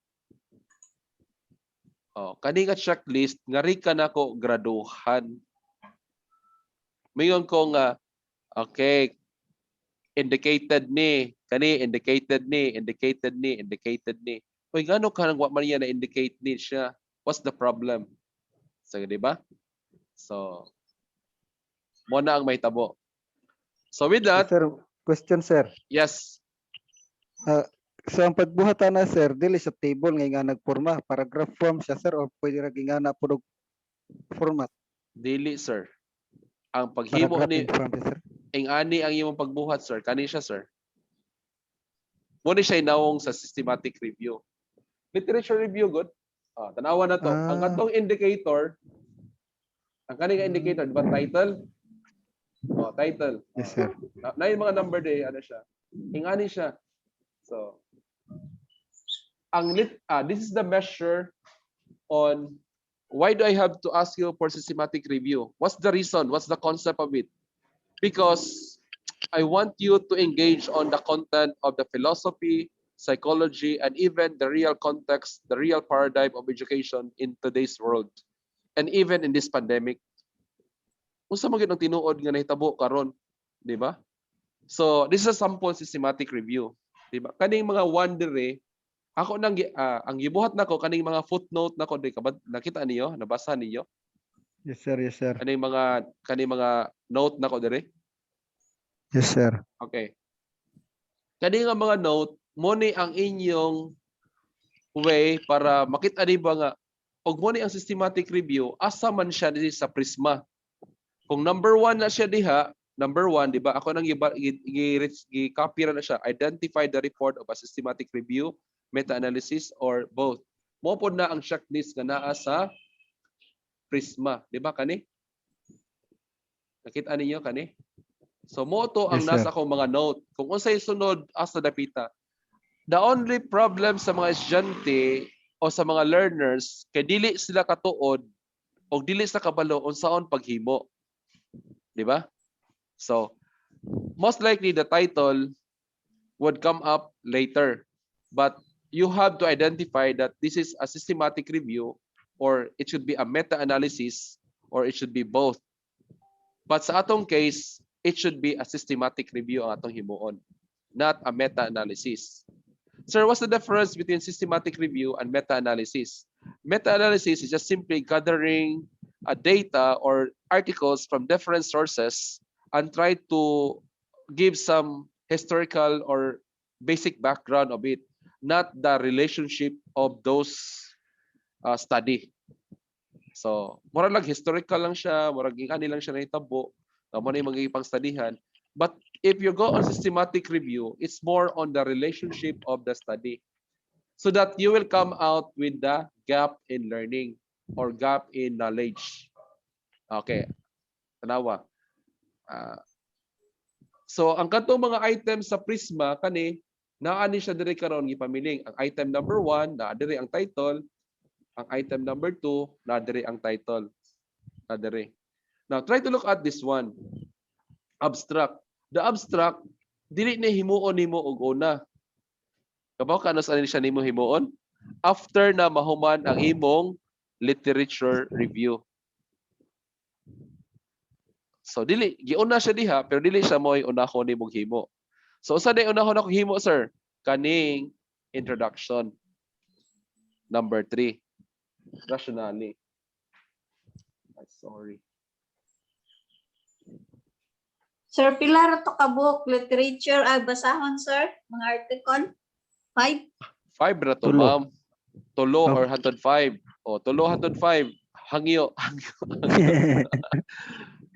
Oh, kani nga checklist ngari ka nako graduhan. Mayon ko nga okay, indicated ni. Oy, ngano ka nang wa man niya na indicate ni siya? What's the problem? So, di ba? So, mo na ang may tabo. So with that, Sir, question sir. yes. So ang pagbuhatan na sir, dili sa table nga nagporma, paragraph form siya sir, o pwede ra gingana pud og format. Dili, sir. Ang paghimo Paragraph ni in form sir. ang ani ang imong pagbuhat, sir. Kani siya, sir. Mo ni siya nawong sa systematic review. Literature review, good. Tanawa na to. Ang atong indicator, ang kani nga indicator, di ba title? Title. Yes sir. Na yung mga number day, ano siya. Ingani siya. So, this is the measure on why do I have to ask you for systematic review? What's the reason? What's the concept of it? Because I want you to engage on the content of the philosophy, psychology, and even the real context, the real paradigm of education in today's world. And even in this pandemic. Unsa man gyud ang tinuod nga nahitabo karon, di ba? So, this is a sample systematic review, di ba? Kaning mga wandere, ako nang ang gibuhat nako kaning mga footnote nako di nakita niyo, nabasa niyo? Yes sir, yes sir. Kaning mga note nako dire. Yes sir. Okay. Kani nga mga note, mo ni ang inyong way para makita ni ba nga og mo ni ang systematic review asa man siya dinhi sa prisma. Kung number 1 na siya diha, number 1, di ba? Ako nang i-copy na siya. Identify the report of a systematic review, meta-analysis, or both. Mo po na ang checklist nga naa sa prisma. Di ba, kani? Nakita ninyo, kani? So, mo to ang Yes, nasa sir. akong mga note. Kung unsay sunod, asa dapita. The only problem sa mga estudyante o sa mga learners, kay dili sila katuod o dili sila kabalo unsaon paghimo. Di ba? So, most likely the title would come up later. But you have to identify that this is a systematic review, or it should be a meta-analysis, or it should be both. But sa atong case, it should be a systematic review ang atong himuon, not a meta-analysis. Sir, what's the difference between systematic review and meta-analysis? Meta-analysis is just simply gathering data or articles from different sources and try to give some historical or basic background of it, not the relationship of those study. So, mura lang historical lang siya, mura gingani lang siya nahitabo, mo na yung mga ipang-studyhan. But if you go on systematic review, it's more on the relationship of the study, so that you will come out with the gap in learning or gap in knowledge. Okay, tanawa. Ah, so ang katong mga items sa Prisma kani naa ni siya diri karon gipamiling. Ang item number 1 naa diri ang title, ang item number 2 naa diri ang title. Naa diri. Now try to look at this one. Abstract. The abstract dili ni himuon nimo og una. Kabaw ka sa siya nimo himuon after na mahuman ang imong literature review. So dili giuna siya diha pero dili siya mo'y unahon nimong himo. So usa day unahon ako himo sir kaning introduction. Number 3. Rationally. Sorry. Sir, pila ra to ka book? Literature ay basahon, sir? Mga article? 5? 5 ra to, Tulo. ma'am. Tulo Oh. or hatod 5. O, tulo hatod 5. Hangyo.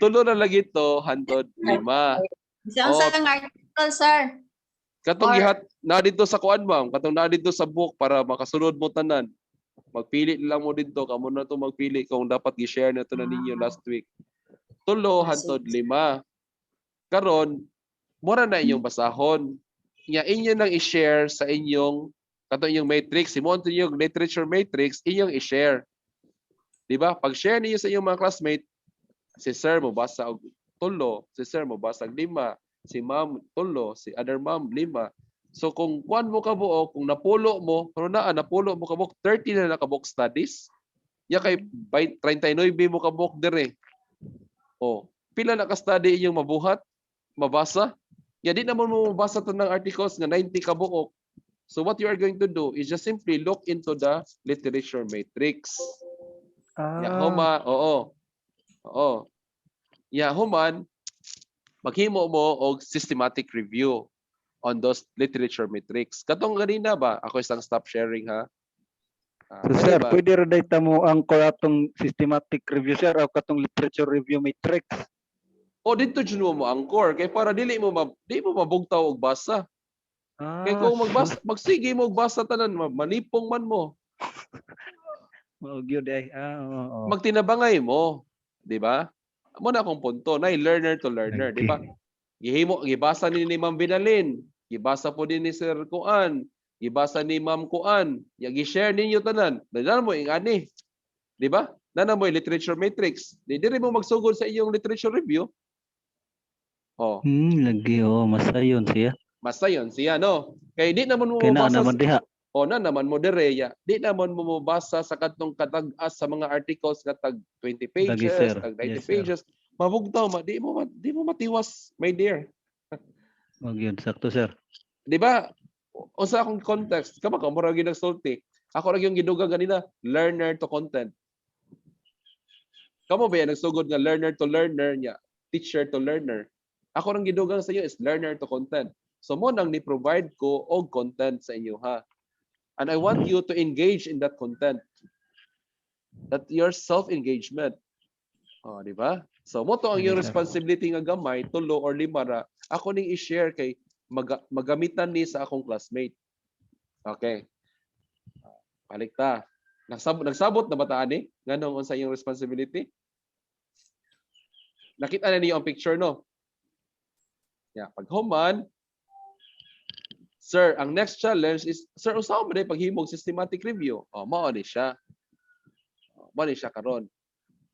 Tulo na lagi to, hatod 5. Isang Oh. sang article, sir. Katong Or- gihat na dito sa kuan, ma'am. Katong na dito sa book para makasunod mo tanan. Magpili lang mo dito. Kamo na to magpili kung dapat gi-share na to na ninyo last week. Tulo hatod 5. Karon, mura na inyong basahon. Inyo nang i-share sa inyong kato inyong matrix, simon to yung literature matrix, inyong i-share. Di ba? Pag share niyo sa inyong mga classmate, si sir mo basa og 3, si sir mo basa og 5, si ma'am 3, si other ma'am 5. So kung kuan mo kabuok, kung napulo mo, pero napulo mo kabuok 30 na nakabuok studies. Ya kay 39 mo kabuok dire. Oh, pila na ka-study inyong mabuhat, mabasa? Ya di naman mo mabasa tanang articles nga 90 kabuok. So what you are going to do is just simply look into the literature matrix. Ya huma, oo. Oo. Ya human maghimo mo og systematic review on those literature matrix. Katong ganina ba? Ako isang stop sharing ha. So Kani sir, ba? pwede ra data mo ang atong systematic review sir o katong literature review matrix. O dito jud mo angkor kay para dili mo di mo mabugtaw og basa. Kay kung magbasa, magsige mo og basa tanan, manipong man mo. Oh, gyud ay. Oo. Magtinabangay mo, di ba? Mo na akong punto, na learner to learner, di ba? Gihimo, gibasa ni Ma'am Binalin, gibasa po din ni Sir Kuan, gibasa ni Ma'am Kuan, gi-share ninyo tanan. Dala mo ing ani. Di ba? Nana mo yung literature matrix. Di dire mo magsugod sa iyong literature review. Oh, Lagi masayon siya. basta yon siya no. Kay di naman mo Kaya na mabasa naman diha. o na naman mo direya, di naman mo mabasa sa katong katag-as sa mga articles nga tag 20 pages, Lagi, sir. tag 90 Yes, sir. pages. Mabugtaw di mo matiwas, my dear. Oh, gyud sakto sir. Di ba? O sa akong context, kama ka mura gyud nagsulti. Ako ra yung gidugang ganina, learner to content. Kamo ba yan nagsugod nga learner to learner niya, teacher to learner. Ako rang gidugang sa iyo is learner to content. So mo nang ni-provide ko og content sa inyo ha. And I want you to engage in that content. That your self-engagement. Oh, di ba? So mo to ang iyong Yes, sir. responsibility nga gamay, 3 or 5 ra. Ako ning i-share kay magamitan ni sa akong classmate. Okay. Balik ta. Nagsabot na ba ta ani? Nganong unsa iyong responsibility? Nakita na niyo ang picture no? Yeah, pag human, sir, ang next challenge is, sir, usaw mo na paghimog systematic review. Oh, mao ni siya. Mao ni siya karon.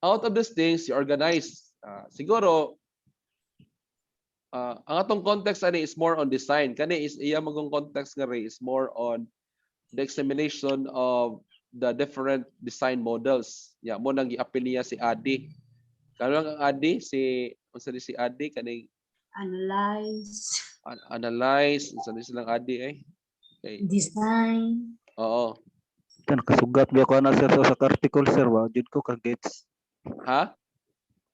Out of these things, you organize. Siguro, ang atong context ani is more on design. Kani is iya magong context nga rin is more on the examination of the different design models. Yeah, mo nang gi-appeal niya si Adi. Karon ang Adi unsa ni si Adi kaning analyze unsa ni silang Adi okay. Design. Oo. Tan nakasugat ba ko na sir sa article sir wa jud ko ka gets. Ha?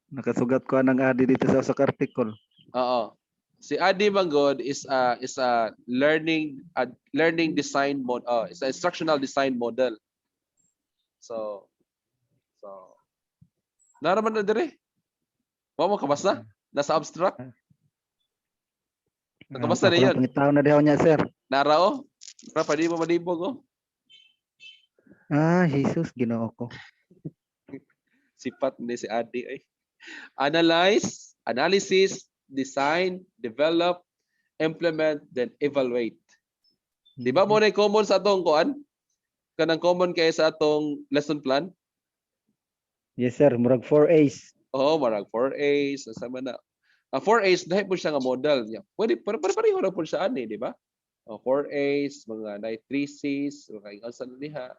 Nakasugat ko nang adi dito sa article. Oo. Si Adi Manggod is a learning design model. It's a instructional design model. So naraman na dire. Wa mo kabasa? Nasa abstract. Nakabasa na yun. Pangitaw na diha niya sir. Narao? Para pa di mo malibog oh. Jesus Ginoo ko. Sipat ni si Adi ay. Analyze Analysis, design, develop, implement, then evaluate. Di ba mo na common sa atong kuan? Kanang common kay sa atong lesson plan? Yes, sir. Murag 4 A's. Oo, marag 4A's, sama na. 4A's, dahil po siya nga model. Pwede, pareho na po siya ani, di ba? 4A's, mga 3C's, mga ingon sa niha.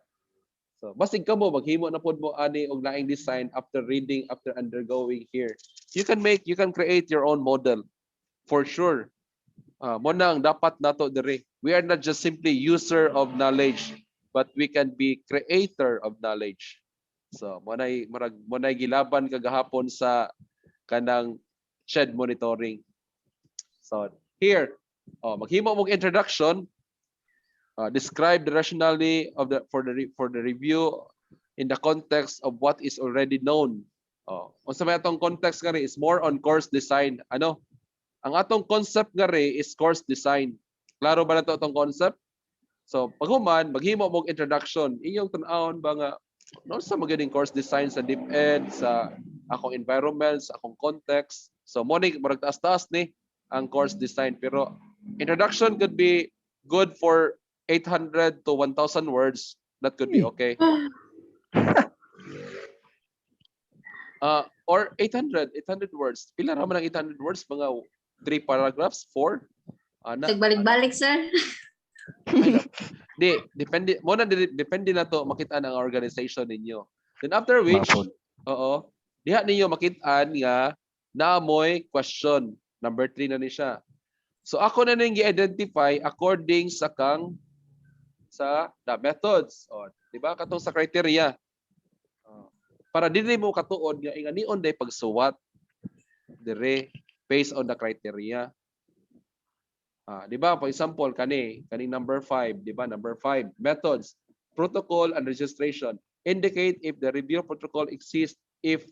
So, basig ka mo, maghimo na po mo ani og laing design after reading, after undergoing here. You can create your own model. For sure. Mo na ang dapat nato diri. We are not just simply user of knowledge, but we can be creator of knowledge. So, mo na gilaban kagahapon sa kanang shed monitoring. So, here, maghimo mong introduction. Describe the rationale of for the review in the context of what is already known. Unsa may atong context gari is more on course design. Ano? Ang atong concept gari is course design. Klaro ba nato atong concept? So, paghuman, maghimo mong introduction. Inyong tan-awon ba nga no sa magaling course design sa DepEd, sa akong environment, sa akong context. So, mo ni marag taas-taas ni ang course design, pero introduction could be good for 800 to 1,000 words. That could be okay. Or 800 words. Pila ra man ang 800 words? Mga 3 paragraphs, 4? Nagbalik-balik, sir. Depende na to makita ang organization ninyo. Then after which, diha ninyo makitaan nga naamoy question. Number 3 na ni siya. So ako na ning gi-identify according sa the methods, di ba, katong sa criteria. Para dili mo katuod nga ingani day pagsuwat dire based on the criteria. Di ba, for example, kaning number 5, di ba, number 5, methods, protocol and registration. Indicate if the review protocol exists, if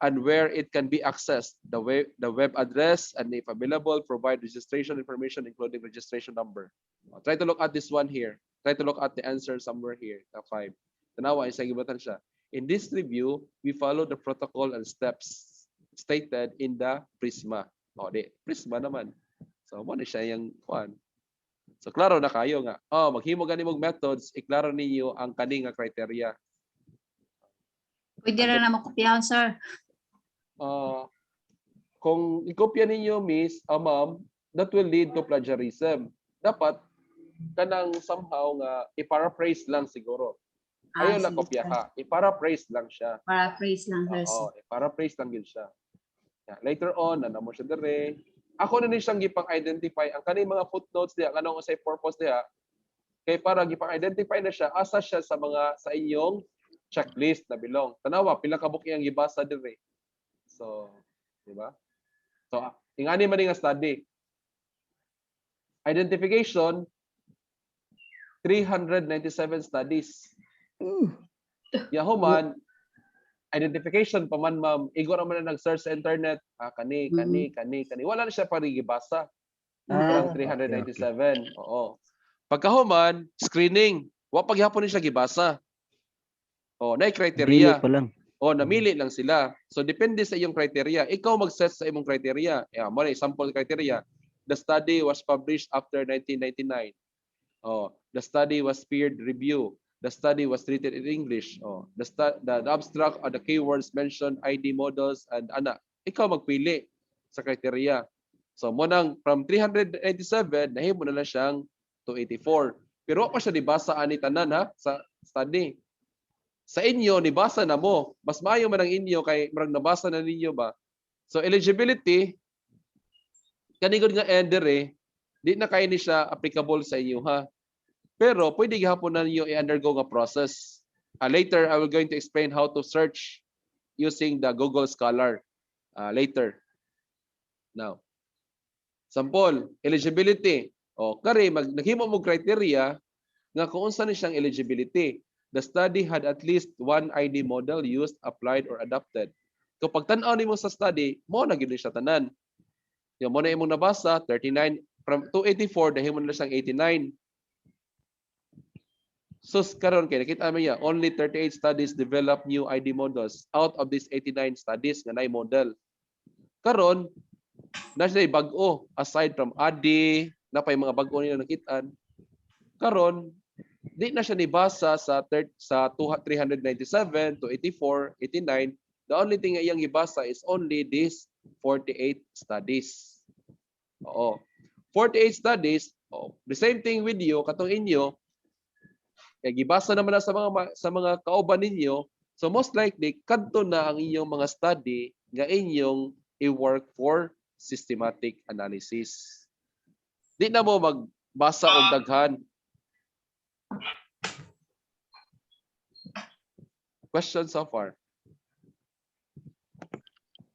and where it can be accessed, the web address, and if available, provide registration information including registration number. Try to look at this one here. Try to look at the answer somewhere here, the 5. Tanawa, isa gibatan siya. In this review, we follow the protocol and steps stated in the Prisma. Prisma naman. So, mo na siya yung kuan. So, klaro na kayo nga. Maghimo gani mong methods, iklaro ninyo ang kani nga criteria. Pwede rin na makopyahan, sir. Kung ikopya ninyo, miss, ma'am, that will lead to plagiarism. Dapat, kanang somehow nga, i-paraphrase lang siguro. Ayaw lang kopya ka. I-paraphrase lang siya. Paraphrase lang, sir. I-paraphrase lang yun siya. Later on, mo siya dire. Ako na ni siyang gipang-identify ang kaning mga footnotes diha, kanang sa purpose diha, kay para gipang-identify na siya, asa siya sa inyong checklist na bilong. Tanawa, pila ka book iyang gibasa dire. So, di ba? So, ingani man nga study. Identification, 397 studies. Yahuman, identification pa man, ma'am, igor naman na nag-search sa internet, kani. Wala na siya parigibasa. Parang 397. Okay. Oo. Pagkahuman, screening. Wa paghapon ni siya gibasa. Na criteria. Dili pa lang. Namili lang sila. So depende sa iyong criteria. Ikaw mag-set sa imong criteria. Mo na sample criteria. The study was published after 1999. The study was peer review. The study was treated in English. The abstract or the keywords mentioned ID models and ikaw magpili sa criteria. So mo nang from 387 nahimo na lang siyang 284. Pero pa siya dibasa ani tanan sa study. Sa inyo nibasa na mo. Mas maayo man ang inyo kay murag nabasa na ninyo ba. So eligibility kanigod nga ender di na kay ni siya applicable sa inyo ha. Pero pwede gihapon na niyo i-undergo nga process. Later, I will going to explain how to search using the Google Scholar later. Now, sample, eligibility. Kari, naghimo mo criteria nga kung unsa ni siyang eligibility. The study had at least one ID model used, applied, or adopted. Kapag tan-aw nimo sa study, mo na gid siya tanan. Yung mo na imong nabasa, 39, from 284, dahil mo na siyang 89. So karon kay nakita mo niya, only 38 studies develop new ID models out of these 89 studies nga nay model. Karon na siya bag-o aside from ADI, na pa yung mga bag-o nila nakitaan. Karon di na siya nibasa sa 397 to 84, 89. The only thing nga iyang gibasa is only this 48 studies. Oo. 48 studies, the same thing with you, katong inyo, kay gibasa naman na sa mga kauban ninyo, so most likely kadto na ang inyong mga study nga inyong i-work for systematic analysis. Di na mo magbasa og daghan. Questions so far?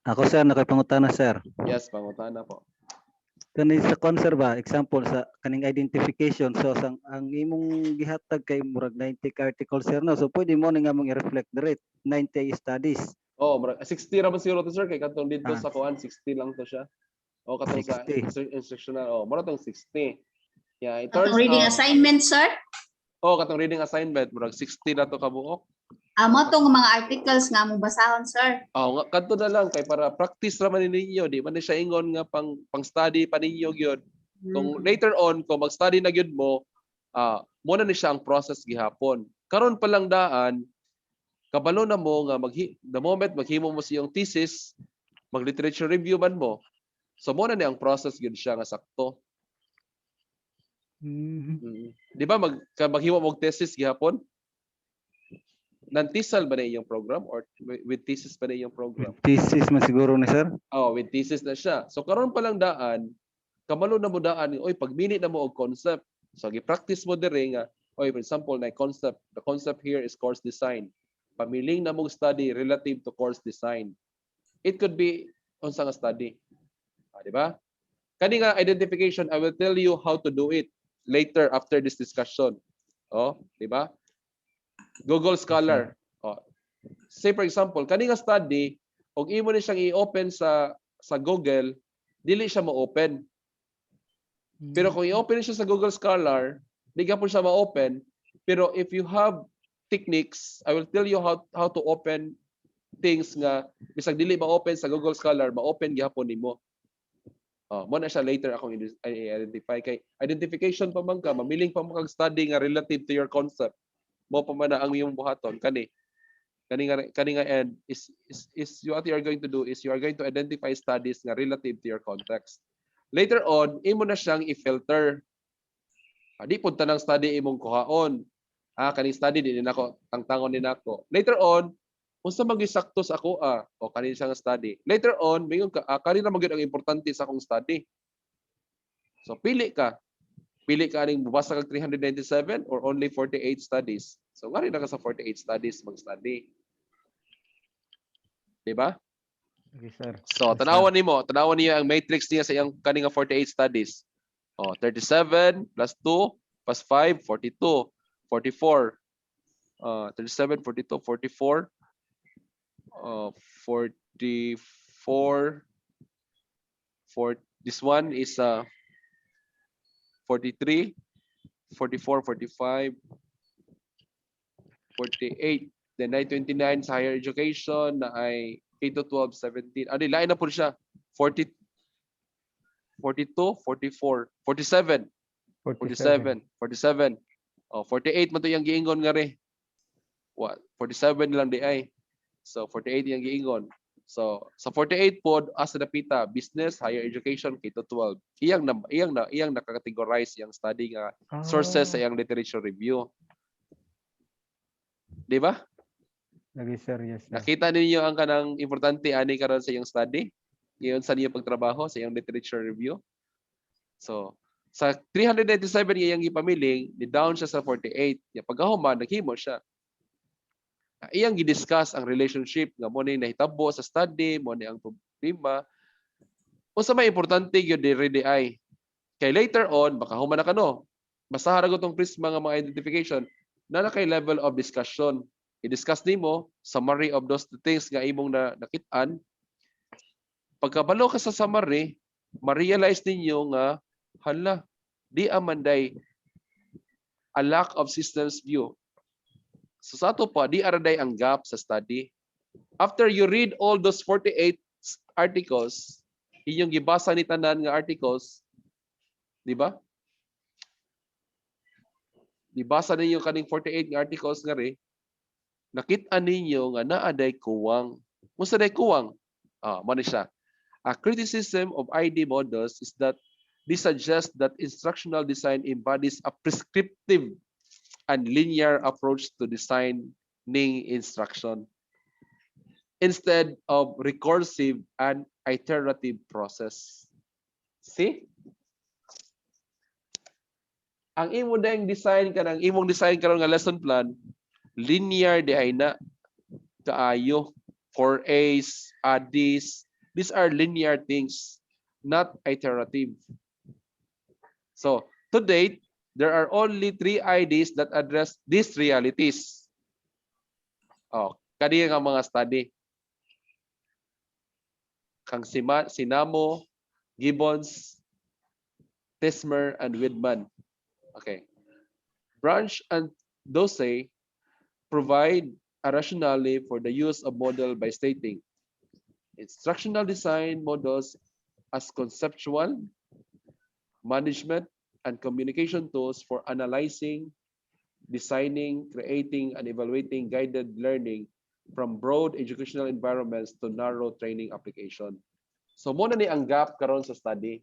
Ako sir, nakipangutana sir. Yes, pangutana po. Kani sa concern ba, example sa kaning identification, so ang imong gihatag kay murag 90 ka article sir no, so pwede mo nga mong i-reflect the rate 90 studies. Oh, 60 ra man siguro to sir kay katong dito Ah. sa kuan 60 lang to siya. O katong sa 60. instructional, mura tong 60. Yeah, it Katong turns reading out, assignment, sir. katong reading assignment, murag 60 na to kabuok. Amo tong mga articles nga mong basahon, sir. Nga kadto na lang kay para practice ra man ninyo, di man na siya ingon nga pang study pa ninyo gyud. Kung later on kung mag-study na gyud mo, mo na ni siya ang process gihapon. Karon pa lang daan kabalo na mo nga the moment maghimo mo siyang thesis, mag-literature review man mo. So mo na ni ang process gyud siya nga sakto. Di ba maghimo mo og thesis gihapon? Nan-TESOL ba na iyong program or with thesis ba na iyong program? Thesis man siguro ni sir. With thesis na siya. So karon pa lang daan, kamalo na mo daan, oy pag minute na mo og concept. So gi-practice mo dire nga, oy for example, na concept, the concept here is course design. Pamiling na mo study relative to course design. It could be unsa nga study. Di ba? Kani nga identification, I will tell you how to do it later after this discussion. Di ba? Google Scholar. Say for example, kani nga study, og imo ni siyang i-open sa Google, dili siya ma-open. Pero kung i-open siya sa Google Scholar, di gyapon siya ma-open. Pero if you have techniques, I will tell you how to open things nga bisag dili ma-open sa Google Scholar, ma-open gyapon nimo. Mo na siya later akong i-identify kay identification pa man ka, mamiling pa mo kag study nga relative to your concept. Mo pa man ang iyong buhaton kani nga end is what you are going to do is you are going to identify studies nga relative to your context. Later on, imo na siyang i-filter. Di pud tanang study imong kuhaon. Kani study din nako, tangtangon din nako. Later on, unsa magisakto sa ako o kani siyang study. Later on, mingon ka kani na magyud ang importante sa akong study. So pili ka aning mubasa kag 397 or only 48 studies. So ngari na ka sa 48 studies mag-study. Di ba? Okay, sir. So tanawan niya ang matrix niya sa iyang kaning 48 studies. 37 plus 2 plus 5 42 44 37 42 44 44 this one is 43, 44, 45, 48. Then 929 sa higher education na ay 8 to 12, 17. Lain na po siya. 40, 42, 44, 47. 47. 48 man to yung giingon nga re. 47 lang di ay. So 48 yung giingon. So sa 48 pod asa dapita business, higher education, K-12. Iyang naka-categorize yang study nga sources sa iyang literature review. Di ba? Lagi sir, yes. Sir. Nakita ninyo ang kanang importante ani karon sa iyang study? Iyon sa iyang pagtrabaho sa iyang literature review. So sa 397 iyang gipamiling, ni down siya sa 48. Ya pagkahuman naghimo siya. Iyang gidiscuss ang relationship nga mo ni nahitabo sa study, mo ni ang problema. Unsa may importante gyud diri ay kay later on baka human na kano. Basaha ra gutong prisma nga mga identification na kay level of discussion. I-discuss nimo summary of those things nga imong nakit-an. Pagkabalo ka sa summary, ma-realize ninyo nga hala, di amanday a lack of systems view. So sa ato pa, di araday ang gap sa study. After you read all those 48 articles, inyong gibasa ni tanan nga articles, di ba? Gibasa ninyo kaning 48 nga articles nga ri, nakita ninyo nga naaday kuwang. Unsa day kuwang? Mo ni siya. A criticism of ID models is that this suggests that instructional design embodies a prescriptive and linear approach to designing instruction instead of recursive and iterative process. See? Ang imo dayang design kanang imong design karon nga lesson plan, linear di ay na kaayo. 4A's, ADs, these are linear things, not iterative. So, to date, there are only 3 IDs that address these realities. Kani nga mga study. Kang Sinamo, Gibbons, Tismer, and Widman. Okay. Branch and Dosey provide a rationale for the use of model by stating instructional design models as conceptual, management, and communication tools for analyzing, designing, creating, and evaluating guided learning from broad educational environments to narrow training application. So, muna ni ang gap karon sa study.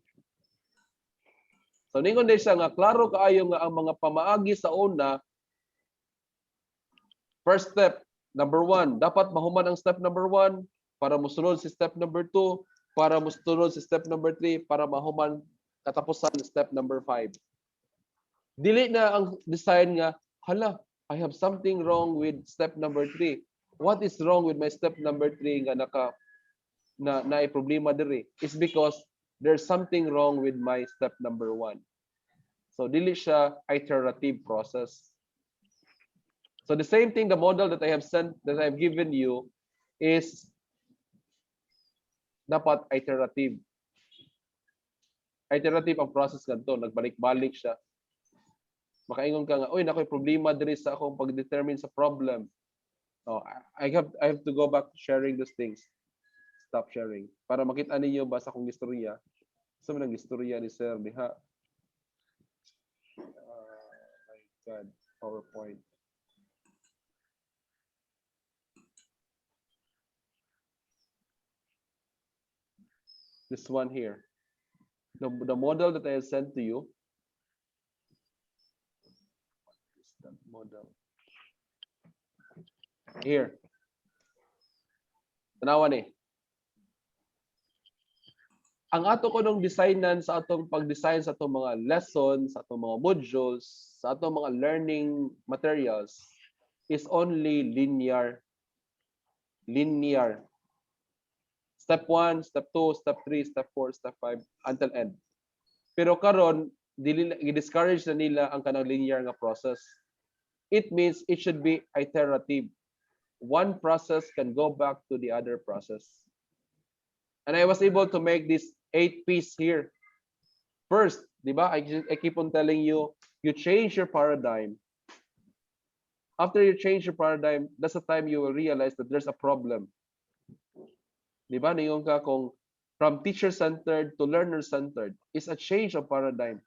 So, ningon din siya nga, klaro kaayo nga ang mga pamaagi sa una, first step, number 1, dapat mahuman ang step number 1 para musunod si step number 2, para musunod si step number 3, para mahuman katapusan step number 5. Dili na ang design nga, hala, I have something wrong with step number 3. What is wrong with my step number 3 nga na problema diri? It's because there's something wrong with my step number 1. So dili siya iterative process. So the same thing, the model that I have given you is dapat iterative. Iterative ang process ganito, nagbalik-balik siya. Makaingon ka nga, oy, nakoy problema diri sa akong pag-determine sa problem. I have to go back to sharing those things. Stop sharing. Para makita ninyo ba sa akong istorya. Sa manang istorya ni Sir diha. My God, PowerPoint. This one here. The model that I have sent to you. What is that model? Here. Tanawa ni. Ang ato ko nung designan sa atong pag-design sa atong mga lessons, sa atong mga modules, sa atong mga learning materials is only linear. Linear. Step 1, step 2, step 3, step 4, step 5 until end. Pero karon i-discourage na nila ang kanang linear nga process. It means it should be iterative. One process can go back to the other process. And I was able to make this 8-piece here. First, di ba? I keep on telling you, you change your paradigm. After you change your paradigm, that's the time you will realize that there's a problem. Di ba? Ningon ka kung from teacher-centered to learner-centered is a change of paradigm.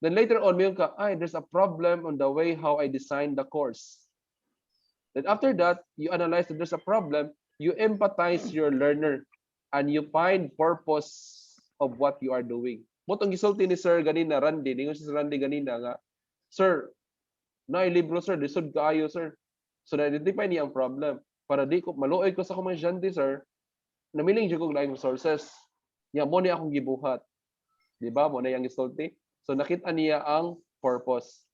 Then later on, mayroon ka, there's a problem on the way how I designed the course. Then after that, you analyze that there's a problem, you empathize your learner, and you find purpose of what you are doing. Motong gisulti ni Sir ganina, Randy, ningon si Randy ganina nga, Sir, naay libro sir, lisod kaayo sir. So na-identify niya ang problem. Para di ko, maluoy ko sa akong mga estudyante, sir, namiling dyan kong laing sources. Niya, mo niya akong gibuhat. Di ba? Mo na yung gisulti. So nakita niya ang purpose.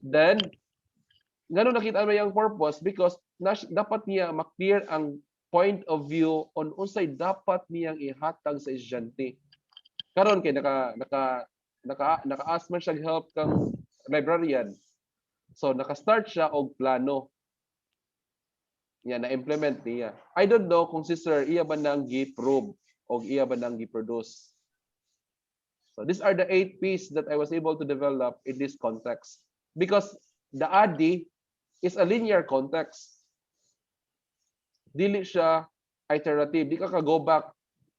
Then, ngano nakita niya ang purpose? Because dapat niya maklear ang point of view on unsay dapat niyang ihatag sa estudyante. Karon kay naka-ask man siya help kang librarian. So naka-start siya og plano. Yan na-implement niya. I don't know kung si Sir iya ba nang gi-prove o iya ba nang gi-produce. So these are the 8 P's that I was able to develop in this context. Because the ADI is a linear context. Dili siya iterative. Di ka go back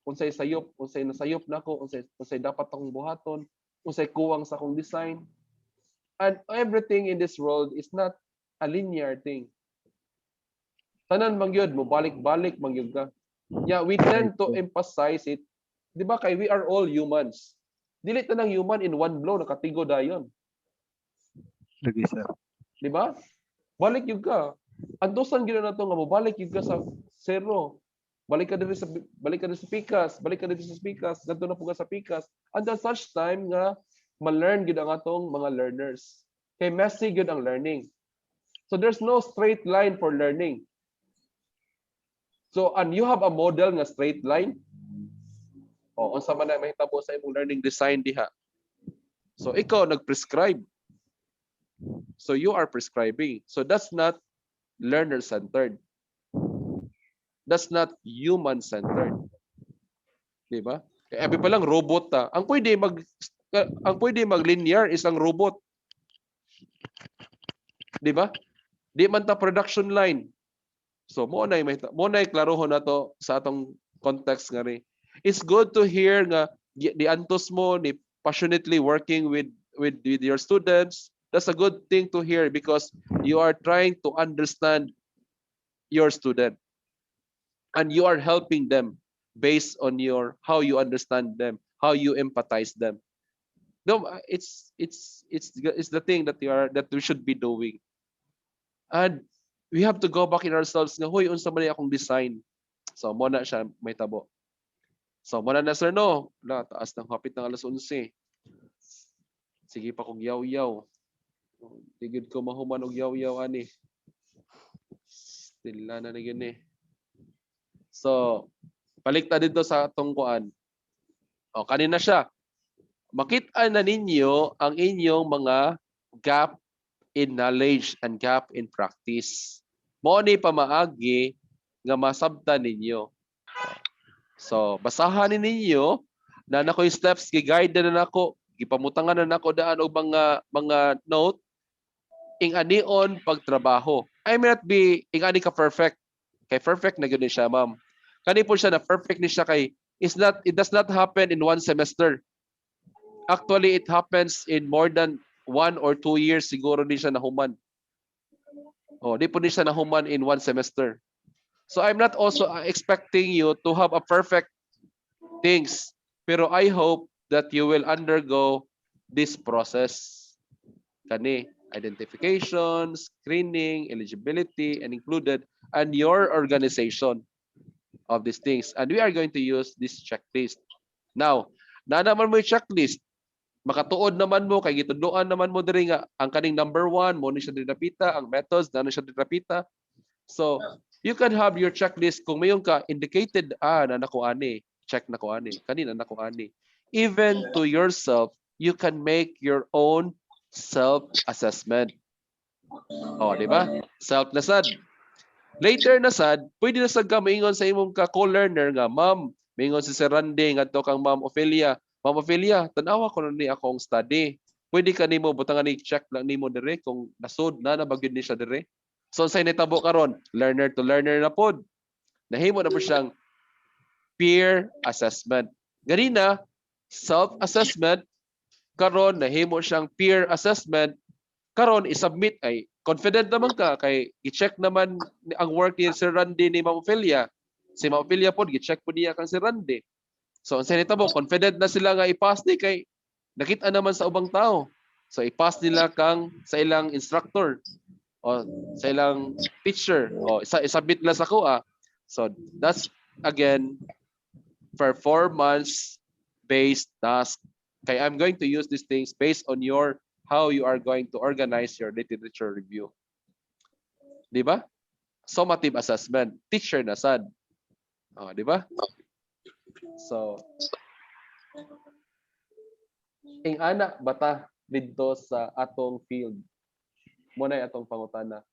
unsay sayop, unsay nasayop nako, unsay dapat akong buhaton, unsay kuwang sa akong design. And everything in this world is not a linear thing. Tanan mangyod mo balik-balik mangyod ka. Yeah, we tend to emphasize it. Di ba kay we are all humans. Dili tanang human in one blow nakatigo dayon. Lagi sir. Di ba? Balik yun ka. Andosan gina na to nga mo balik yun ka sa zero. Balik ka diri sa pikas, balik ka diri sa pikas, ngadto na po ka sa pikas. Until such time nga ma-learn gid ang atong mga learners. Kay messy gid ang learning. So there's no straight line for learning. So and you have a model nga straight line. O unsa man na mahitabo sa imong learning design diha. So ikaw nag-prescribe. So you are prescribing. So that's not learner-centered. That's not human-centered. Di ba? Kaya abi pa lang robot ta. Ang pwede mag-linear is ang robot. Di ba? Di man ta production line. So mo na klarohon na to sa atong context nga ri. It's good to hear nga di antos mo ni passionately working with your students. That's a good thing to hear because you are trying to understand your student and you are helping them based on how you understand them, how you empathize them. No, it's the thing that we should be doing. And we have to go back in ourselves nga hoy unsa man akong design. So mo na siya may tabo. So mo na sir no, taas ng hapit ng alas 11. Sige pa kong yaw-yaw. Tigid ko mahuman og yaw-yaw ani. Stila na gyud ni. So, palikta dito sa atong kuan. O kanina siya. Makita na ninyo ang inyong mga gap in knowledge and gap in practice. Mo ni pamaagi nga masabtan ninyo. So, basahan ninyo na nakoy steps gi-guide na nako, gipamutangan na nako daan og mga note ing anion pagtrabaho. I may not be ing ani ka perfect. Kay perfect na gyud siya, ma'am. Kani po siya na perfect ni siya kay it does not happen in one semester. Actually, it happens in more than 1 or 2 years siguro ni siya nahuman. Oh, di po ni siya nahuman in one semester. So I'm not also expecting you to have a perfect things. Pero I hope that you will undergo this process. Kani identification, screening, eligibility, and included, and your organization of these things. And we are going to use this checklist. Now, na naman mo yung checklist, makatuod naman mo, kay gituduan naman mo diri nga, ang kaning number 1, mo ni siya dinapita, ang methods, na siya dinapita. So, you can have your checklist kung mayon ka indicated, na nako ani, check nako ani, kanina nako ani. Even to yourself, you can make your own self-assessment. Oh, di ba? Self na sad. Later na sad, pwede na sad ka maingon sa imong ka co-learner nga, ma'am, maingon si Sir Randy ngadto kang Ma'am Ophelia. Ma'am Ophelia, tanawa ko ni akong study. Pwede ka nimo butangan ni check lang nimo dire kung nasud na nabagyod ni siya dire. So say nitabo karon, learner to learner na pod. Nahimo na po siyang peer assessment. Ganina, self-assessment, karon nahimo siyang peer assessment, karon i-submit ay confident naman ka kay i-check naman ang work ni Sir Randy ni Ma'am Ophelia. Si Ma'am Ophelia pod gi-check po niya kang Sir Randy. So sa nitabo confident na sila nga i-pass ni kay nakita naman sa ubang tao. So i-pass nila kang sa ilang instructor o sa ilang teacher o isubmit nila sa kuha. So that's again performance based task. Okay, I'm going to use these things based on how you are going to organize your literature review. Di ba? Summative assessment, teacher na sad. Oh, di ba? So, ing ana bata didto sa atong field. Muna atong pangutana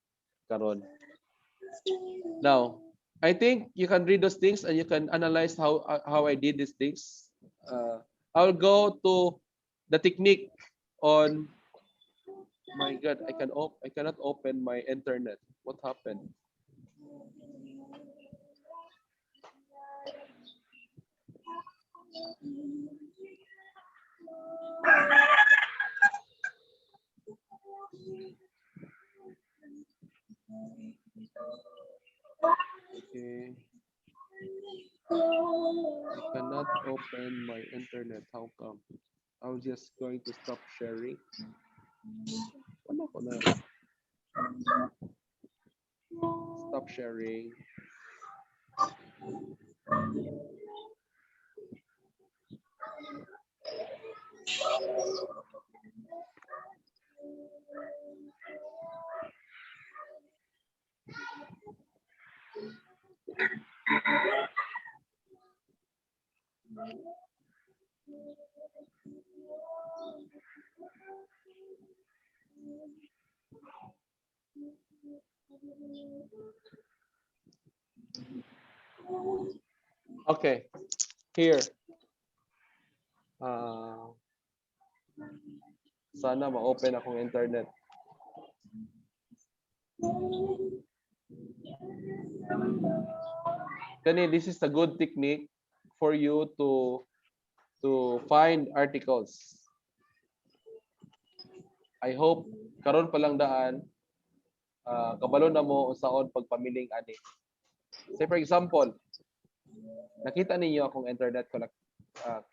karon. Now, I think you can read those things and you can analyze how I did these things. I'll go to the technique on. My God, I cannot open my internet. What happened? I cannot open my internet. How come? I'm just going to stop sharing. Wala ko na. Stop sharing. Okay, here. Sana ma-open akong internet. Kani, this is a good technique for you to find articles. I hope karon pa lang daan kabalo na mo unsaon pagpamiling ani. Say for example, nakita ninyo akong internet ko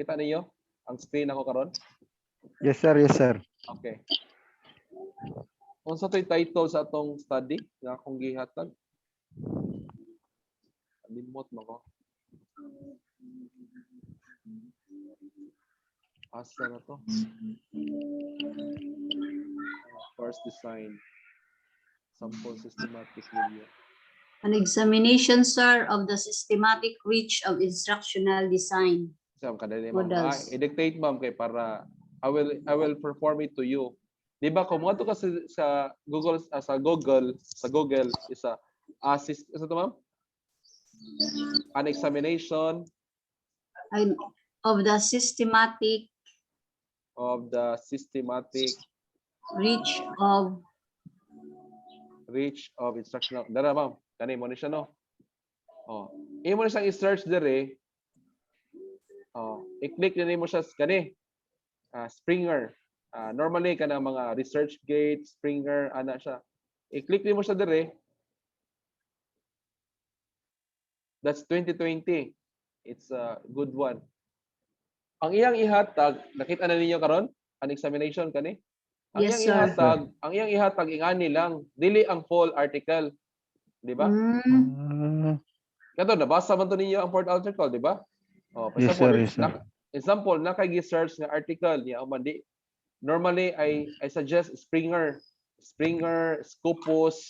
kita ninyo ang screen ako karon? Yes sir, yes sir. Okay. Unsa to'y title sa atong study nga akong gihatag? Limot mo ko. Asa na to? Course design. Sample systematic review. An examination, sir, of the systematic reach of instructional design. So, kadali ma'am. Models. I-dictate ma'am kay para I will perform it to you. Di ba kung mo to kasi sa Google isa assist isa to ma'am? An examination Of the systematic reach of instructional. Dara ma'am, kani mo ni siya no. Oh, imo ni siyang i-search dire. Oh, i-click na nimo siya kani. Springer. Normally kana mga ResearchGate, Springer ana siya. I-click nimo siya dire. That's 2020. It's a good one. Ang iyang ihatag, nakita na ninyo karon? An examination kani? Ang Yes, iyang sir. ihatag ingani lang, dili ang full article. Di ba? Kato nabasa man to ninyo ang full article, di ba? Oh, Yes sir, yes sir. Example, nakagi-search nga article niya mandi. Normally I suggest Springer, Scopus.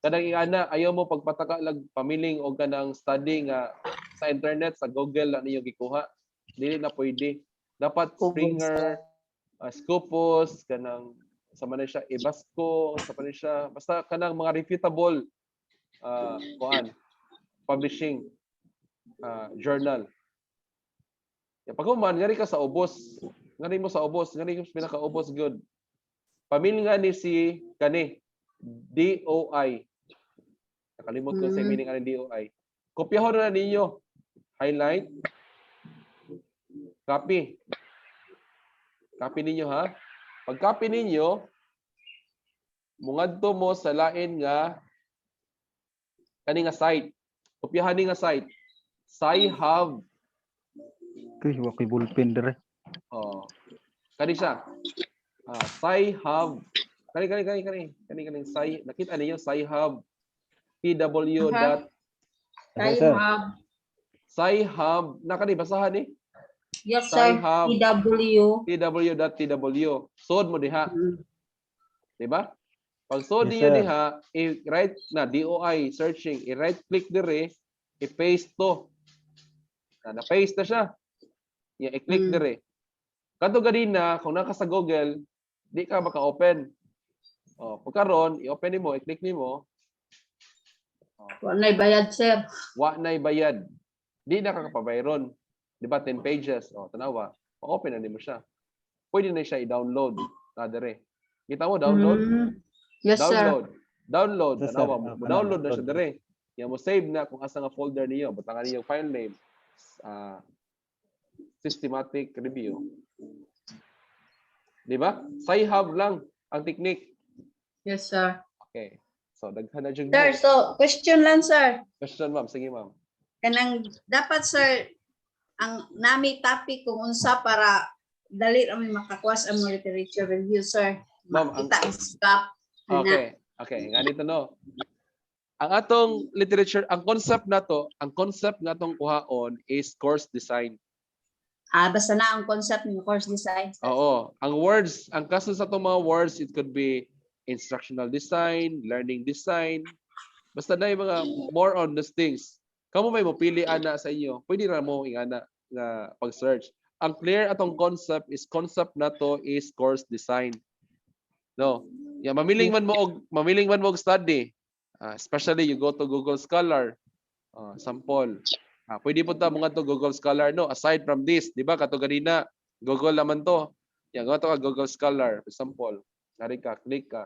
Kanang ingana ayaw mo pagpataka lag pamiling og kanang study nga sa internet, sa Google na ninyo gikuha. Dili na pwede. Dapat Springer, Scopus, kanang sa man siya Ibasco, sa man siya basta kanang mga reputable publishing journal. Ya pag man ngari ka sa ubos, ngari mo sa ubos, ngari mo pinaka-ubos good. Pamilya nga ni si kani DOI. Nakalimot ko sa meaning ani DOI. Kopyahon na ninyo. Highlight. Copy. Copy ninyo ha. Pag copy ninyo, mungadto mo sa lain nga kani nga site. Kopyahan ni nga site. Sci-Hub. Okay, wakoy ballpen dire. Oh. Kani siya. Sci-Hub. Kani Sci. Nakita niyo Sci-Hub. PW. Sci-Hub. Nakani basahan ni? Yes, sir. Sci-Hub. PW.TW. Sod mo diha. Di ba? Pag sod Yes, niyo sir. diha, i-right na DOI searching, i-right click dire, i-paste to. Na-paste na siya. I-click dire. Kadto ganina kung naka sa Google, di ka maka-open. Oh, pagkaron, i-open nimo, i-click nimo. Wa nay bayad, sir. Wa nay bayad. Di na ka kapabayron. Di ba 10 pages? Oh, tanawa. Pa-open na nimo siya. Pwede na siya i-download na dire. Kita mo download? Yes, Download. sir. Download. Yes, sir. Tanawa mo. Download na siya dire. Yan mo save na kung asa nga folder niyo. Butangan niyo file name. Systematic review. Di ba? Sci-Hub lang ang technique. Yes, sir. Okay. So, daghan na dyan. Sir, so question lang, sir. Question, ma'am. Sige, ma'am. kanang dapat sir ang nami topic kung unsa para dali ra may makakwas ang mga literature review sir. Ma'am, ang- Makita ang scope. Okay. Okay, ganito no. Ang atong literature, ang concept na nga tong kuhaon is course design. Basta na ang concept ng course design. Oo. Ang words, ang kaso sa itong mga words, it could be instructional design, learning design. Basta na yung mga more on these things. Kamu may mopili ana sa inyo. Pwede na mo ingana nga pag-search. Ang clear atong concept na to is course design. No. Yeah, mamiling man mo og study. Especially you go to Google Scholar. Sample. Pwede po ta mga to Google Scholar no aside from this, di ba? Kato ganina Google naman to. Yeah, go to Google Scholar, for example. Nari ka, click ka.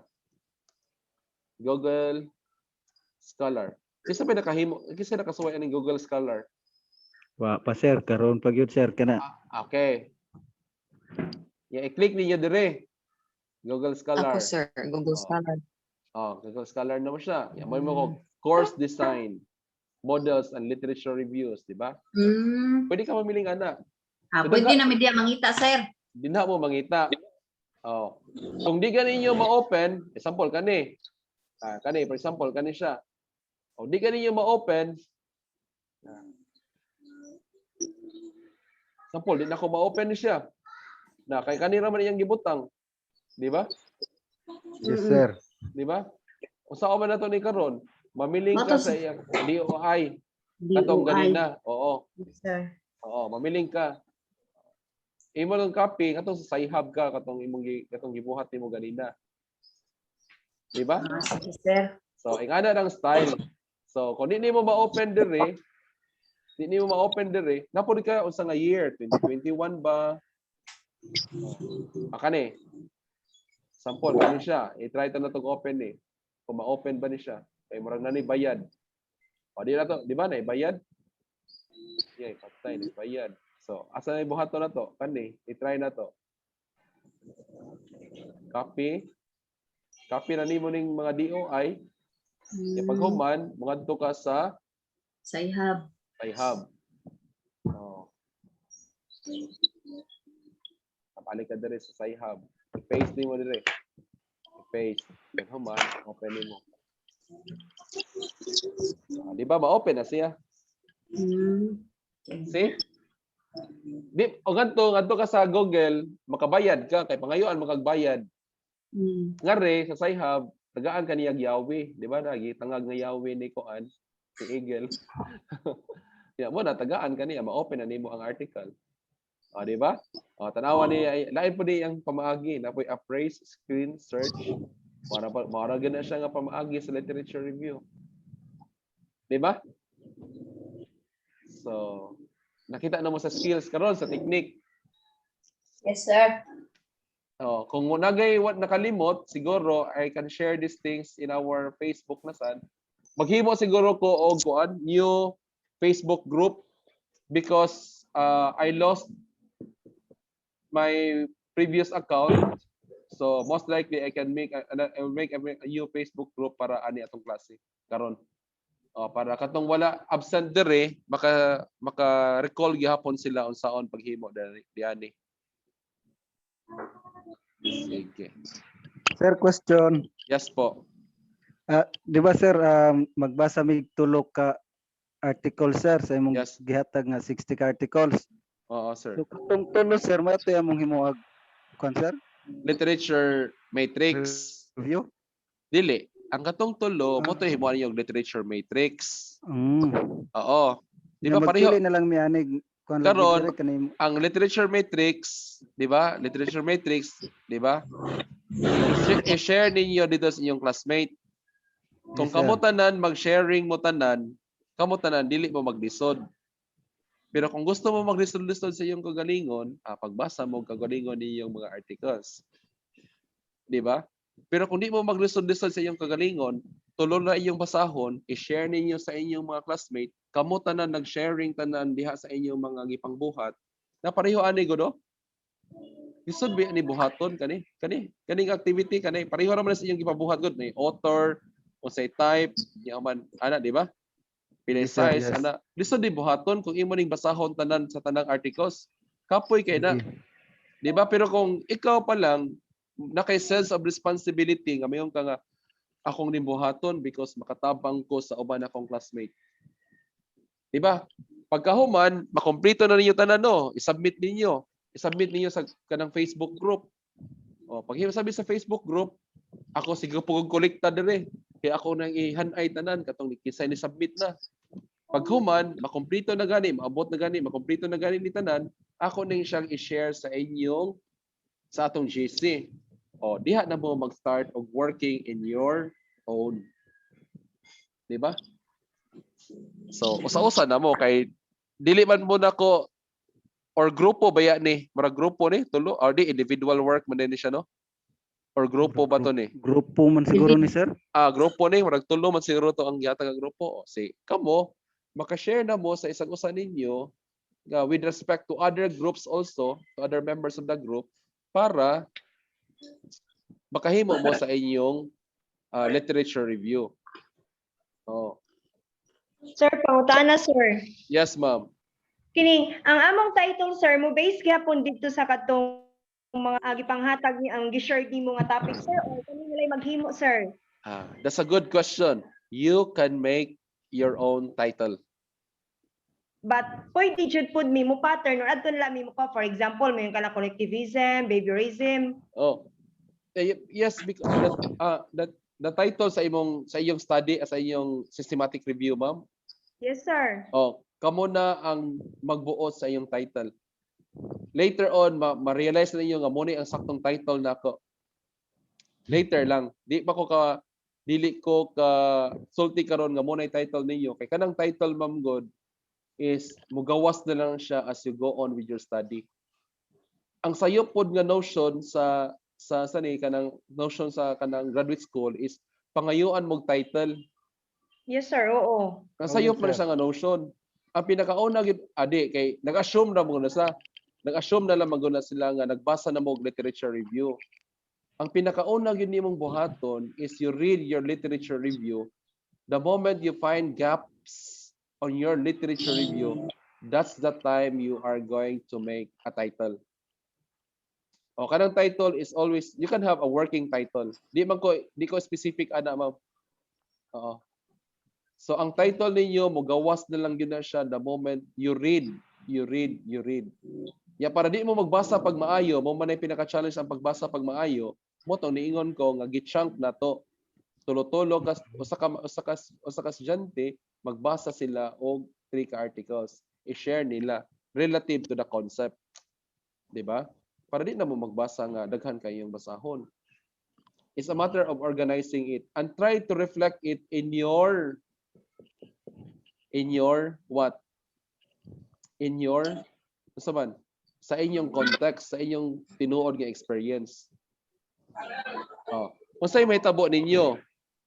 Google Scholar. Kisa pa nakahimo, kisa nakasuway ang Google Scholar. Wa pa sir, karon pag yun sir kana. Okay. Yeah, i-click niyo dire. Google Scholar. Ako sir, Google Scholar. Google Scholar na mo siya. Yeah, may mo course design, models and literature reviews, di ba? Pwede ka mamiling ana. Pwede na media mangita sir. Di na mo mangita. Kung di ka ninyo ma-open, example kani. Kani, for example, kani siya. O di ka ninyo ma-open, example, di na ko ma-open ni siya. Na kay kanira man iyang gibutang. Di ba? Yes sir. Di ba? Usa man nato ni karon, mamiling ka sa iyang DOI. Katong ganina. Oo. Yes, sir. Oo, mamiling ka. Imo lang copy katong sa Sci-Hub ka katong katong gibuhat nimo ganina. Di ba? Sige, sir. So, ingana ang style. So, kung di nimo ma-open dire, napod ka unsa nga year, 2021 ba? Kani. Sample kani siya. I-try ta na tong open ni. Kung ma-open ba ni siya? Kay murag na ni bayad. O di na to, di ba na bayad? Yeah, patay ni bayad. So, asa na buhaton na to? Kani, i-try na to. Copy. Copy na nimo ning mga DOI. Pag human, mogadto ka sa Sci-Hub. Kapalik ka dire sa Sci-Hub. I-paste nimo dire. I-paste. Pag human, open nimo. Di ba ma-open na siya? See? Di, o ganito ka sa Google, makabayad ka, kay pangayoan makagbayad. Ngare, sa Sci-Hub, tagaan ka niyag Yahweh. Di ba? Nagitangag nga Yahweh ni Koan, si Eagle. Ya mo na, tagaan ka niya, ma-open na nimo ang article. Di ba? Tanawa niya, lain po niya ang pamaagi, na po'y appraise, screen, search. Maragan na siya nga pamaagi sa literature review. Di ba? So, nakita na mo sa skills karon sa technique. Yes, sir. Kung nagay what nakalimot, siguro I can share these things in our Facebook na sad. Maghimo siguro ko og kuan new Facebook group because I lost my previous account. So most likely I can make a new Facebook group para ani atong klase karon. Para katong wala absent dire maka recall gihapon sila unsaon paghimo diani. Sige. Sir, question. Yes po. Di ba sir, magbasa mig tulo ka article sir sa imong Yes. gihatag nga 60 ka articles. Oo, sir. So katong tulo sir, mato among himuag kon sir? Literature matrix. Review? Dili. Ang katong tulo mo to himuan yung literature matrix. Mm. Oo. Di ba pareho? Magpili na lang mi anig kon Karon, kaning ang literature matrix, di ba? Literature matrix, di ba? I-share ninyo dito sa inyong classmate. Kung Yes, sir. kamo tanan mag-sharing mo tanan, kamo tanan dili mo maglisod. Pero kung gusto mo maglisod-lisod sa iyong kagalingon, pagbasa mo kagalingon niyong mga articles. Di ba? Pero kung di mo maglisod-lisod sa iyong kagalingon, tulo na iyong basahon, i-share ninyo sa inyong mga classmate, kamo tanan nag-sharing tanan diha sa inyong mga gipangbuhat, na pareho ani godo. Lisod ba ni buhaton kaning activity pareho ra man sa inyong gipabuhat gud ni author o say type, yaman ana di ba? Pilay Yes, sir, size yes. ana. Lisod di buhaton kung imo ning basahon tanan sa tanang articles. Kapoy kay na, Sige. di ba? Pero kung ikaw pa lang nakay sense of responsibility nga mayon ka nga akong nimbuhaton because makatabang ko sa uban akong classmate. Di ba? Pagkahuman, makompleto na ninyo tanan no, i-submit ninyo. I-submit ninyo sa kanang Facebook group. O, pag sabi sa Facebook group, ako sige pugog kolekta dire. Kaya ako nang ihanay tanan katong kisay ni submit na. Paghuman, makompleto na gani, maabot na gani, makompleto na gani ni tanan, ako ning siyang i-share sa inyong sa atong GC. O, diha na mo mag-start of working in your own. Di ba? So, usa-usa na mo kay dili man mo na ko or grupo ba ya ni? Mura grupo ni tulo or di individual work man din siya no? Or grupo ba to ni? Grupo man siguro ni sir. Grupo ni murag tulo man siguro to ang yata nga grupo. O, si kamo maka-share na mo sa isang usa ninyo with respect to other groups also, to other members of the group para makahimo mo sa inyong literature review. Oh. Sir, pangutana, sir. Yes, ma'am. Kini, ang among title, sir, mo base gyapon dito sa katong mga gipanghatag ni ang gi-share nimo nga topic, sir, o kani nilay maghimo, sir? That's a good question. You can make your own title. But pwede jud pud mi mo pattern or adto nila mi mo ka, for example, mayon kana collectivism, behaviorism. Oh. Yes, because the title sa iyong study sa iyong systematic review, ma'am. Yes, sir. Oh, kamo na ang magbuot sa iyong title. Later on, ma-realize na ninyo nga mo ni ang saktong title nako. Later lang, dili ko ka sulti karon nga mo na title ninyo kay kanang title, ma'am God, is mugawas na lang siya as you go on with your study. Ang sayo pod nga notion sa kanang notion sa kanang graduate school is pangayuan mog title. Yes, sir. Oo. Ang sayo yes, pa sir. siya nga notion. Ang pinakauna gid kay nag-assume na mo na nag-assume na lang maguna sila nga nagbasa na mo og literature review. Ang pinakauna gid nimong buhaton is you read your literature review. The moment you find gaps on your literature review, that's the time you are going to make a title. O kanang title is always, you can have a working title. Di ko specific ana, ma'am. Oo. So ang title ninyo mogawas na lang gyud na siya the moment you read. Ya para di mo magbasa pag maayo, mo man ay pinaka-challenge ang pagbasa pag maayo, mo to niingon ko nga gi-chunk na to. Tulo-tulo usa ka estudyante magbasa sila og 3 ka articles. I-share nila relative to the concept. Di ba? Para di na mo magbasa nga daghan kayong basahon. It's a matter of organizing it and try to reflect it in your what? In your sa inyong context, sa inyong tinuod nga experience. Unsay may tabo ninyo?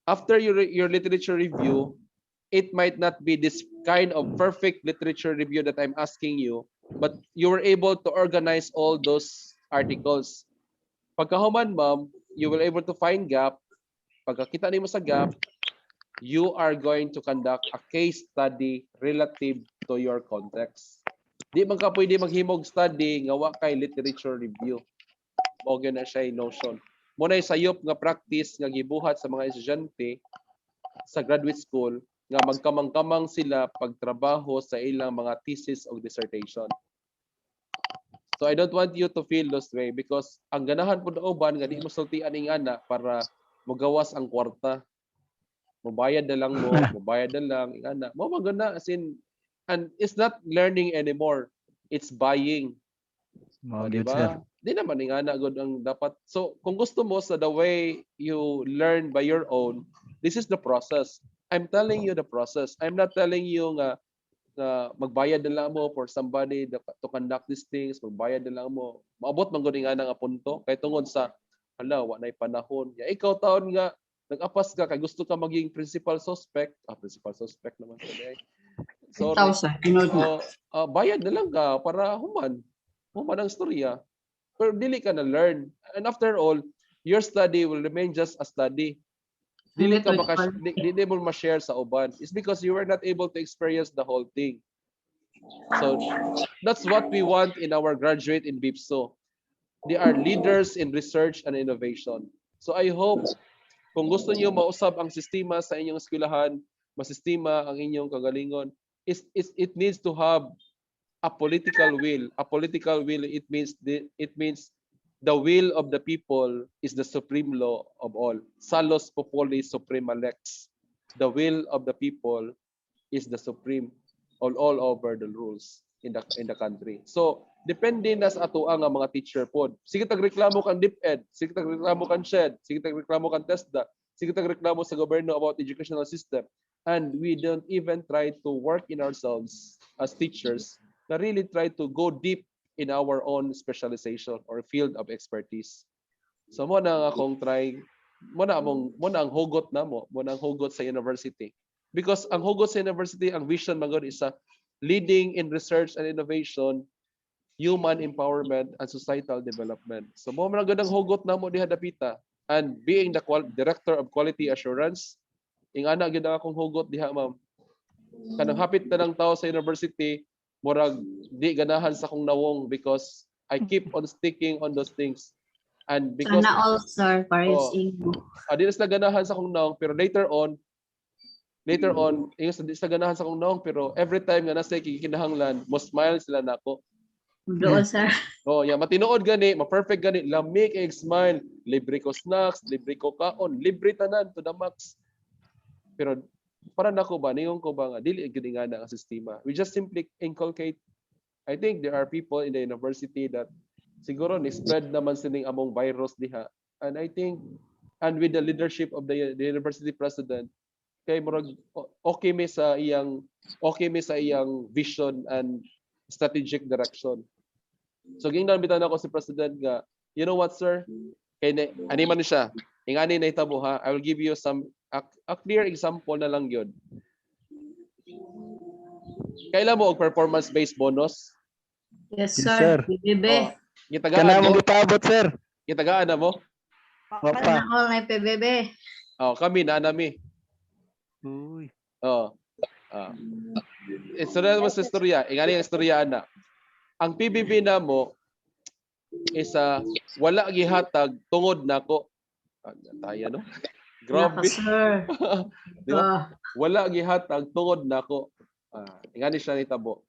After your literature review, it might not be this kind of perfect literature review that I'm asking you, but you were able to organize all those articles. Pagkahuman, ma'am, you will able to find gap. Pagkakita nimo sa gap, you are going to conduct a case study relative to your context. Di man ka pwede maghimog study nga wa kay literature review. Mao gyud na siya notion. Mo na sayop nga practice nga gibuhat sa mga estudyante sa graduate school nga magkamang-kamang sila pagtrabaho sa ilang mga thesis o dissertation. So I don't want you to feel this way because ang ganahan po na uban nga di mo sultian ing ana para mogawas ang kwarta. Mabayad na lang mo, mabayad na lang ing ana. Mo magana as in, and it's not learning anymore. It's buying. Di ba? Di naman ing ana gud ang dapat. So kung gusto mo sa the way you learn by your own, this is the process. I'm telling you the process. I'm not telling you nga magbayad na lang mo for somebody to conduct these things, magbayad na lang mo. Maabot man gud nga nga punto kay tungod sa hala wa nay panahon. Ya ikaw taon nga nag-apas ka kay gusto ka maging principal suspect. Principal suspect naman sa day. So 1,000. bayad na lang ka para human ang storya. Pero dili ka na learn. And after all, your study will remain just a study. Dili ka di mo ma-share sa uban. It's because you were not able to experience the whole thing. So that's what we want in our graduate in BIPSO. They are leaders in research and innovation. So I hope kung gusto niyo mausab ang sistema sa inyong eskwelahan, masistema ang inyong kagalingon, it needs to have a political will. A political will, it means the will of the people is the supreme law of all. Salus populi suprema lex. The will of the people is the supreme all over the rules in the country. So depende na sa ato ang mga teacher pod. Sige tagreklamo kan DepEd, sige tagreklamo kan SHED, sige tagreklamo kan TESDA, sige tagreklamo sa gobyerno about educational system. And we don't even try to work in ourselves as teachers na really try to go deep in our own specialization or field of expertise. So mo na akong try, mo na ang hugot na mo na ang hugot sa university. Because ang hugot sa university, ang vision magod is leading in research and innovation, human empowerment, and societal development. So mo man ang hugot na mo diha dapita. And being the director of quality assurance, ingana gyud akong hugot diha, ma'am. Kanang hapit na ng tao sa university, murag di ganahan sa akong nawong because I keep on sticking on those things. And because Sana all, sir, para di na sila ganahan sa akong nawong, pero later on, yung sa ganahan sa akong nawong, pero every time nga nasa kikinahanglan, mo smile sila nako. Doon, sir. Oh, yeah, matinood gani, ma-perfect gani, lamig egg smile, libre ko snacks, libre ko kaon, libre tanan to the max. Pero para nako ba, niyon ko ba nga dili gid nga na ang sistema. We just simply inculcate. I think there are people in the university that siguro ni spread naman sining among virus diha. And I think and with the leadership of the university president, kay murag okay mi sa iyang vision and strategic direction. So gingnan bitan ako si president nga, you know what, sir? Kay ani man siya. Ingani na itabo ha. I will give you a clear example na lang yun. Kailan mo og performance-based bonus? Yes, Yes, sir. sir. PBB. Gitagaan Kana mo? mo gitabot, sir. Gitagaan na mo? Sana all na PBB. Kami na nami. Uy. Istorya mo sa istorya. Ingani ang istorya na. Ang PBB na mo is wala gihatag tungod nako. Tayo no? Grabe. Sir. Di ba? Wala gihatag tungod nako. Ingani siya nitabo.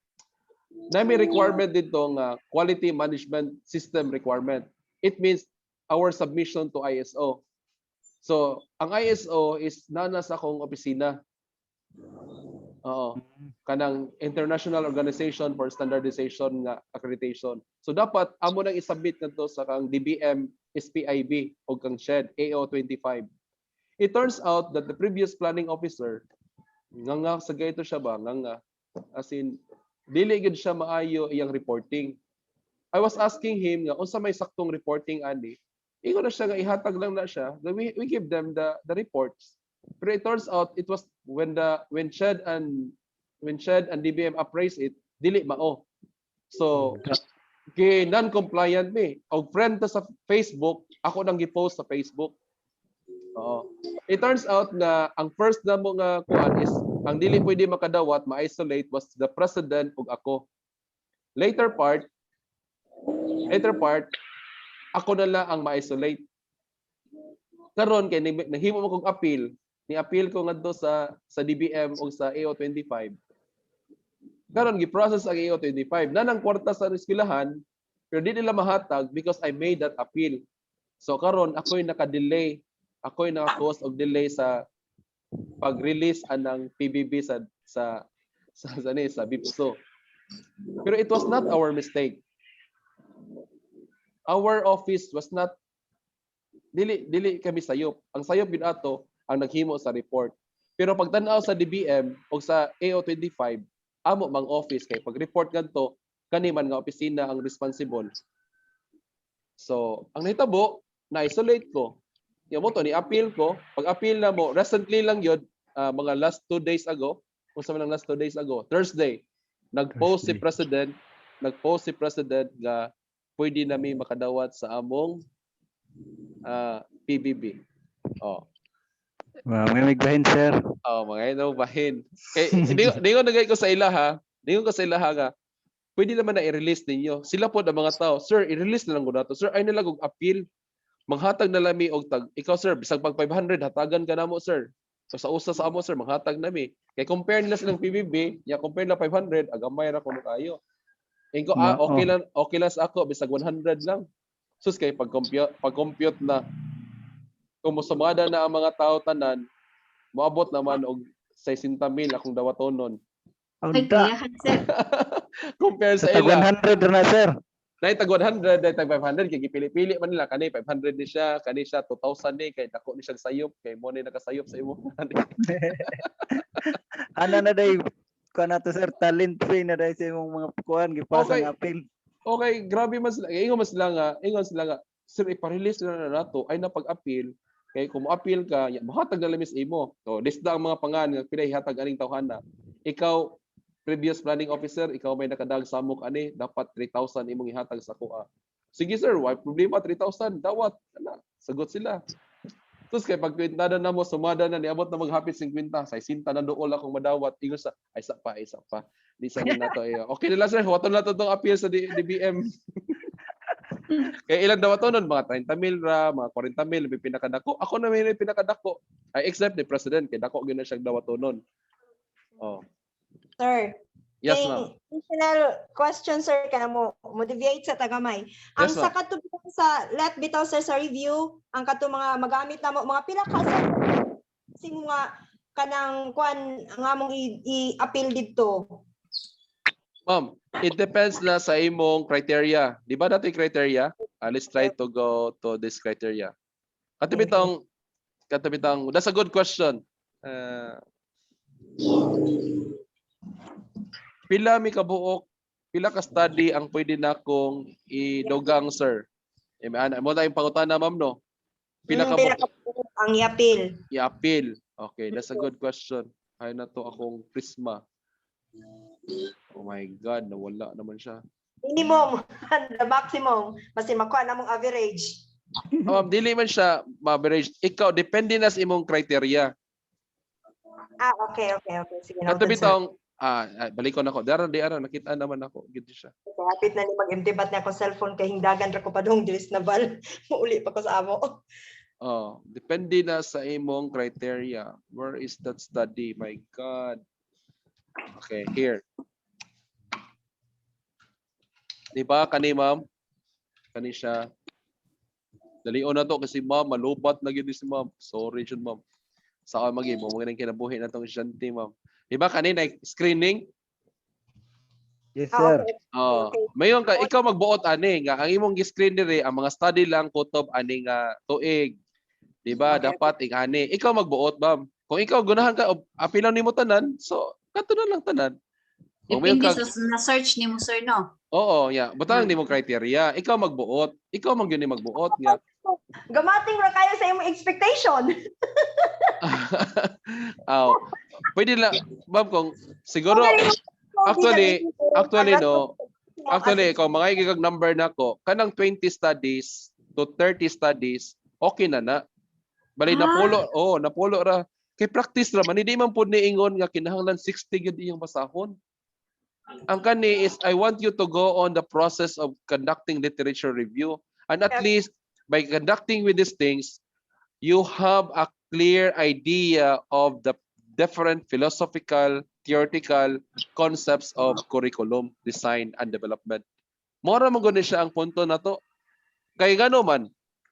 Na may requirement dito nga quality management system requirement. It means our submission to ISO. So, ang ISO is nana sa akong opisina. Kanang International Organization for Standardization nga accreditation. So dapat amo nang isubmit ngadto sa kang DBM SPIB o kang SHED AO25. It turns out that the previous planning officer nga sa gayto siya ba nga as in dili gid siya maayo iyang reporting. I was asking him nga unsa may saktong reporting ani. Ingon na siya nga ihatag lang na siya. We give them the reports. But it turns out it was when SHED and DBM appraised it, dili mao. So kay non-compliant me. Og friend ta sa Facebook, ako nang gi-post sa Facebook. It turns out na ang first na mo nga kuan is ang dili pwede makadawat, ma-isolate was the president ug ako. Later part, ako na lang ang ma-isolate. Karon kay nahimo mo kog appeal, ni-appeal ko ngadto sa DBM o sa AO25. Karon gi-process ang AO25. Nanang kwarta sa eskwelahan, pero di nila mahatag because I made that appeal. So karon ako'y naka-delay, ako'y naka-cause og delay sa pag-release anang PBB sa BIPSO. Pero it was not our mistake. Our office was not dili kami sayop. Ang sayop gid ato ang naghimo sa report. Pero pagtan-aw sa DBM o sa AO25, amo mang office kay pag-report kadto kani man nga opisina ang responsible. So, ang nahitabo, na-isolate ko. Yung mo to ni-appeal ko. Pag-appeal na mo, recently lang yun, mga last 2 days ago, kung sa mga last 2 days ago, Thursday, nag-post si President nga pwede nami makadawat sa among PBB. May migbahin, sir. Oh, mga ino bahin. Kay di ko nagay ko sa ila ha. Di ko sa ila ha nga. Pwede naman na i-release ninyo. Sila po ang mga tao, sir, i-release na lang ko nato. Sir, ay na lang og appeal. Manghatag na lami og tag. Ikaw sir, bisag pag 500 hatagan ka namo sir. So sa usa sa amo sir, manghatag nami. Kay compare nila silang PBB, ya compare na 500, agamay ra kuno kayo. Ingko okay lang sa ako bisag 100 lang. Sus kay pag-compute na kung musumada na ang mga tao tanan, moabot naman og 60,000 akong dawatonon. Ay, kayahan, sir. Compare Sa sa tag ila. 100 na, sir. Dahil tag 100, dahil tag 500, kay gipili-pili man nila. Kani 500 ni siya, kani siya 2,000 ni, kay dako ni siya sayop, kay mo ni nakasayop sa imo. Ano na day kuan nato, sir, talent free na day sa imong mga kuan gipasang Okay. appeal. Okay, grabe mas ingon sila nga, sir ipa-release na nato ay napag-appeal kay kung mo-appeal ka, ya mahatag na lamis imo. So, lista ang mga pangan nga pila ihatag aning tawhana. Ikaw previous planning officer, ikaw may nakadag samok ani, dapat 3,000 imong ihatag sa kuha. Sige sir, why problema 3,000, dawat ana, sagot sila. Tapos kay pag kwintada na mo, sumada na, niabot na maghapit 50, sa isinta na dool akong madawat, ingon sa, ay sa pa. Di sa na to. Okay nila sir, waton na to itong appeal sa DBM. Kaya ilang dawatonon, mga 30,000 ra, mga 40,000, may pinakadako. Ako na may pinakadako. I accept the president, kaya dako gina siyang dawatonon. Oh. Sir, Yes, ma'am. additional question, sir, kana mo deviate sa tagamay. Ang Yes, sa ma'am. katubang sa let bitaw, sir, sa review, ang kato mga magamit na mo, mga pila ka, sir, sing mga kanang kwan nga mong i-appeal dito. Ma'am, it depends na sa imong criteria. Di ba dati criteria? Let's try to go to this criteria. Katubitang, that's a good question. Pila mi kabuok, pila ka study ang pwede na kong idugang, sir? Mo tayong pangutana, ma'am, no? Pila ka Pila ka ang i-appeal. i-appeal? Okay, that's a good question. Ay na to akong prisma. Oh my God, nawala naman siya. Minimum, the maximum, basta makuha na mong average. Ma'am, dili man siya ma-average. Ikaw, depende na sa imong criteria. Okay. Sige na. Katubitang, balik ko na ako. Di ara, nakita naman ako. Gito siya. Hapit na ni mag-imtibat na ako cellphone kay hindagan ra ko pa dong dilis na bal. Muuli pa ko sa amo. Oh, depende na sa imong criteria. Where is that study? My God. Okay, here. Di ba, kani ma'am? Kani siya. Dalion na to kasi ma'am, malubat na gid si ma'am. Sorry jud ma'am. Sa ako mo mga kinabuhi na tong estudyante ma'am. Di ba kanina screening? Yes, sir. Mayon ka ikaw magbuot ani nga ang imong gi-screen diri ang mga study lang kutob ani nga tuig. Di ba? Dapat ani. Ikaw magbuot ma'am. Kung ikaw gunahan ka apilan nimo tanan, so kato na lang tanan. Depende sa na-search ni mo, sir, no? Oo, yeah. Butang nimo criteria. Ikaw magbuot. Ikaw man gyud ni magbuot nga. Gamating ra kayo sa imong expectation. Pwede lang, ma'am, kung siguro, actually, ikaw, mga ikikag number na ko, kanang 20 studies to 30 studies, okay na na. Bali, napulo ra. Kay practice ra, man, hindi man po niingon nga kinahanglan 60 yun iyong basahon. Ang kani is, I want you to go on the process of conducting literature review. And at least, by conducting with these things, you have a clear idea of the different philosophical, theoretical concepts of curriculum design and development. Mora mo gani siya ang punto na to. Kay gano man,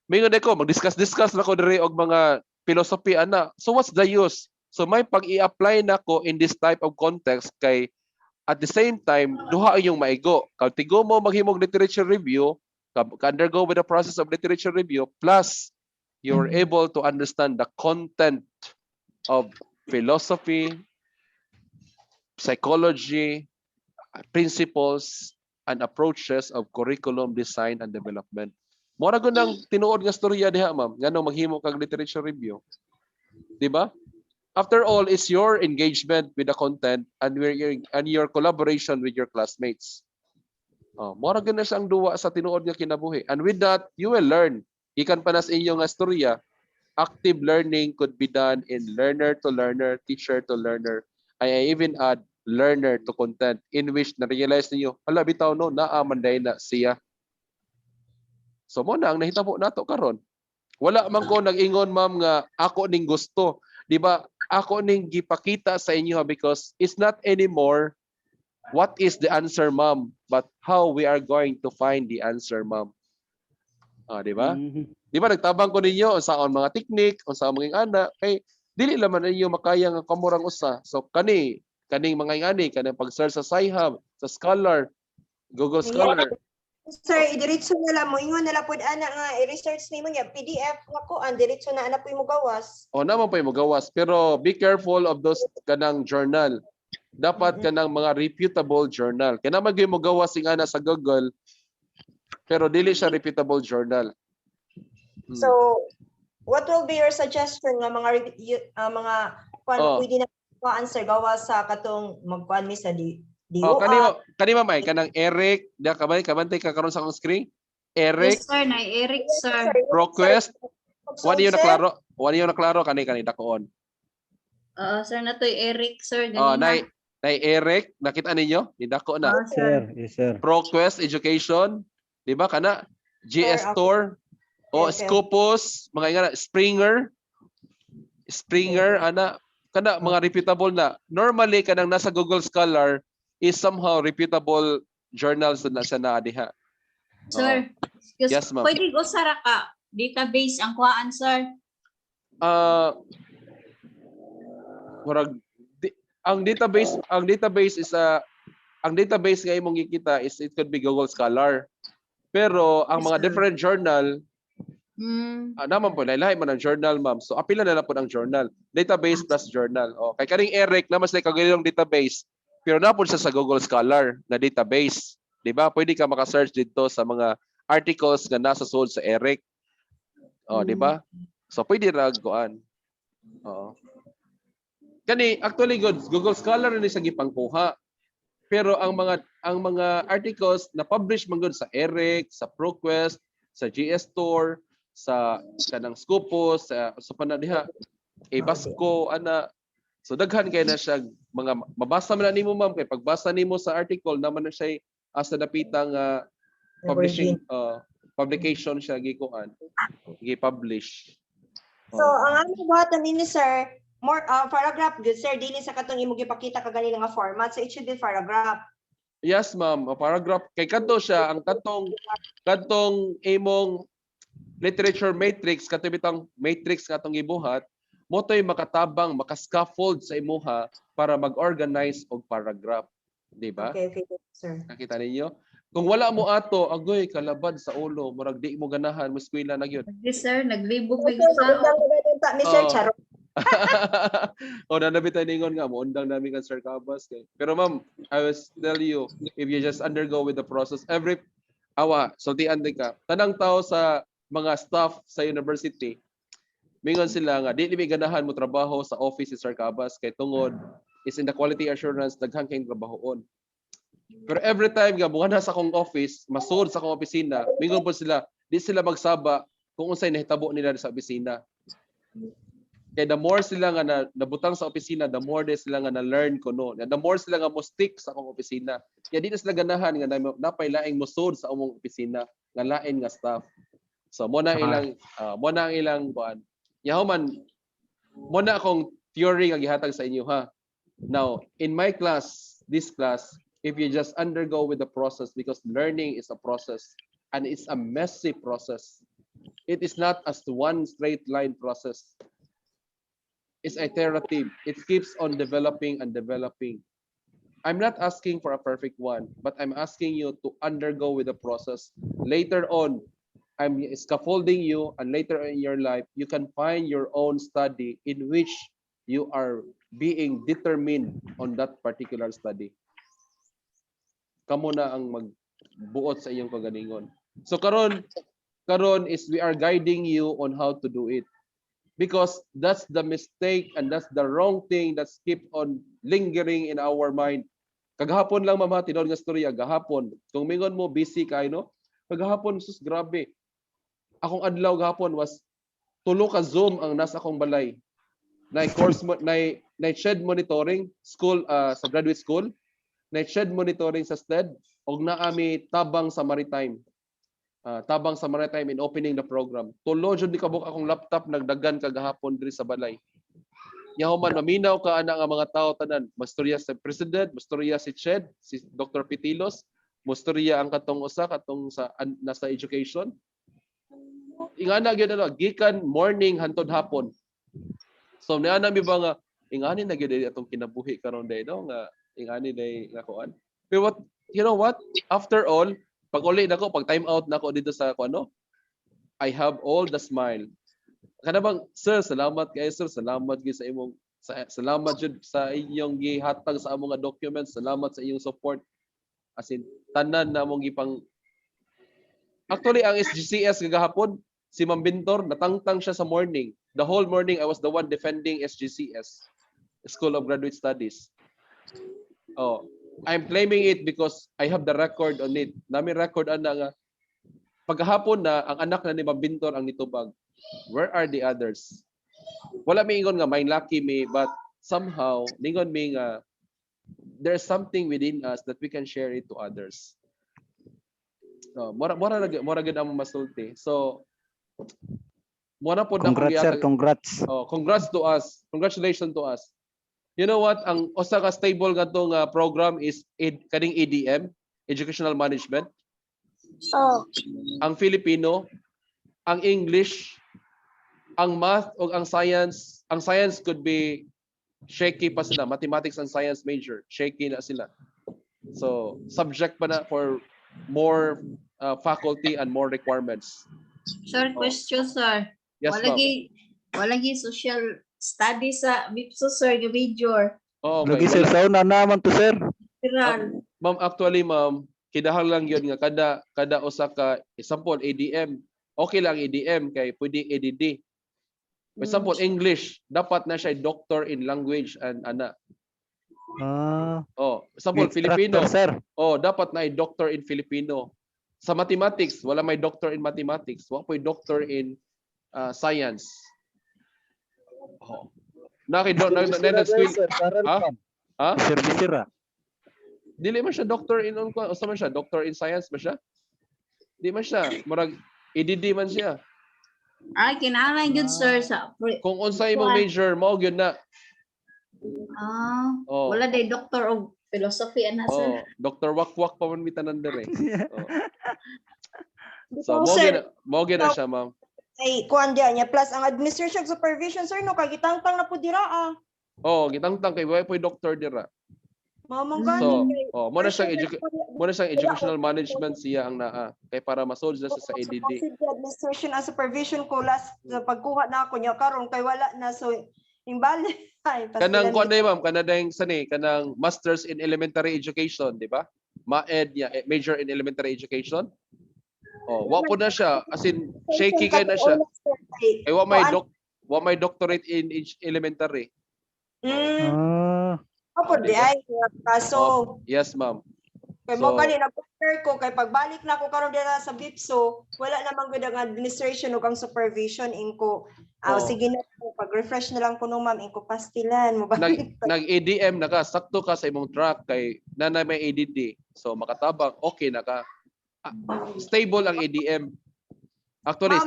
mingon ko mag-discuss na ko diri og mga philosophy ana. So what's the use? So may pag-i-apply na ko in this type of context kay at the same time duha yung maigo. Kag tigo mo maghimog literature review, undergo with the process of literature review plus you're able to understand the content of philosophy, psychology, principles, and approaches of curriculum design and development. Mora gud nang tinuod nga storya diha, ma'am, nganong maghimo kag literature review. Di ba? After all, it's your engagement with the content and your collaboration with your classmates. Mora gud na siyang duwa sa tinuod nga kinabuhi. And with that, you will learn. Ikan pa na sa inyo nga storya, active learning could be done in learner to learner, teacher to learner. I even add learner to content in which na-realize ninyo, hala bitaw no, naamanday na siya. So mo na ang nahitabo nato karon. Wala man ko nag-ingon ma'am nga ako ning gusto. Di ba? Ako ning gipakita sa inyo because it's not anymore what is the answer ma'am, but how we are going to find the answer ma'am. Di ba? Di ba nagtabang ko ninyo unsaon mga technique, unsaon mga ana kay dili laman ninyo makaya nga kamurang usa. So kaning mga ingani kanang pag-search sa Sci-Hub, sa Scholar, Google Scholar. Sir, idiretso na lang mo. Ingon na lang po ana nga i-research nimo niya PDF nga ko ang diretso na ana po mo gawas. O naman pa yung magawas. Pero be careful of those kanang journal. Dapat kanang mga reputable journal. Kaya naman mo gawas sing ana sa Google, pero dili siya reputable journal. So, what will be your suggestion nga mga pwede na answer gawas sa katong magkuan mi sa Kanima may kanang Eric, da kabantay ka karon sa akong screen. Eric. Yes, sir. Na Eric, sir. ProQuest. Wani yung naklaro? Wani yung naklaro kani dakoon. Sir, na to'y Eric, sir. Nay Eric, nakita ninyo? Ni dako na. Sir, yes sir. ProQuest Education, di ba kana? GS Store, Scopus, mga ingana, Springer, ana, kana mga reputable na. Normally kanang nasa Google Scholar is somehow reputable journals na sa diha. Sir, yes, ma'am. Pwede ko sara ka database ang kuhaan, sir. Ang database is ang database nga imong gikita is it could be Google Scholar. Pero ang mga different journal naman po lahi man ang journal ma'am. So apila na lang po ang journal. Database plus journal. Kay kaning Eric na mas like kagayong database. Pero na po siya sa Google Scholar na database. 'Di ba? Pwede ka maka-search dito sa mga articles nga nasa sold sa Eric. 'Di ba? So pwede ra goan. Kani actually Google Scholar ni sa gipangkuha. Pero ang mga articles na publish man gud sa Eric, sa ProQuest, sa GS Store, sa kanang Scopus, sa panadiha Basco ana. So daghan kay na siya mga mabasa man nimo ma'am kay pagbasa nimo sa article naman na siya asa dapitang publication siya gikuan, gi-publish. So ang among buhaton nini sir, more paragraph good sir dili sa katong imong gipakita ka ganila nga format, so it should be paragraph. Yes ma'am, paragraph kay kadto siya ang kadtong imong literature matrix katong matrix katong gibuhat mo to'y makatabang, maka-scaffold sa imuha para mag-organize og paragraph, di ba? Okay, sir. Nakita ninyo? Kung wala mo ato, agoy kalabad sa ulo, murag di mo ganahan, mo eskwela na gyud. Yes, sir. Naglibog may Mr. Charo. Nanabitay ningon nga mo undang namin kan Sir Cabas kay. Pero ma'am, I was tell you if you just undergo with the process sultian ka. Tanang tao sa mga staff sa university mingon sila nga di may ganahan mo trabaho sa office si Sir Cabas kay tungod is in the quality assurance daghang kay trabahoon. Pero every time nga buwan sa akong office, masud sa akong opisina, mingon po sila, di sila magsaba kung unsay nahitabo nila sa opisina. Kaya the more sila nga nabutang sa opisina, the more sila nga na-learn ko no. The more sila nga mo stick sa akong opisina. Kaya di na sila ganahan nga napay laing musud sa among opisina nga lain nga staff. So mo na ilang kuan. Yahuman mo na akong theory nga gihatag sa inyo ha. Now, in my class, this class, if you just undergo with the process because learning is a process and it's a messy process. It is not as one straight line process. It's iterative. It keeps on developing and developing. I'm not asking for a perfect one, but I'm asking you to undergo with the process. Later on, I'm scaffolding you, and later in your life, you can find your own study in which you are being determined on that particular study. Kamo na ang magbuot sa iyong kagalingon. So karon is we are guiding you on how to do it. Because that's the mistake and that's the wrong thing that's keep on lingering in our mind. Kagahapon lang mama, tinod nga storya, gahapon. Kung mingon mo busy kay no, kagahapon sus grabe. Akong adlaw gahapon was tulo ka Zoom ang nasa akong balay. Na course mo na shed monitoring school sa graduate school, na shed monitoring sa STED og naami tabang sa maritime. Tabang sa maritime in opening the program. Tulo jud ni kabuk akong laptop nagdagan kagahapon diri sa balay. Yahuman maminaw ka ana nga mga tao tanan. Mastorya sa president, mastorya si Ched, si Dr. Pitilos, mastorya ang katong usa katong sa nasa education. Ingana gyud ano, gikan morning hantod hapon. So niana mi ba nga ingani na gyud atong kinabuhi karon day no nga ingani day nga kuan. Pero what you know what? After all, pag uli nako, pag time out nako dito sa kuno, I have all the smile. Kana bang sir, salamat kay sir, salamat gyud sa imong salamat jud sa inyong gihatag sa among documents, salamat sa inyong support. As in tanan na among gipang actually ang SGCS gagahapon si Ma'am Bintor natangtang siya sa morning. The whole morning I was the one defending SGCS, School of Graduate Studies. Oh, I'm claiming it because I have the record on it. Nami record ana nga paghapon na ang anak na ni Ma'am Bintor ang nitubag. Where are the others? Wala mi ingon nga may lucky me, but somehow ningon mi nga there's something within us that we can share it to others. No, mora gid ang masulti. So mora pod na Congrats sir, congrats. Oh, congrats to us. Congratulations to us. You know what? Ang usa ka stable ngadtong program is kaning EdM, Educational Management. Oh. Ang Filipino, ang English, ang math o ang science. Ang science could be shaky pa sila. Mathematics and science major, shaky na sila. So, subject pa na for more faculty and more requirements. Sir, question, sir. Yes, ma'am. Walagi social studies sa BIPSO, sir, yung major. Oh, Lagi okay. sir, sa una naman to sir. Tiran. Ma'am, actually, ma'am, kinahanglan lang yun nga kada usa ka example EdM. Okay lang EdM kay pwede EdD. For example, English, dapat na siya doctor in language and ana. Oh, example Filipino. Sir. Oh, dapat na doctor in Filipino. Sa mathematics, wala may doctor in mathematics. Wala may doctor in science. Oh. Ha? Sir Bisira. Dili man siya doctor in usa man siya doctor in science ba siya? Di man siya, murag EdD man siya. Ay, kinahanglan yun, sir, sa... Kung unsay imong major, mao gyud na. Oh. Wala day doctor of philosophy, ana, sir. Dr. Wakwak pa man mitanan dire. So, So, sir, mo na siya, ma'am. ay kuan dia niya plus ang administration supervision sir no kagitangtang na pud dira Oh, gitangtang kay way poy doctor dira. Mamang So, gani. mo na siyang educational management siya ang naa kay para ma-solve na siya sa EdD. Administration and supervision ko last sa pagkuha na ako niya karon kay wala na so imbali. Kanang kuan day ma'am, kanang sani, kanang masters in elementary education, di ba? Ma-ed niya, major in elementary education. Oh, wa po na siya as in shaky kay na siya. Ay wa may doctorate in elementary. Opo di ay kaso yes ma'am. kay mo gani na-prepare ko kay pagbalik na ako karon dira sa BIPSO wala namang gud ang administration ug ang supervision inko sige na pag-refresh na lang ko no ma'am inko pastilan mo ba nag EdM naka sakto ka sa imong track kay nanay may EdD so makatabang okay na ka stable ang EdM actually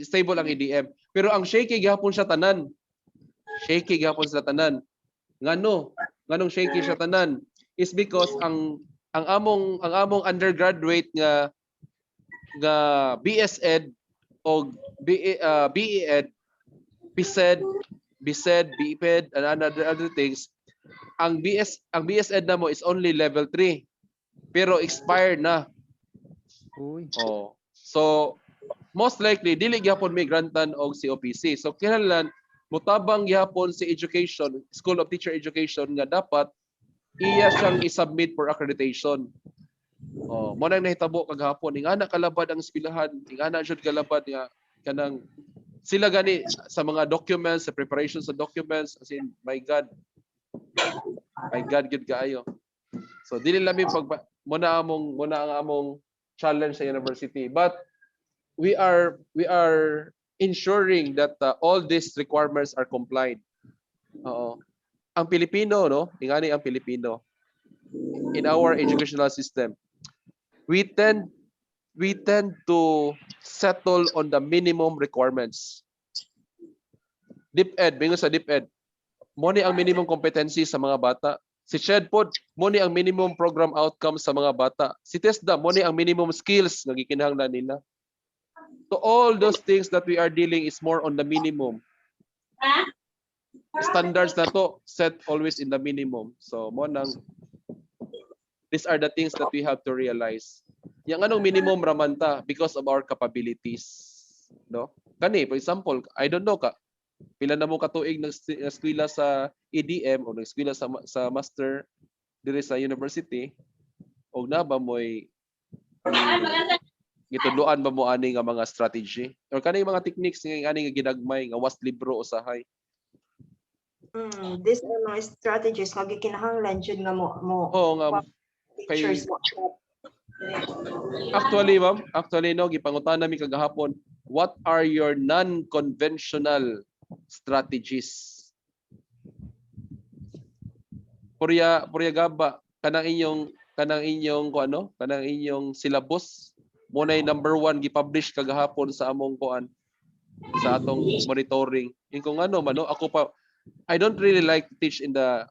stable ang EdM pero ang shaky gihapon siya tanan nganong shaky siya tanan is because ang among undergraduate nga BS Ed o BE Ed, PSED, BPED and other things, ang BS Ed na mo is only level 3 pero expired na. Oh. So most likely dili gyapon may grantan og COPC. So kinahanglan mutabang gyapon si education, School of Teacher Education nga dapat iya siyang i-submit for accreditation. Oh, mo nang nahitabo kagahapon ingana kalabad ang eskwelahan, ingana jud kalabad nga kanang sila gani sa mga documents, sa preparation sa documents as in my God gud kaayo. So dili lami muna ang among challenge sa university, but we are ensuring that all these requirements are complied. Oo. Ang Pilipino, no? Ingani ang Pilipino. In our educational system, we tend to settle on the minimum requirements. DepEd, bingo sa DepEd, mo ni ang minimum competency sa mga bata. Si SHEDPod, mo ni ang minimum program outcomes sa mga bata. Si TESDA, mo ni ang minimum skills na gikinahanglan nila. So all those things that we are dealing is more on the minimum. Standards na to set always in the minimum. So mo nang these are the things that we have to realize. Yang anong minimum ramanta because of our capabilities, no? Kani, for example, I don't know ka pila na mo katuig nag-eskwela sa EdM o nag-eskwela sa master dire sa university o na ba mo'y gitudloan ba mo ani nga mga strategy or kanay mga techniques nga ani nga ginagmay nga was libro usahay. These are mga strategies nga gikinahanglan jud nga mo Oo nga teachers mo. Actually no gipangutan nami kagahapon, what are your non-conventional strategies? Purya gaba kanang inyong kanang inyong syllabus mo nay number 1 gi-publish kagahapon sa among kuan sa atong monitoring. Kung ano man no, ako pa I don't really like to teach in the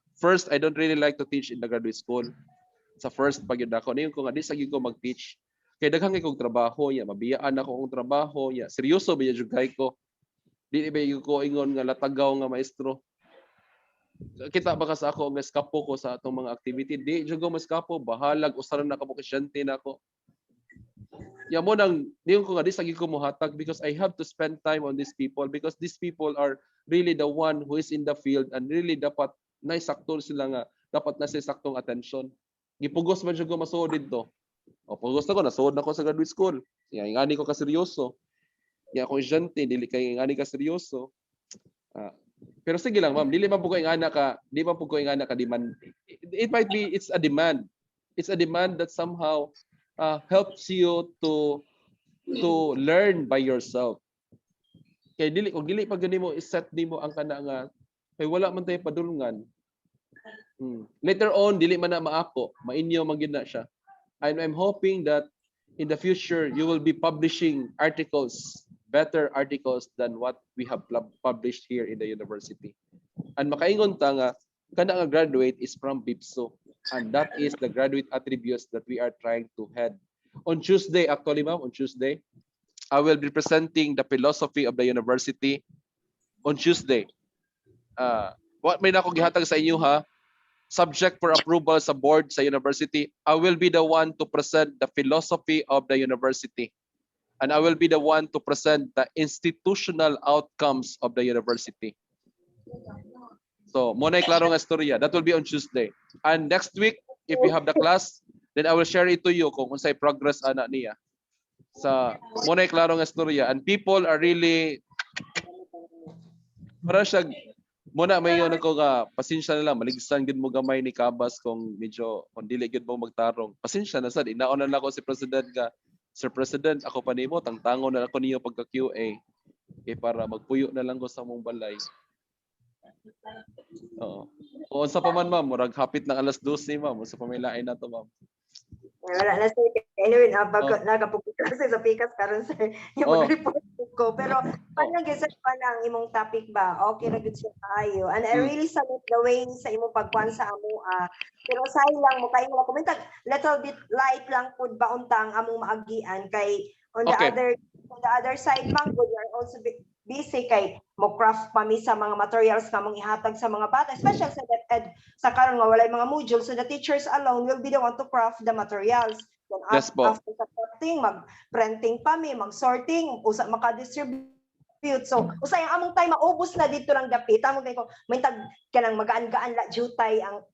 graduate school. Sa first pag yun ako niyon ko nga di sa gyud ko mag-teach. Kay daghang kong trabaho ya, mabiyaan ako kong trabaho ya. Seryoso ba jud kay ko? Di ba ko ingon nga latagaw nga maestro. Kita ba ka sa ako nga eskapo ko sa atong mga activity? Di jud ko maskapo, bahalag usaran na kamo kasyente na ako. Ya mo nang niyon ko nga di sa gyud ko mohatag because I have to spend time on these people because these people are really the one who is in the field and really dapat naisakto sila nga dapat na saktong attention. Gipugos man jud ko masuod dito. O pugos na ko nasuod na ko sa graduate school. Ya ingani ko ka seryoso. Ya ako estudyante dili kay ingani ka seryoso. Pero sige lang ma'am, dili man po ko ingana ka, di man po ko ingana ka demand. It might be it's a demand. It's a demand that somehow helps you to learn by yourself. Kay dili kung dili pa gani mo i-set nimo ang kana nga kay wala man tay padulungan. Later on dili man na maako, mainyo man gyud na siya. I'm hoping that in the future you will be publishing articles, better articles than what we have published here in the university. And makaingon ta nga kana nga graduate is from BIPSO and that is the graduate attributes that we are trying to head. On Tuesday, actually ma'am, on Tuesday, I will be presenting the philosophy of the university on Tuesday. What may nako gihatag sa inyo ha? Subject for approval sa board sa university, I will be the one to present the philosophy of the university. And I will be the one to present the institutional outcomes of the university. So, muna klaro nga istorya. That will be on Tuesday. And next week, if we have the class, then I will share it to you kung unsay progress ana niya. Sa muna klaro nga istorya. And people are really para siya muna may yun ako nga pasensya na lang maligsan gid mo gamay ni Kabas kung medyo kung dili gid mo magtarong. Pasensya na sad inaon na ako si President nga Sir President ako pa nimo tangtangon na ako niyo pagka QA para magpuyo na lang ko sa mong balay. Oo. O unsa pa man ma'am, murag hapit ng alas 12 ma'am, unsa pa may lain na to ma'am. Wala na sir. Anyway, nagapugod kasi sa pikas karon sir. Yung mag-report ko. Pero parang gisa pa lang imong topic ba? Okay ra gud siya kaayo. And I really salute the way sa imong pagkuan sa amo. Pero sayang mo kay mo komenta little bit light lang pud ba untang among maagian kay on the other side man we are also busy kay mo craft pa mi sa mga materials nga mong ihatag sa mga bata, especially sa DepEd sa karon nga walay mga modules, so the teachers alone will be the one to craft the materials. Then after sa crafting, mag-printing pa mi, mag-sorting, usa maka-distribute. So usay ang among time maubos na dito lang dapit. Amo kay ko may tag kanang magaan-gaan la jutay ang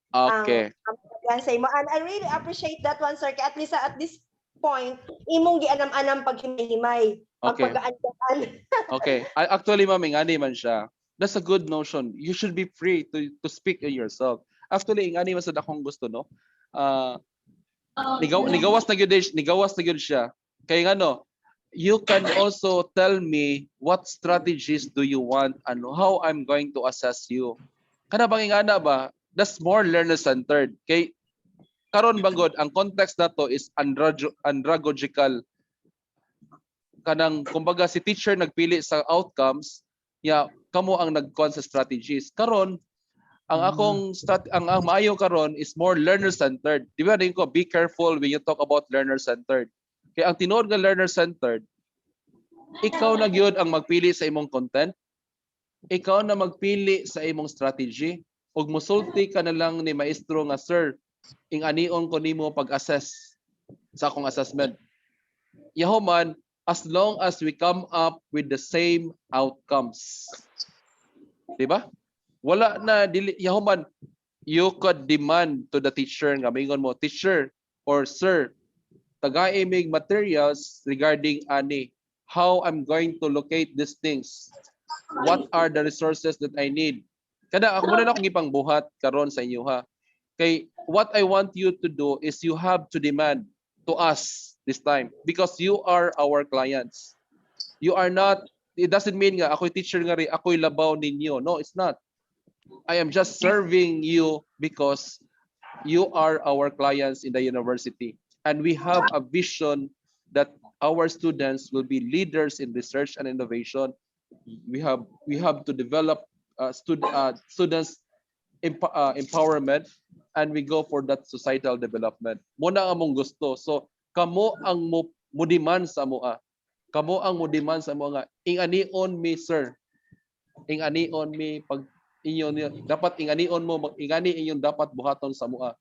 sa imo. And I really appreciate that one sir, kay at least at this point imong gianam-anam pag himay-himay. Okay. Okay. Actually, ma'am, ingani man siya. That's a good notion. You should be free to speak in yourself. Actually, ingani man sa akong gusto, no? Nigawas na gyud siya. Kay ngano, you can also tell me what strategies do you want and how I'm going to assess you. Kana bang ingana ba? That's more learner-centered. Kay karon banggod ang context nato is andragogical. Kanang kumbaga si teacher nagpili sa outcomes, kamo ang nagkuan sa strategies. Karon ang akong ang maayo karon is more learner-centered. Di ba din ko, be careful when you talk about learner-centered. Kaya ang tinuod nga learner-centered, ikaw na gyud ang magpili sa imong content, ikaw na magpili sa imong strategy, ug musulti ka na lang ni maestro nga, sir, ing anion ko nimo pag-assess sa akong assessment. Yahuman, as long as we come up with the same outcomes. Di ba? Wala na dili yahuman, you could demand to the teacher nga mingon mo, teacher or sir, tagay mig materials regarding ani, how I'm going to locate these things. What are the resources that I need? Kada ako muna na akong ipangbuhat karon sa inyo ha. Kay what I want you to do is you have to demand to us this time because you are our clients. You are not, it doesn't mean nga ako'y teacher nga rin, ako'y labaw ninyo. No, it's not. I am just serving you because you are our clients in the university. And we have a vision that our students will be leaders in research and innovation. We have to develop students empowerment, and we go for that societal development. Muna ang among gusto. So kamo ang mo demand sa moa. Kamo ang mo demand sa moa nga ingani-on me, sir. Ingani-on me pag inyo dapat ingani-on mo, ingani inyong dapat buhaton sa moa.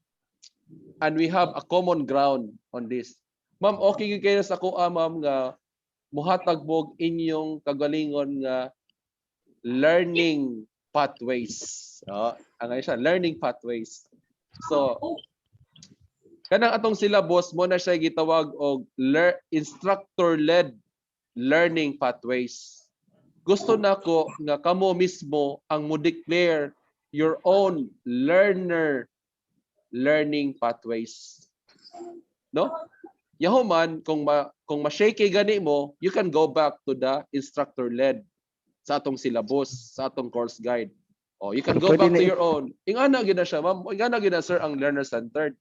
And we have a common ground on this. Ma'am, okay gyud kayo sa kuha, ma'am, nga muhatag mo inyong kagalingon nga learning pathways. Ang siya, learning pathways. So, kanang atong syllabus mo na siya gitawag og instructor-led learning pathways. Gusto nako nga kamo mismo ang mo declare your own learning pathways. No? Yahuman, kung ma-shake gani mo, you can go back to the instructor-led sa atong syllabus, sa atong course guide. You can go back to your own. Ingana gina siya, ma'am. Ingana gina, sir, ang learner-centered.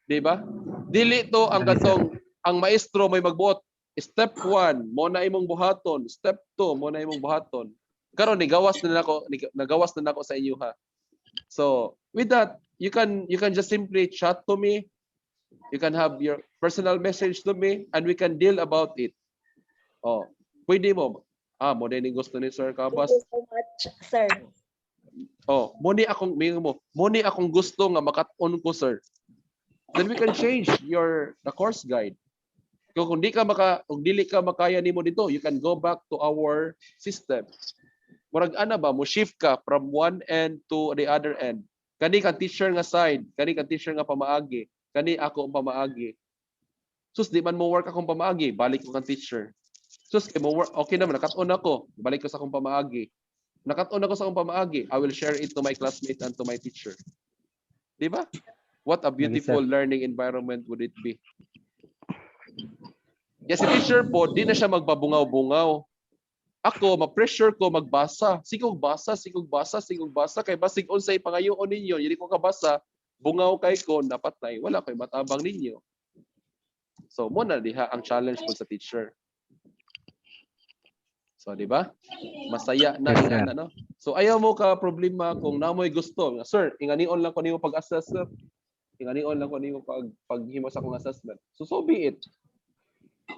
Di ba? Dili to ang katong ang maestro may magbuot. Step 1, mo na imong buhaton. Step 2, mo na imong buhaton. Karon nagawas na nako sa inyo ha. So, with that, you can just simply chat to me. You can have your personal message to me and we can deal about it. Pwede mo. Mo din gusto ni Sir Kabas. Thank you so much, sir. Muni akong gusto nga makat-on ko, sir. Then we can change the course guide. Kung dili ka makaya nimo dito, you can go back to our system. Murag ana ba, mo shift ka from one end to the other end. Kani ka teacher nga side, kani ka teacher nga pamaagi, kani ako ang pamaagi. Sus di man mo work akong pamaagi, balik ko kang teacher. Sus kay mo work, okay naman, nakat-on ako, balik ko sa akong pamaagi. Nakat-on ako sa akong pamaagi, I will share it to my classmate and to my teacher. Di ba? What a beautiful learning environment would it be? Yes, si teacher po, di na siya magbabungaw-bungaw. Ako, ma-pressure ko magbasa. Sigog basa. Kay basig unsay pangayoon ninyo, hindi ko kabasa, bungaw kay ko, napatay. Wala kay matabang ninyo. So, muna diha ang challenge po sa teacher. So, di ba? Masaya na ingana, no? So, ayaw mo ka problema kung namoy gusto. Sir, inganion lang ko nimo pag-assess, sir. Inganion lang ko nimo paghimo sa akong assessment. So be it.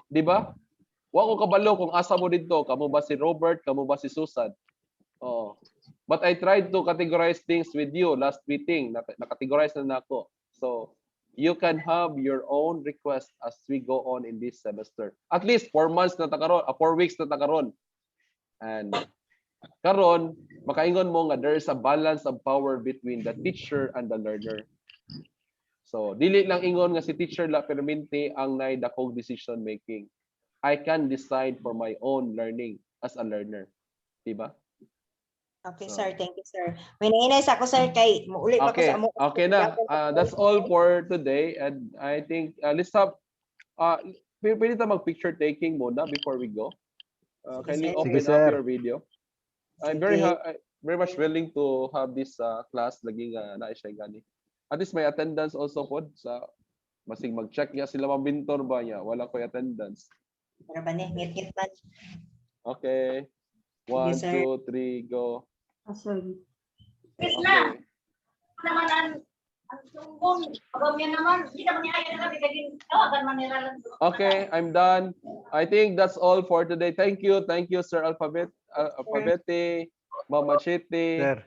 Di ba? Wa ko kabalo kung asa mo dito, kamo ba si Robert, kamo ba si Susan. But I tried to categorize things with you last meeting. Na-categorize na nako. So you can have your own request as we go on in this semester. At least 4 months na ta karon, 4 weeks na ta karon. And karon makaingon mo nga there is a balance of power between the teacher and the learner. So, dili lang ingon nga si teacher la perminti ang nay dakog decision making. I can decide for my own learning as a learner. Diba? Okay, sir. Thank you, sir. May nanginay sa ako, sir, kay muuli pa ko sa amo. Okay na. That's all for today. And I think let's have Pwede tayo mag-picture taking muna before we go. Kindly Sige, open sir. up your video. I'm very Sige. very much willing to have this class laging na siya gani. At least may attendance also pod sa masig mag-check niya sila mabintor ba niya. Wala ko attendance. Para ba ni? Ngit-ngit man. Okay. 1, sir. 2, 3, go. Sorry. Okay. Naman ang sumbong, abang yan naman, hindi naman niya ayaw na bigagin, tawagan man nila lang. Okay, I'm done. I think that's all for today. Thank you, Sir Alphabete, Ma'am Machete, Sir.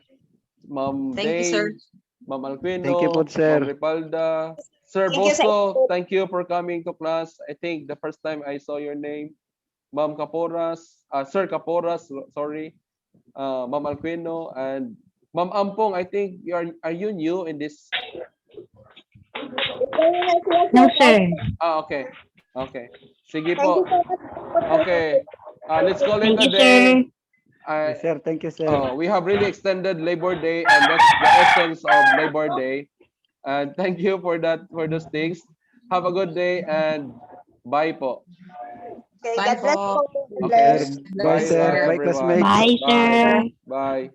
Ma'am Thank you, sir. Dane, Ma'am Alpino, Thank you po, sir. Ma'am Ripalda, Sir Thank you, sir. Bosco. Thank you for coming to class. I think the first time I saw your name, Ma'am Caporas, Sir Caporas, sorry, Ma'am Alpino, and Ma'am Ampong. I think are you new in this? No, sir. Okay. Okay. Sige Thank you po. so much. Okay. Let's call it Thank a you, day. sir. Yes, sir. Thank you, sir. We have really extended Labor Day, and that's the essence of Labor Day. And thank you for those things. Have a good day and bye po. Okay, Bye God bless po. po. God Okay. bless. Bye, sir. Bye, everyone. classmates. Bye, sir. Bye.